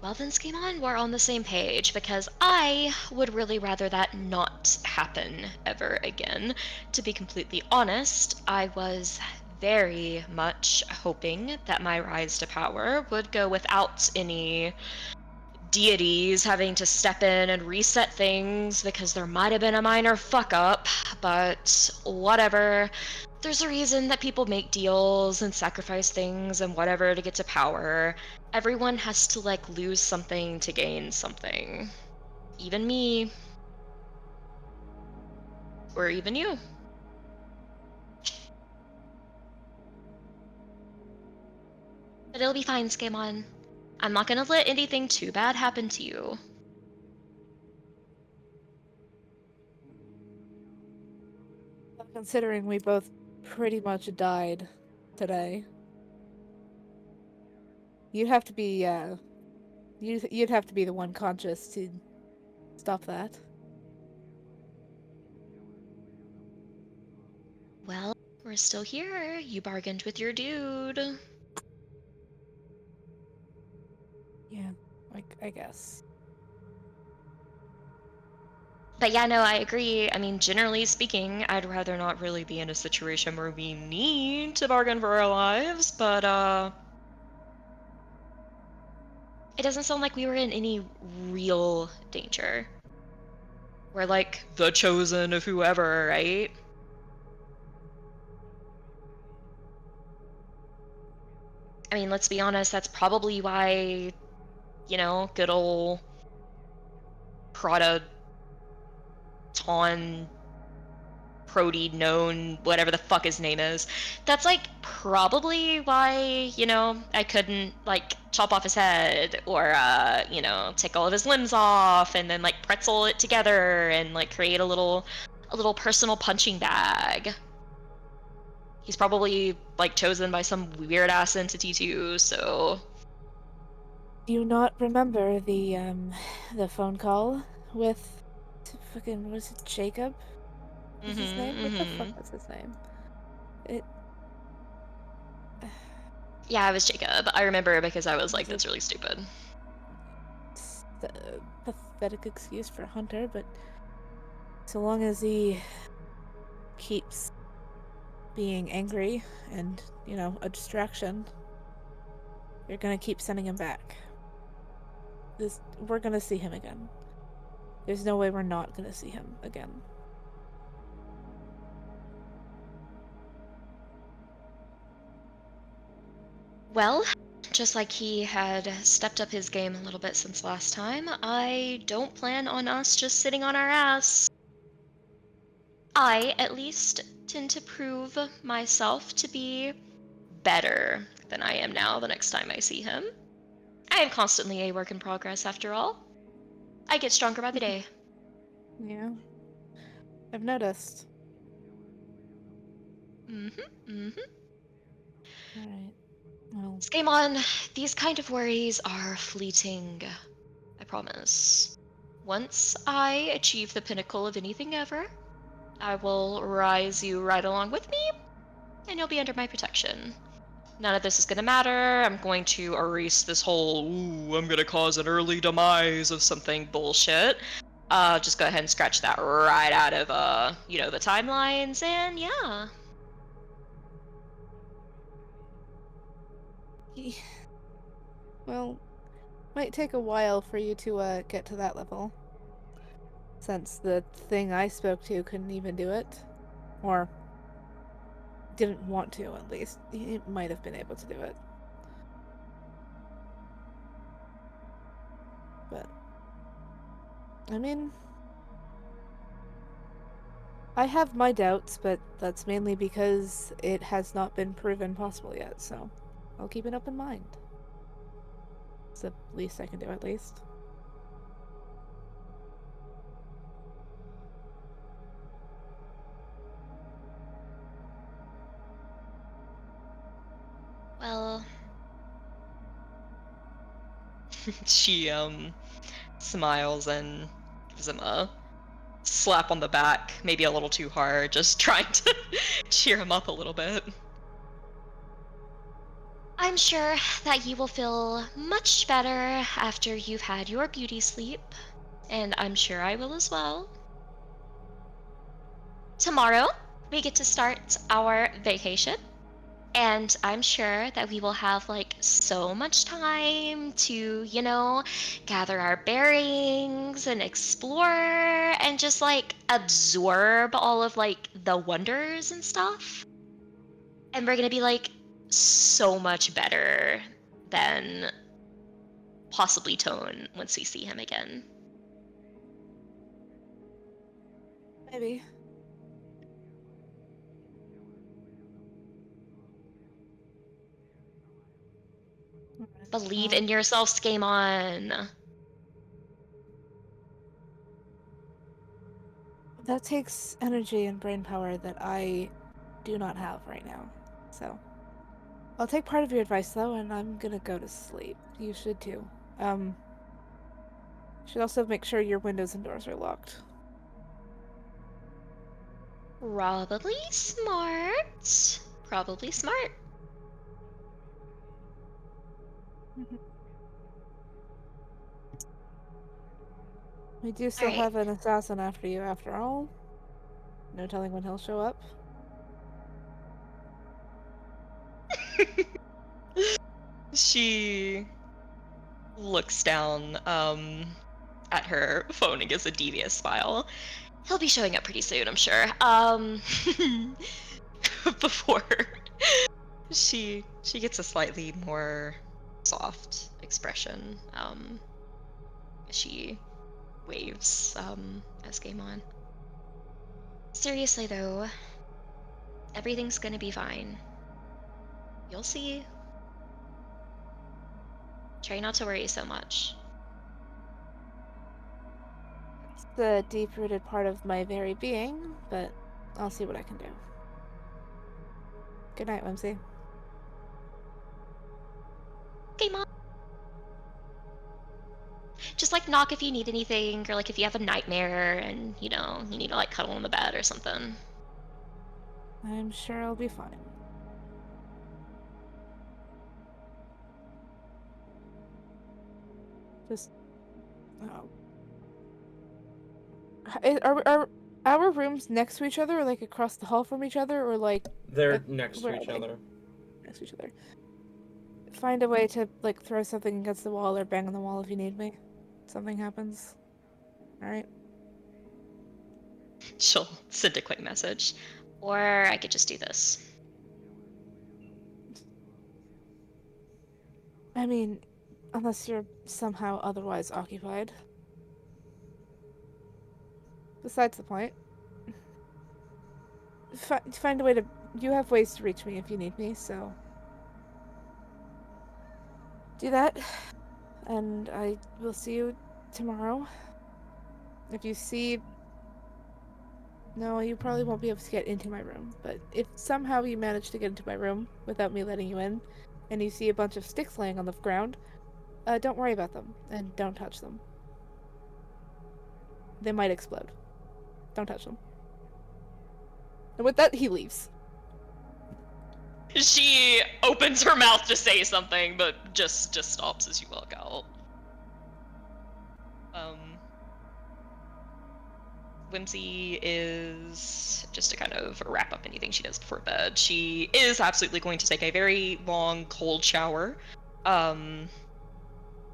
Well then, Skimon, we're on the same page, because I would really rather that not happen ever again. To be completely honest, I was very much hoping that my rise to power would go without any deities having to step in and reset things, because there might have been a minor fuck up, but whatever. There's a reason that people make deals and sacrifice things and whatever to get to power. Everyone has to, like, lose something to gain something. Even me. Or even you. But it'll be fine, Skimon. I'm not gonna let anything too bad happen to you. Considering we both pretty much died today, you'd have to be you'd have to be the one conscious to stop that. Well, we're still here. You bargained with your dude. Yeah, I guess. But yeah, no, I agree. I mean, generally speaking, I'd rather not really be in a situation where we need to bargain for our lives, but it doesn't sound like we were in any real danger. We're like the chosen of whoever, right? I mean, let's be honest, that's probably why, good old Proditone, Proditone, whatever the fuck his name is. That's, like, probably why, I couldn't, like, chop off his head or, take all of his limbs off and then, like, pretzel it together and, like, create a little personal punching bag. He's probably, like, chosen by some weird ass entity too, so. Do you not remember the phone call with fucking, was it Jacob? Was his name? What the fuck was his name? It Yeah, it was Jacob. I remember because I was like, was that's really stupid. a pathetic excuse for Hunter, but so long as he keeps being angry and, a distraction, you're gonna keep sending him back. We're gonna see him again. There's no way we're not gonna see him again. Well, just like he had stepped up his game a little bit since last time, I don't plan on us just sitting on our ass. I, at least, tend to prove myself to be better than I am now the next time I see him. I am constantly a work in progress, after all. I get stronger by the day. Yeah. I've noticed. Mm-hmm. Alright. Well, Game on. These kind of worries are fleeting, I promise. Once I achieve the pinnacle of anything ever, I will rise you right along with me, and you'll be under my protection. None of this is gonna matter. I'm going to erase this whole, ooh, I'm gonna cause an early demise of something bullshit. Just go ahead and scratch that right out of, the timelines, and yeah. Ye- well, might take a while for you to get to that level. Since the thing I spoke to couldn't even do it. Or didn't want to, at least. He might have been able to do it. But I mean, I have my doubts, but that's mainly because it has not been proven possible yet, so I'll keep an open mind. It's the least I can do, at least. Well, she, smiles and gives him a slap on the back, maybe a little too hard, just trying to cheer him up a little bit. I'm sure that you will feel much better after you've had your beauty sleep, and I'm sure I will as well. Tomorrow, we get to start our vacation, and I'm sure that we will have like so much time to, gather our bearings and explore and just like absorb all of like the wonders and stuff. And we're gonna be like so much better than possibly Tone once we see him again. Maybe. Alright, Believe well, in yourself, Game on. that takes energy and brain power that I do not have right now. So, I'll take part of your advice though, and I'm gonna go to sleep. You should too. Should also make sure your windows and doors are locked. Probably smart. Probably smart. We do still Alright. have an assassin after you, after all. No telling when he'll show up. She looks down at her phone and gives a devious smile. He'll be showing up pretty soon, I'm sure. Before she gets a slightly more soft expression. She waves as game on. Seriously though, everything's gonna be fine. You'll see. Try not to worry so much. It's the deep-rooted part of my very being, but I'll see what I can do. Good night, Whimsy. Game on. Just like knock if you need anything, or like if you have a nightmare and you need to like cuddle on the bed or something. I'm sure I'll be fine. Just... oh. Are our rooms next to each other, or like across the hall from each other, or like... They're next to where are each they? other. Next to each other. Find a way to, like, throw something against the wall or bang on the wall if you need me. Something happens. Alright? She'll send a quick message. Or I could just do this. I mean, unless you're somehow otherwise occupied. Besides the point. Find a way to... You have ways to reach me if you need me, so... Do that, and I will see you tomorrow. If you see... No, you probably won't be able to get into my room, but if somehow you manage to get into my room without me letting you in, and you see a bunch of sticks laying on the ground, don't worry about them, and don't touch them. They might explode. Don't touch them. And with that, he leaves. She opens her mouth to say something, but just stops as you walk out. Whimsy is, just to kind of wrap up anything she does before bed, she is absolutely going to take a very long, cold shower.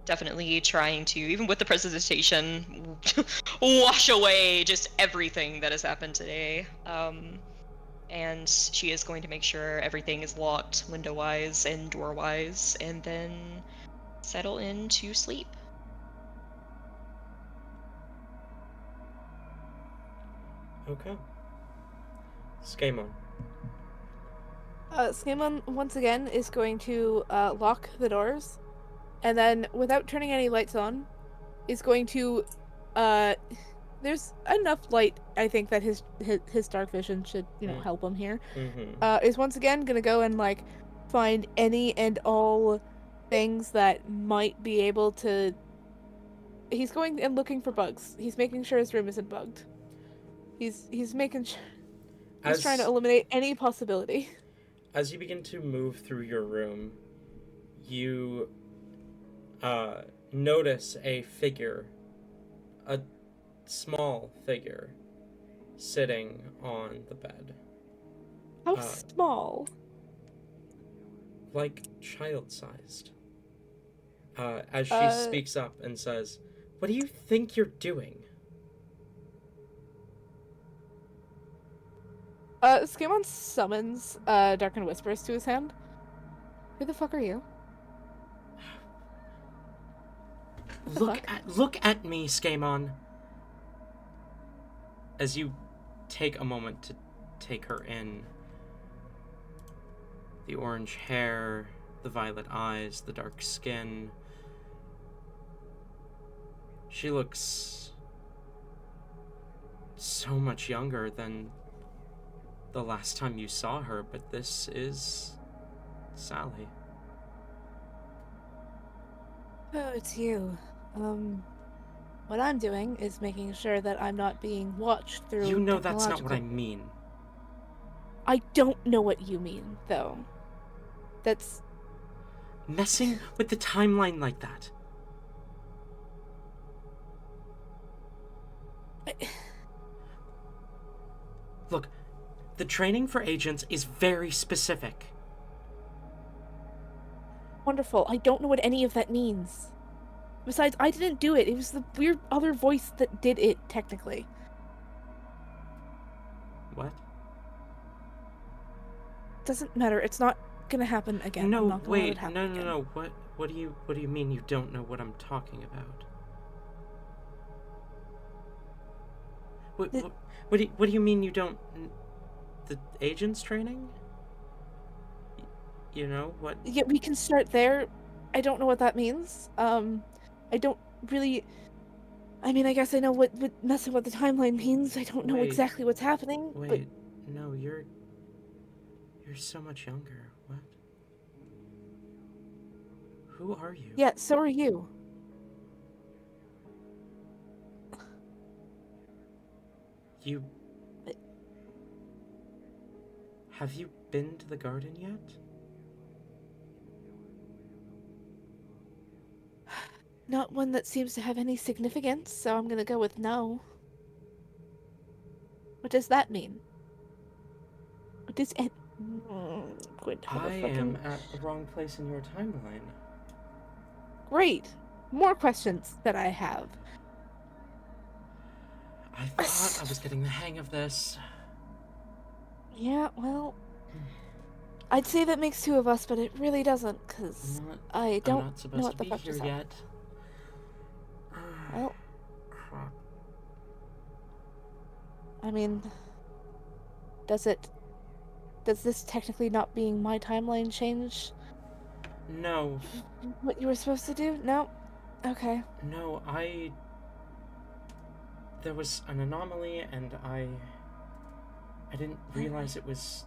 Definitely trying to, even with the presentation, wash away just everything that has happened today. And she is going to make sure everything is locked window-wise and door-wise, and then settle in to sleep. Okay. Skemon. Skimon, once again, is going to lock the doors, and then, without turning any lights on, is going to... There's enough light, I think, that his dark vision should, help him here. Mm-hmm. Is once again gonna go and, find any and all things that might be able to... He's going and looking for bugs. He's making sure his room isn't bugged. He's making sure... He's trying to eliminate any possibility. As you begin to move through your room, you notice a figure, a small figure, sitting on the bed. How small? Like child-sized. As she speaks up and says, "What do you think you're doing?" Skimon summons Darken Whispers to his hand. Who the fuck are you? Look at me, Skemon. As you take a moment to take her in, the orange hair, the violet eyes, the dark skin. She looks so much younger than the last time you saw her, but this is Sally. Oh, it's you. What I'm doing is making sure that I'm not being watched through You know that's not what I technological... mean. I don't know what you mean, though. That's... Messing with the timeline like that. Look, the training for agents is very specific. Wonderful. I don't know what any of that means. Besides, I didn't do it. It was the weird other voice that did it, technically. What? Doesn't matter. It's not gonna happen again. No, I'm not gonna let wait. it happen No. again. What do you mean you don't know what I'm talking about? What do you mean you don't... The agents training? You know what? Yeah, we can start there. I don't know what that means. I don't really... I mean, I guess I know what messing with the timeline means. I don't know Wait. exactly what's happening, but... Wait, no, you're so much younger. What? Who are you? Yeah, so are you. You... Have you been to the garden yet? Not one that seems to have any significance, so I'm gonna go with no. What does that mean? What does it... I am at the wrong place in your timeline. Great! More questions that I have. I thought I was getting the hang of this. Yeah, well... I'd say that makes 2 of us, but it really doesn't, because What? I I'm don't not know supposed what to the be fuck here just happened. yet. Well, Crap. I mean, does this technically not being my timeline change No. what you were supposed to do? No? Okay. No, there was an anomaly, and I didn't realize it was...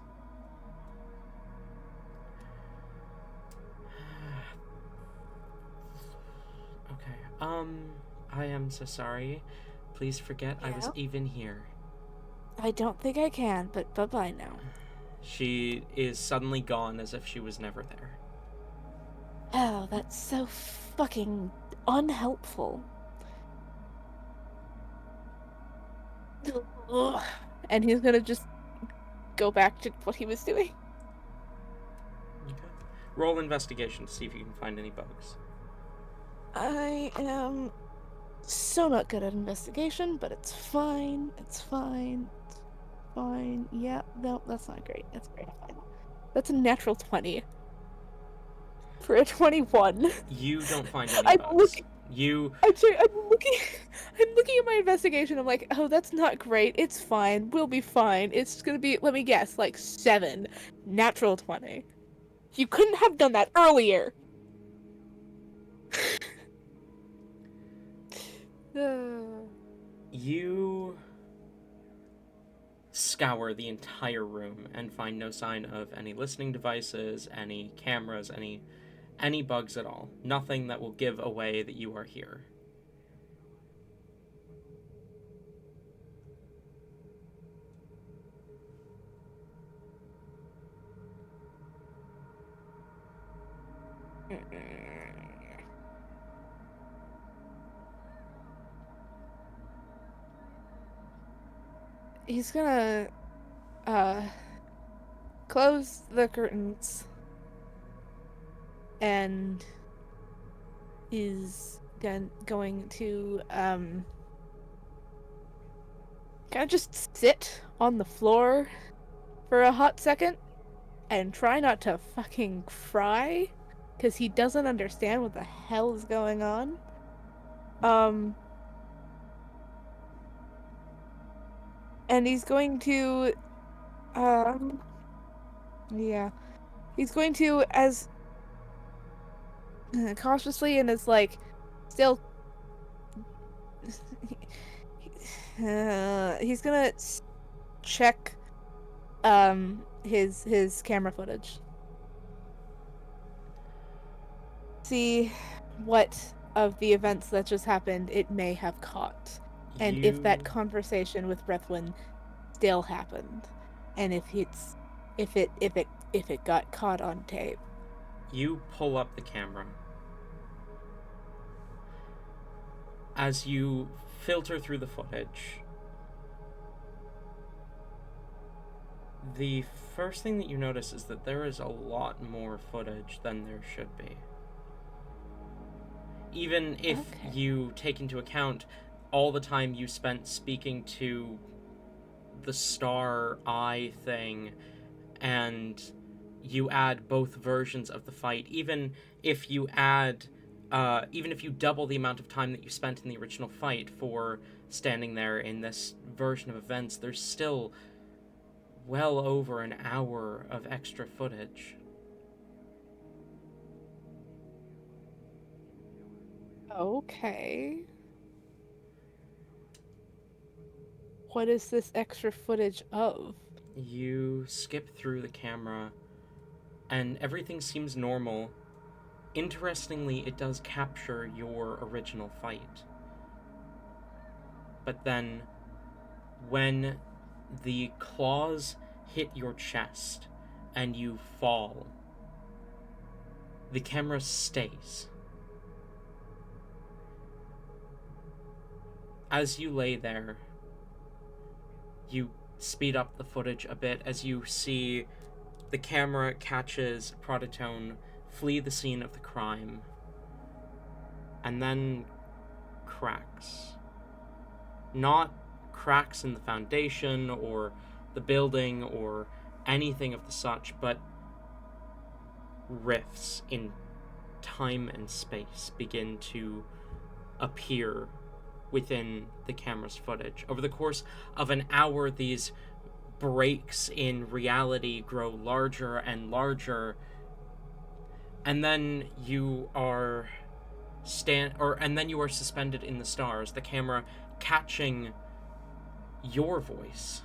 Okay, I am so sorry. Please forget I was Yeah? even here. I don't think I can, but bye-bye now. She is suddenly gone as if she was never there. Oh, that's so fucking unhelpful. Ugh. And he's gonna just go back to what he was doing. Okay. Roll investigation to see if you can find any bugs. I am so not good at investigation, but it's fine. It's fine. It's fine. Yeah, no, that's not great. That's great. Fine. That's a natural 20. For a 21. You don't find any I'm bugs. looking. You... I'm sorry. I'm looking. I'm looking at my investigation. I'm like, oh, that's not great. It's fine. We'll be fine. It's gonna be. Let me guess, like 7. Natural 20. You couldn't have done that earlier. You scour the entire room and find no sign of any listening devices, any cameras, any bugs at all. Nothing that will give away that you are here. He's gonna close the curtains and is going to kind of just sit on the floor for a hot second and try not to fucking cry because he doesn't understand what the hell is going on. And he's going to yeah, he's going to, as cautiously and as like still he's gonna check his camera footage, see what of the events that just happened it may have caught, and if that conversation with Brethwin still happened, and if it got caught on tape. You pull up the camera. As you filter through the footage, the first thing that you notice is that there is a lot more footage than there should be. Even if you take into account all the time you spent speaking to the star eye thing, and you add both versions of the fight, even if you double the amount of time that you spent in the original fight for standing there in this version of events, there's still well over an hour of extra footage. Okay. What is this extra footage of? You skip through the camera, and everything seems normal. Interestingly, it does capture your original fight. But then, when the claws hit your chest and you fall, the camera stays. As you lay there, you speed up the footage a bit as you see the camera catches Proditone flee the scene of the crime, and then cracks. Not cracks in the foundation or the building or anything of the such, but rifts in time and space begin to appear within the camera's footage. Over the course of an hour, these breaks in reality grow larger and larger, and then you are suspended in the stars, the camera catching your voice,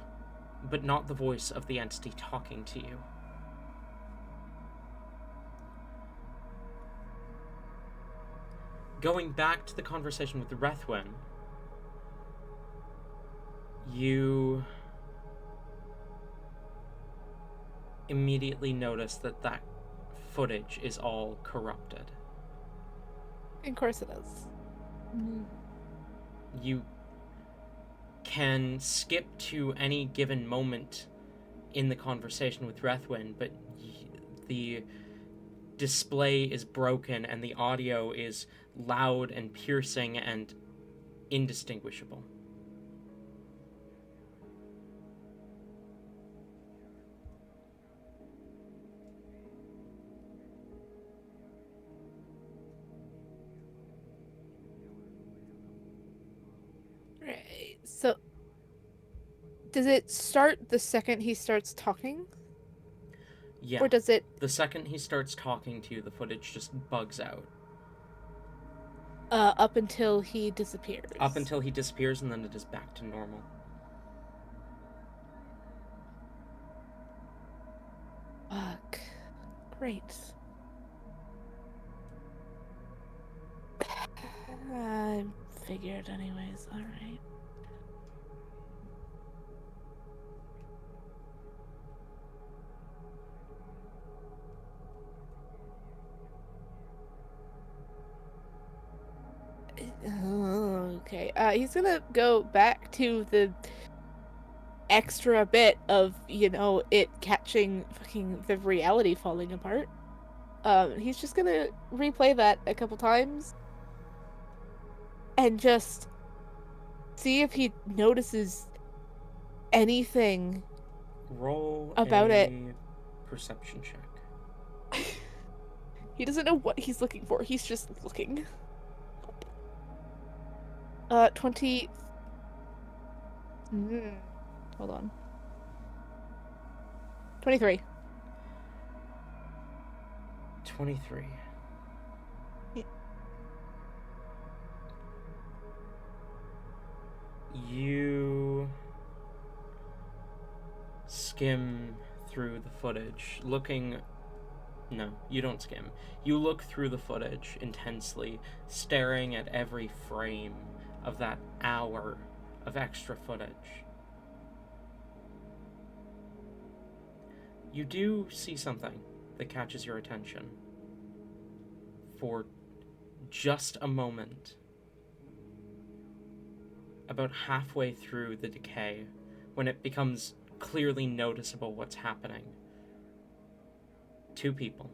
but not the voice of the entity talking to you. Going back to the conversation with Rethwin, you immediately notice that footage is all corrupted. Of course it is. You can skip to any given moment in the conversation with Rethwin, but the display is broken and the audio is loud and piercing and indistinguishable. Right. So, does it start the second he starts talking? Yeah. Or does it... The second he starts talking to you, the footage just bugs out. up until he disappears? Up until he disappears, and then it is back to normal. Fuck. Great. I figured anyways, alright. Okay, he's gonna go back to the extra bit of, it catching fucking the reality falling apart. He's just gonna replay that a couple times and just see if he notices anything Roll about it. Perception check. He doesn't know what he's looking for, he's just looking. 20... Hold on. 23. 23. Yeah. You skim through the footage, looking... No, you don't skim. You look through the footage intensely, staring at every frame of that hour of extra footage. You do see something that catches your attention. For just a moment, about halfway through the decay, when it becomes clearly noticeable what's happening. 2 people.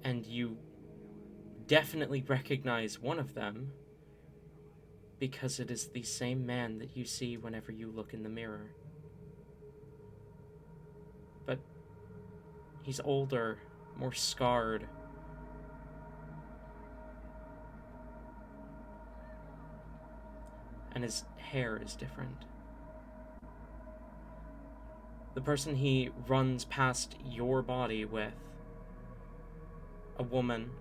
And you definitely recognize one of them because it is the same man that you see whenever you look in the mirror. But he's older, more scarred. And his hair is different. The person he runs past your body with, a woman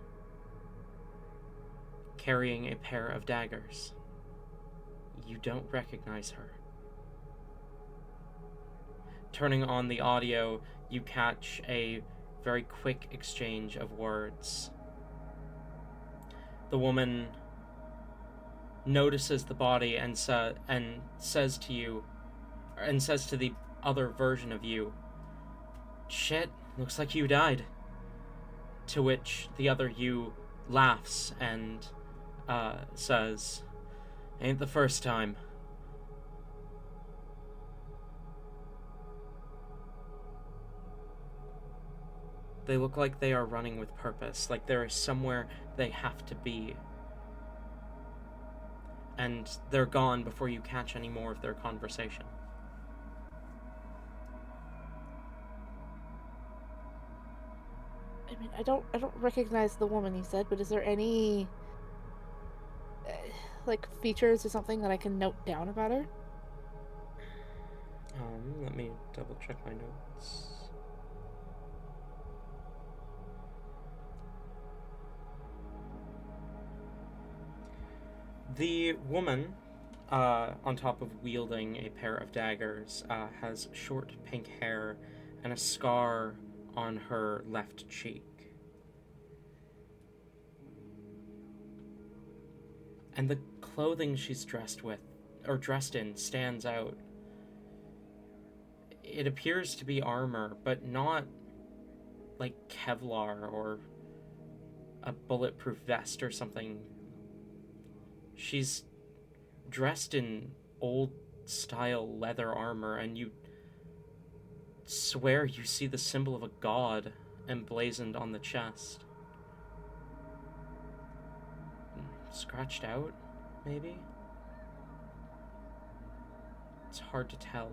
carrying a pair of daggers. You don't recognize her. Turning on the audio, you catch a very quick exchange of words. The woman notices the body and says to you, and says to the other version of you, "Shit, looks like you died." To which the other you laughs and says, "Ain't the first time." They look like they are running with purpose, like there is somewhere they have to be. And they're gone before you catch any more of their conversation. mean, I don't recognize the woman you said, but is there any like features or something that I can note down about her? Let me double check my notes. The woman, on top of wielding a pair of daggers, has short pink hair and a scar on her left cheek. And the clothing she's dressed in stands out. It appears to be armor, but not like Kevlar or a bulletproof vest or something. She's dressed in old-style leather armor, and you swear you see the symbol of a god emblazoned on the chest. Scratched out, maybe? It's hard to tell.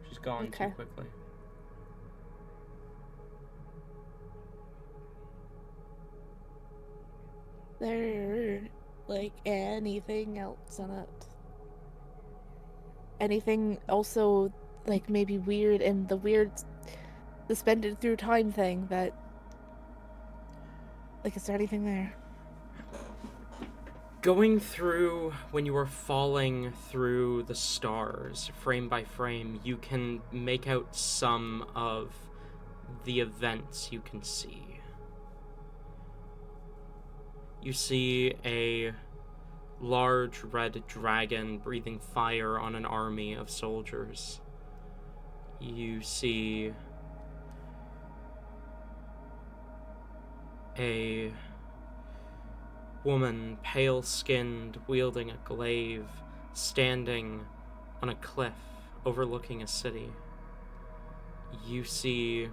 She's gone too quickly. There, like, anything else on it? Anything also, like, maybe weird and the weird suspended through time thing that, like, is there anything there? Going through, when you are falling through the stars, frame by frame, you can make out some of the events you can see. You see a large red dragon breathing fire on an army of soldiers. You see a woman, pale-skinned, wielding a glaive, standing on a cliff overlooking a city. You see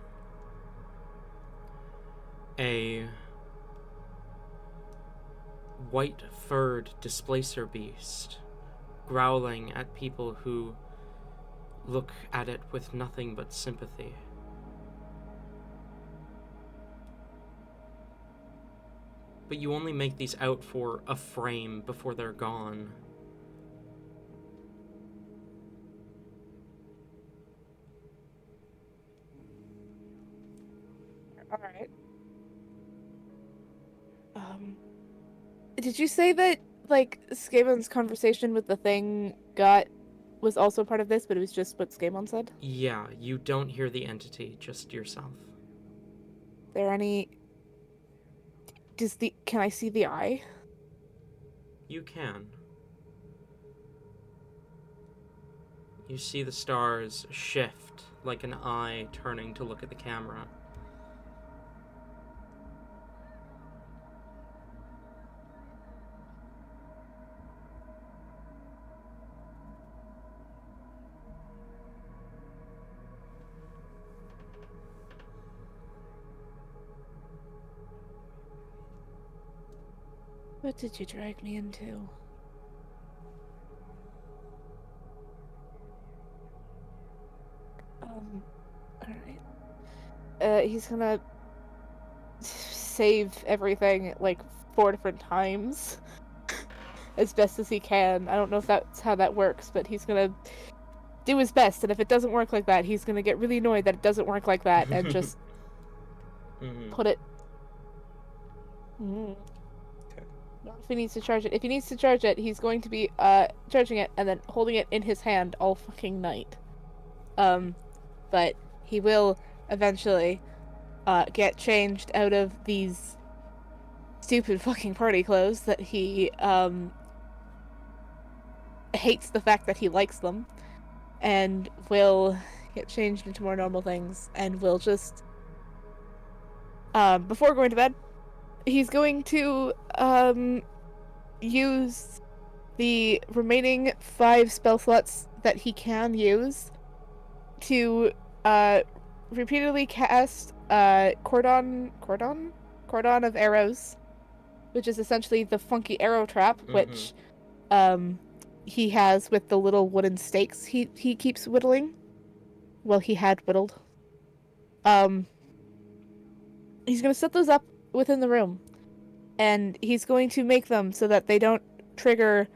a white-furred displacer beast growling at people who look at it with nothing but sympathy. But you only make these out for a frame before they're gone. Alright. Did you say that, like, Skamon's conversation with the thing was also part of this, but it was just what Skamon said? Yeah, you don't hear the entity, just yourself. There any... Can I see the eye? You can. You see the stars shift like an eye turning to look at the camera. What did you drag me into? Alright. He's gonna save everything like 4 different times as best as he can. I don't know if that's how that works, but he's gonna do his best, and if it doesn't work like that, he's gonna get really annoyed that it doesn't work like that and just put it... Not if he needs to charge it. If he needs to charge it, he's going to be charging it and then holding it in his hand all fucking night. But he will eventually get changed out of these stupid fucking party clothes that he hates the fact that he likes them, and will get changed into more normal things, and will just before going to bed, he's going to use the remaining 5 spell slots that he can use to repeatedly cast cordon of arrows, which is essentially the funky arrow trap, which he has with the little wooden stakes he keeps whittling. Well, he had whittled. He's going to set those up within the room, and he's going to make them so that they don't trigger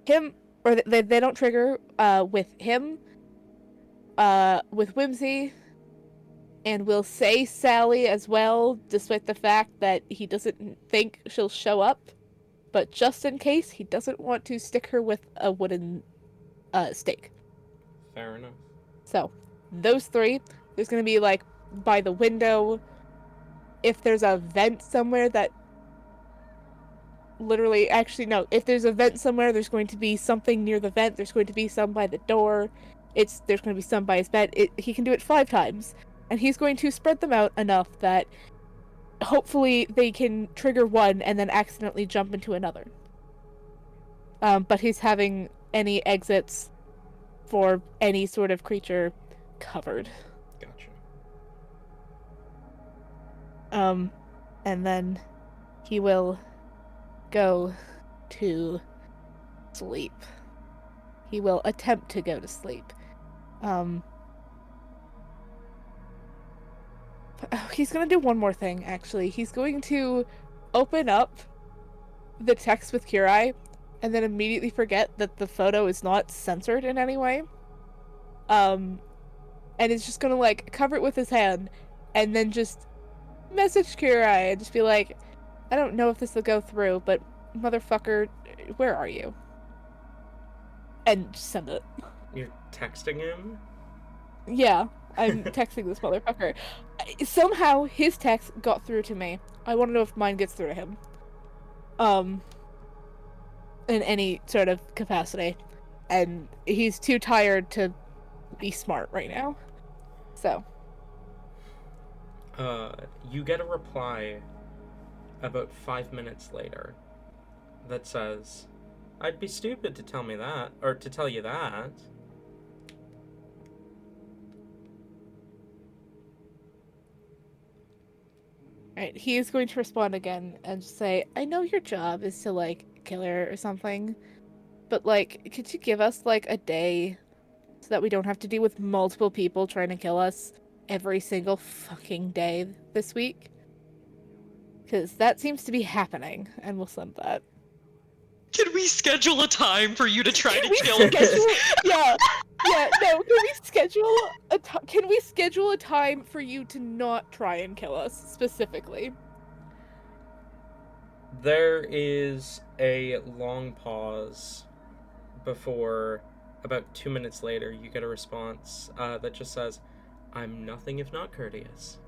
him, or they don't trigger with him, with Whimsy, and will say Sally as well, despite the fact that he doesn't think she'll show up. But just in case, he doesn't want to stick her with a wooden stake. Fair enough. So, those three, there's going to be, like, by the window. If there's a vent somewhere that literally, actually, no, if there's a vent somewhere, there's going to be something near the vent. There's going to be some by the door. There's going to be some by his bed. He can do it 5 times. And he's going to spread them out enough that hopefully they can trigger one and then accidentally jump into another. But he's having any exits for any sort of creature covered. Gotcha. And then he will go to sleep. He will attempt to go to sleep. He's gonna do one more thing, actually. He's going to open up the text with Curai and then immediately forget that the photo is not censored in any way. And is just gonna, like, cover it with his hand and then just message Curai and just be like, I don't know if this will go through, but motherfucker, where are you? And just send it. You're texting him? Yeah, I'm texting this motherfucker. Somehow his text got through to me. I want to know if mine gets through to him. In any sort of capacity. And he's too tired to be smart right now. So. You get a reply about 5 minutes later that says, I'd be stupid to tell me that, or to tell you that. Right, he is going to respond again and say, I know your job is to, like, kill her or something, but, like, could you give us, like, a day so that we don't have to deal with multiple people trying to kill us every single fucking day this week? Because that seems to be happening, and we'll send that. Can we schedule a time for you to try to kill schedule? us? Yeah, no. Can we schedule a time for you to not try and kill us specifically? There is a long pause before, about 2 minutes later, you get a response that just says, I'm nothing if not courteous.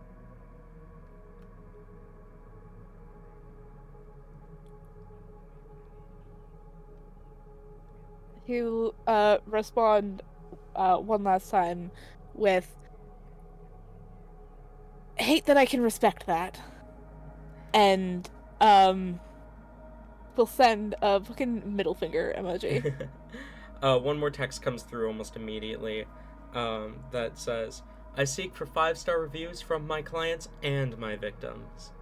He'll respond one last time with, hate that I can respect that. And we'll send a fucking middle finger emoji. One more text comes through almost immediately that says, I seek for 5-star reviews from my clients and my victims.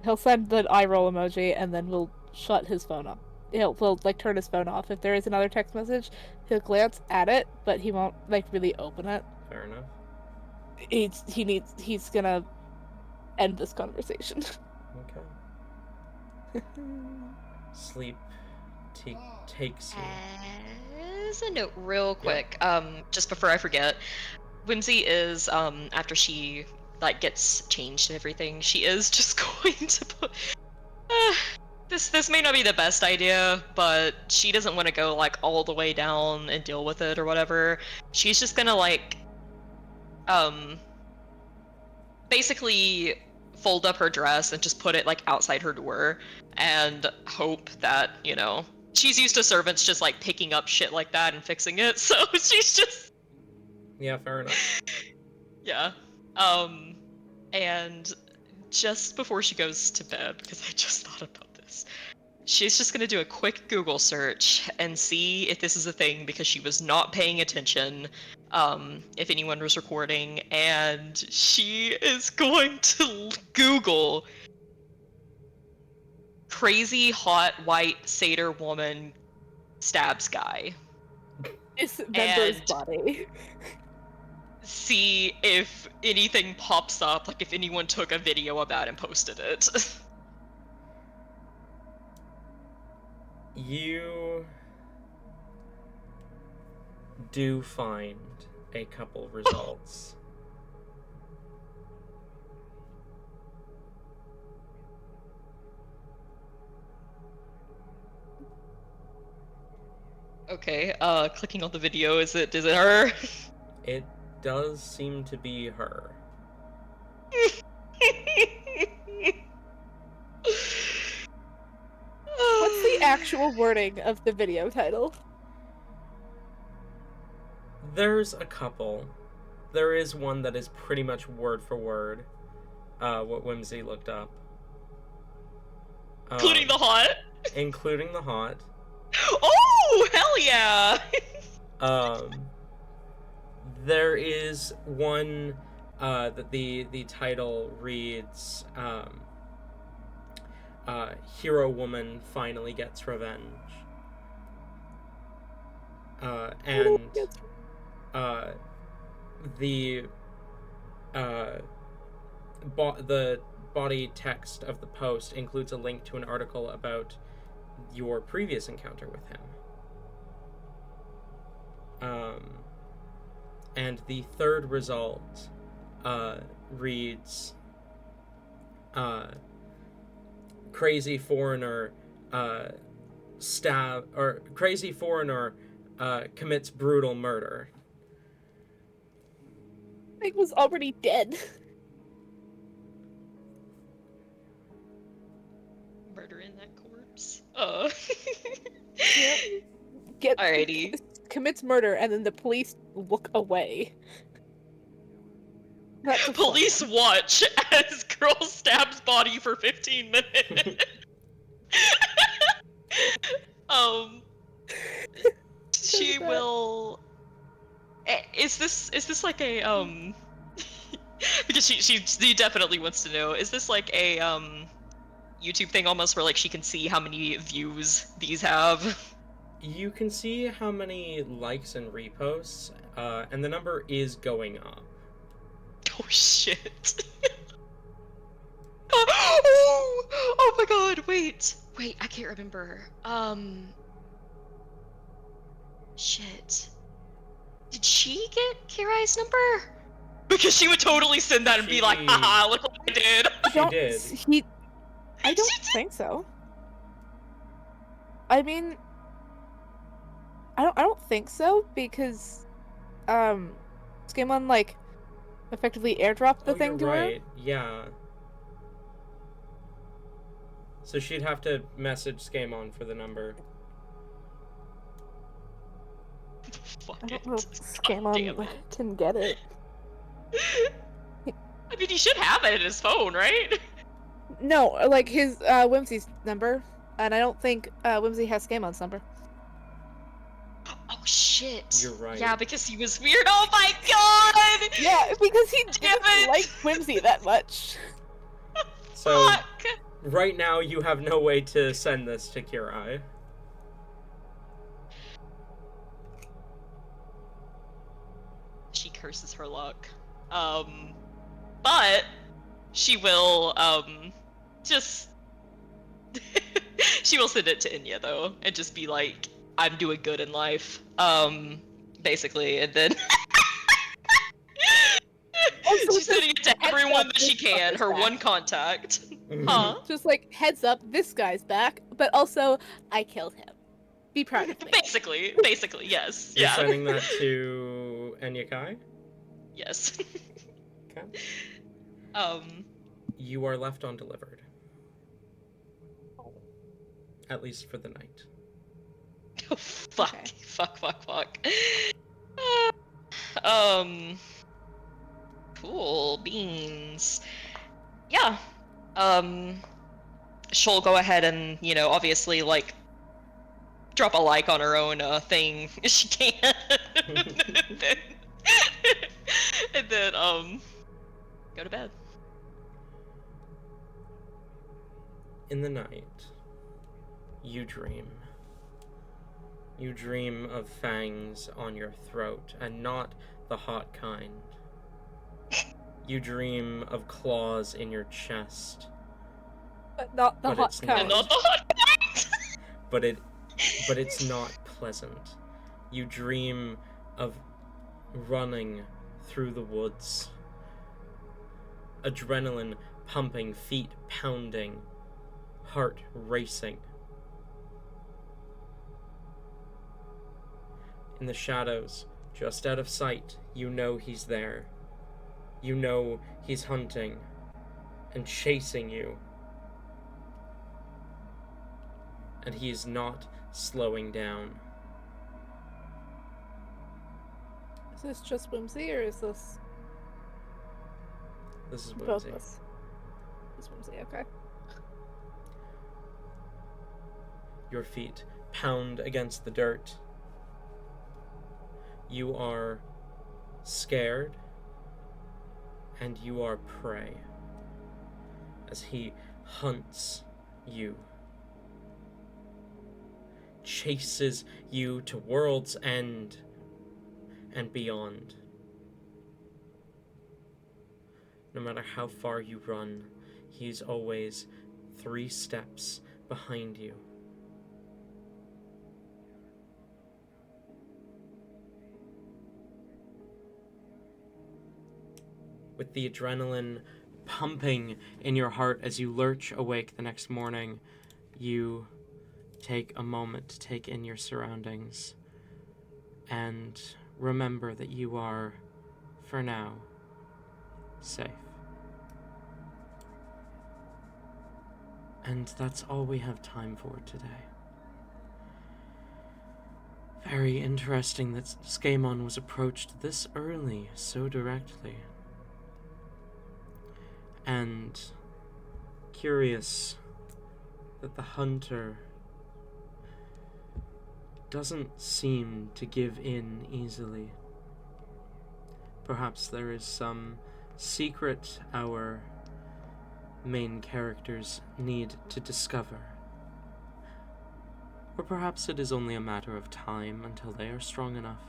He'll send the eye roll emoji and then we'll shut his phone off. We'll like turn his phone off. If there is another text message, he'll glance at it, but he won't like really open it. Fair enough. He's gonna end this conversation. Okay. Sleep takes you. As a note, real quick, just before I forget, Whimsy is after she like gets changed and everything, she is just going to put. This may not be the best idea, but she doesn't want to go like all the way down and deal with it or whatever. She's just gonna like, basically fold up her dress and just put it like outside her door and hope that, you know, she's used to servants just like picking up shit like that and fixing it, so she's just. Yeah, fair enough. Yeah. And just before she goes to bed, because I just thought about this, she's just gonna do a quick Google search and see if this is a thing because she was not paying attention, if anyone was recording, and she is going to Google crazy hot white satyr woman stabs guy Dismember's and body. see if anything pops up, like if anyone took a video about it and posted it. You do find a couple results. Okay, clicking on the video, is it her? It does seem to be her. What's the actual wording of the video title? There's a couple. There is one that is pretty much word for word what Whimsy looked up. Including the hot? Including the hot. Oh, hell yeah! There is one that the title reads Hero Woman Finally Gets Revenge. And the body text of the post includes a link to an article about your previous encounter with him. And the third result reads crazy foreigner commits brutal murder. It was already dead. Murder in that corpse. Yep. Alrighty. Commits murder and then the police look away. That's a Police watch as girl stabs body for 15 minutes. She will. Is this like a because she definitely wants to know. Is this like a YouTube thing almost where like she can see how many views these have? You can see how many likes and reposts, and the number is going up. Oh shit. Oh my god, wait, I can't remember. Shit. Did she get Kirai's number? Because she would totally send that and be like, haha, look what I did. I don't think so. I mean, I don't think so because Skimon like effectively airdropped the thing to her. Right, yeah. So she'd have to message Skamon for the number. Fuck I don't it. know if Skimon can get it. I mean, he should have it in his phone, right? No, like his Whimsy's number, and I don't think Whimsy has Skamon's number. Oh shit. You're right. Yeah, because he was weird. Oh my god! Yeah, because he Damn didn't it! like Whimsy that much. So, Fuck! right now you have no way to send this to Kirai. She curses her luck. But she will, just... she will send it to Inya, though, and just be like, I'm doing good in life. Basically, and then... She's sending it to everyone that she can, her one contact. Huh? Just like, heads up, this guy's back, but also, I killed him. Be proud of me. Basically, yes. You're Yeah. sending that to Enyakai? Yes. Okay. You are left undelivered. At least for the night. Oh, fuck. Okay. Fuck. Cool beans. Yeah. she'll go ahead and, obviously, like, drop a like on her own thing if she can. and then, go to bed. In the night, you dream. You dream of fangs on your throat, and not the hot kind. You dream of claws in your chest. But not the But hot it's kind. And not the hot kind! but it's not pleasant. You dream of running through the woods. Adrenaline pumping, feet pounding, heart racing. In the shadows, just out of sight, you know he's there. You know he's hunting and chasing you. And he is not slowing down. Is this just Whimsy, or is this This is both Whimsy. of us? It's Whimsy, okay. Your feet pound against the dirt. You are scared, and you are prey as he hunts you, chases you to world's end and beyond. No matter how far you run, he's always 3 steps behind you. With the adrenaline pumping in your heart as you lurch awake the next morning, you take a moment to take in your surroundings and remember that you are, for now, safe. And that's all we have time for today. Very interesting that Skaemon was approached this early, so directly. And curious that the hunter doesn't seem to give in easily. Perhaps there is some secret our main characters need to discover. Or perhaps it is only a matter of time until they are strong enough.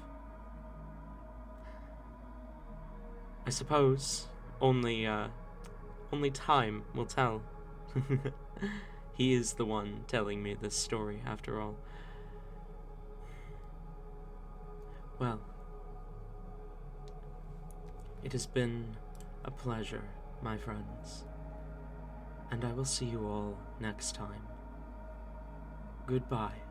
I suppose only time will tell. He is the one telling me this story, after all. Well, it has been a pleasure, my friends, and I will see you all next time. Goodbye.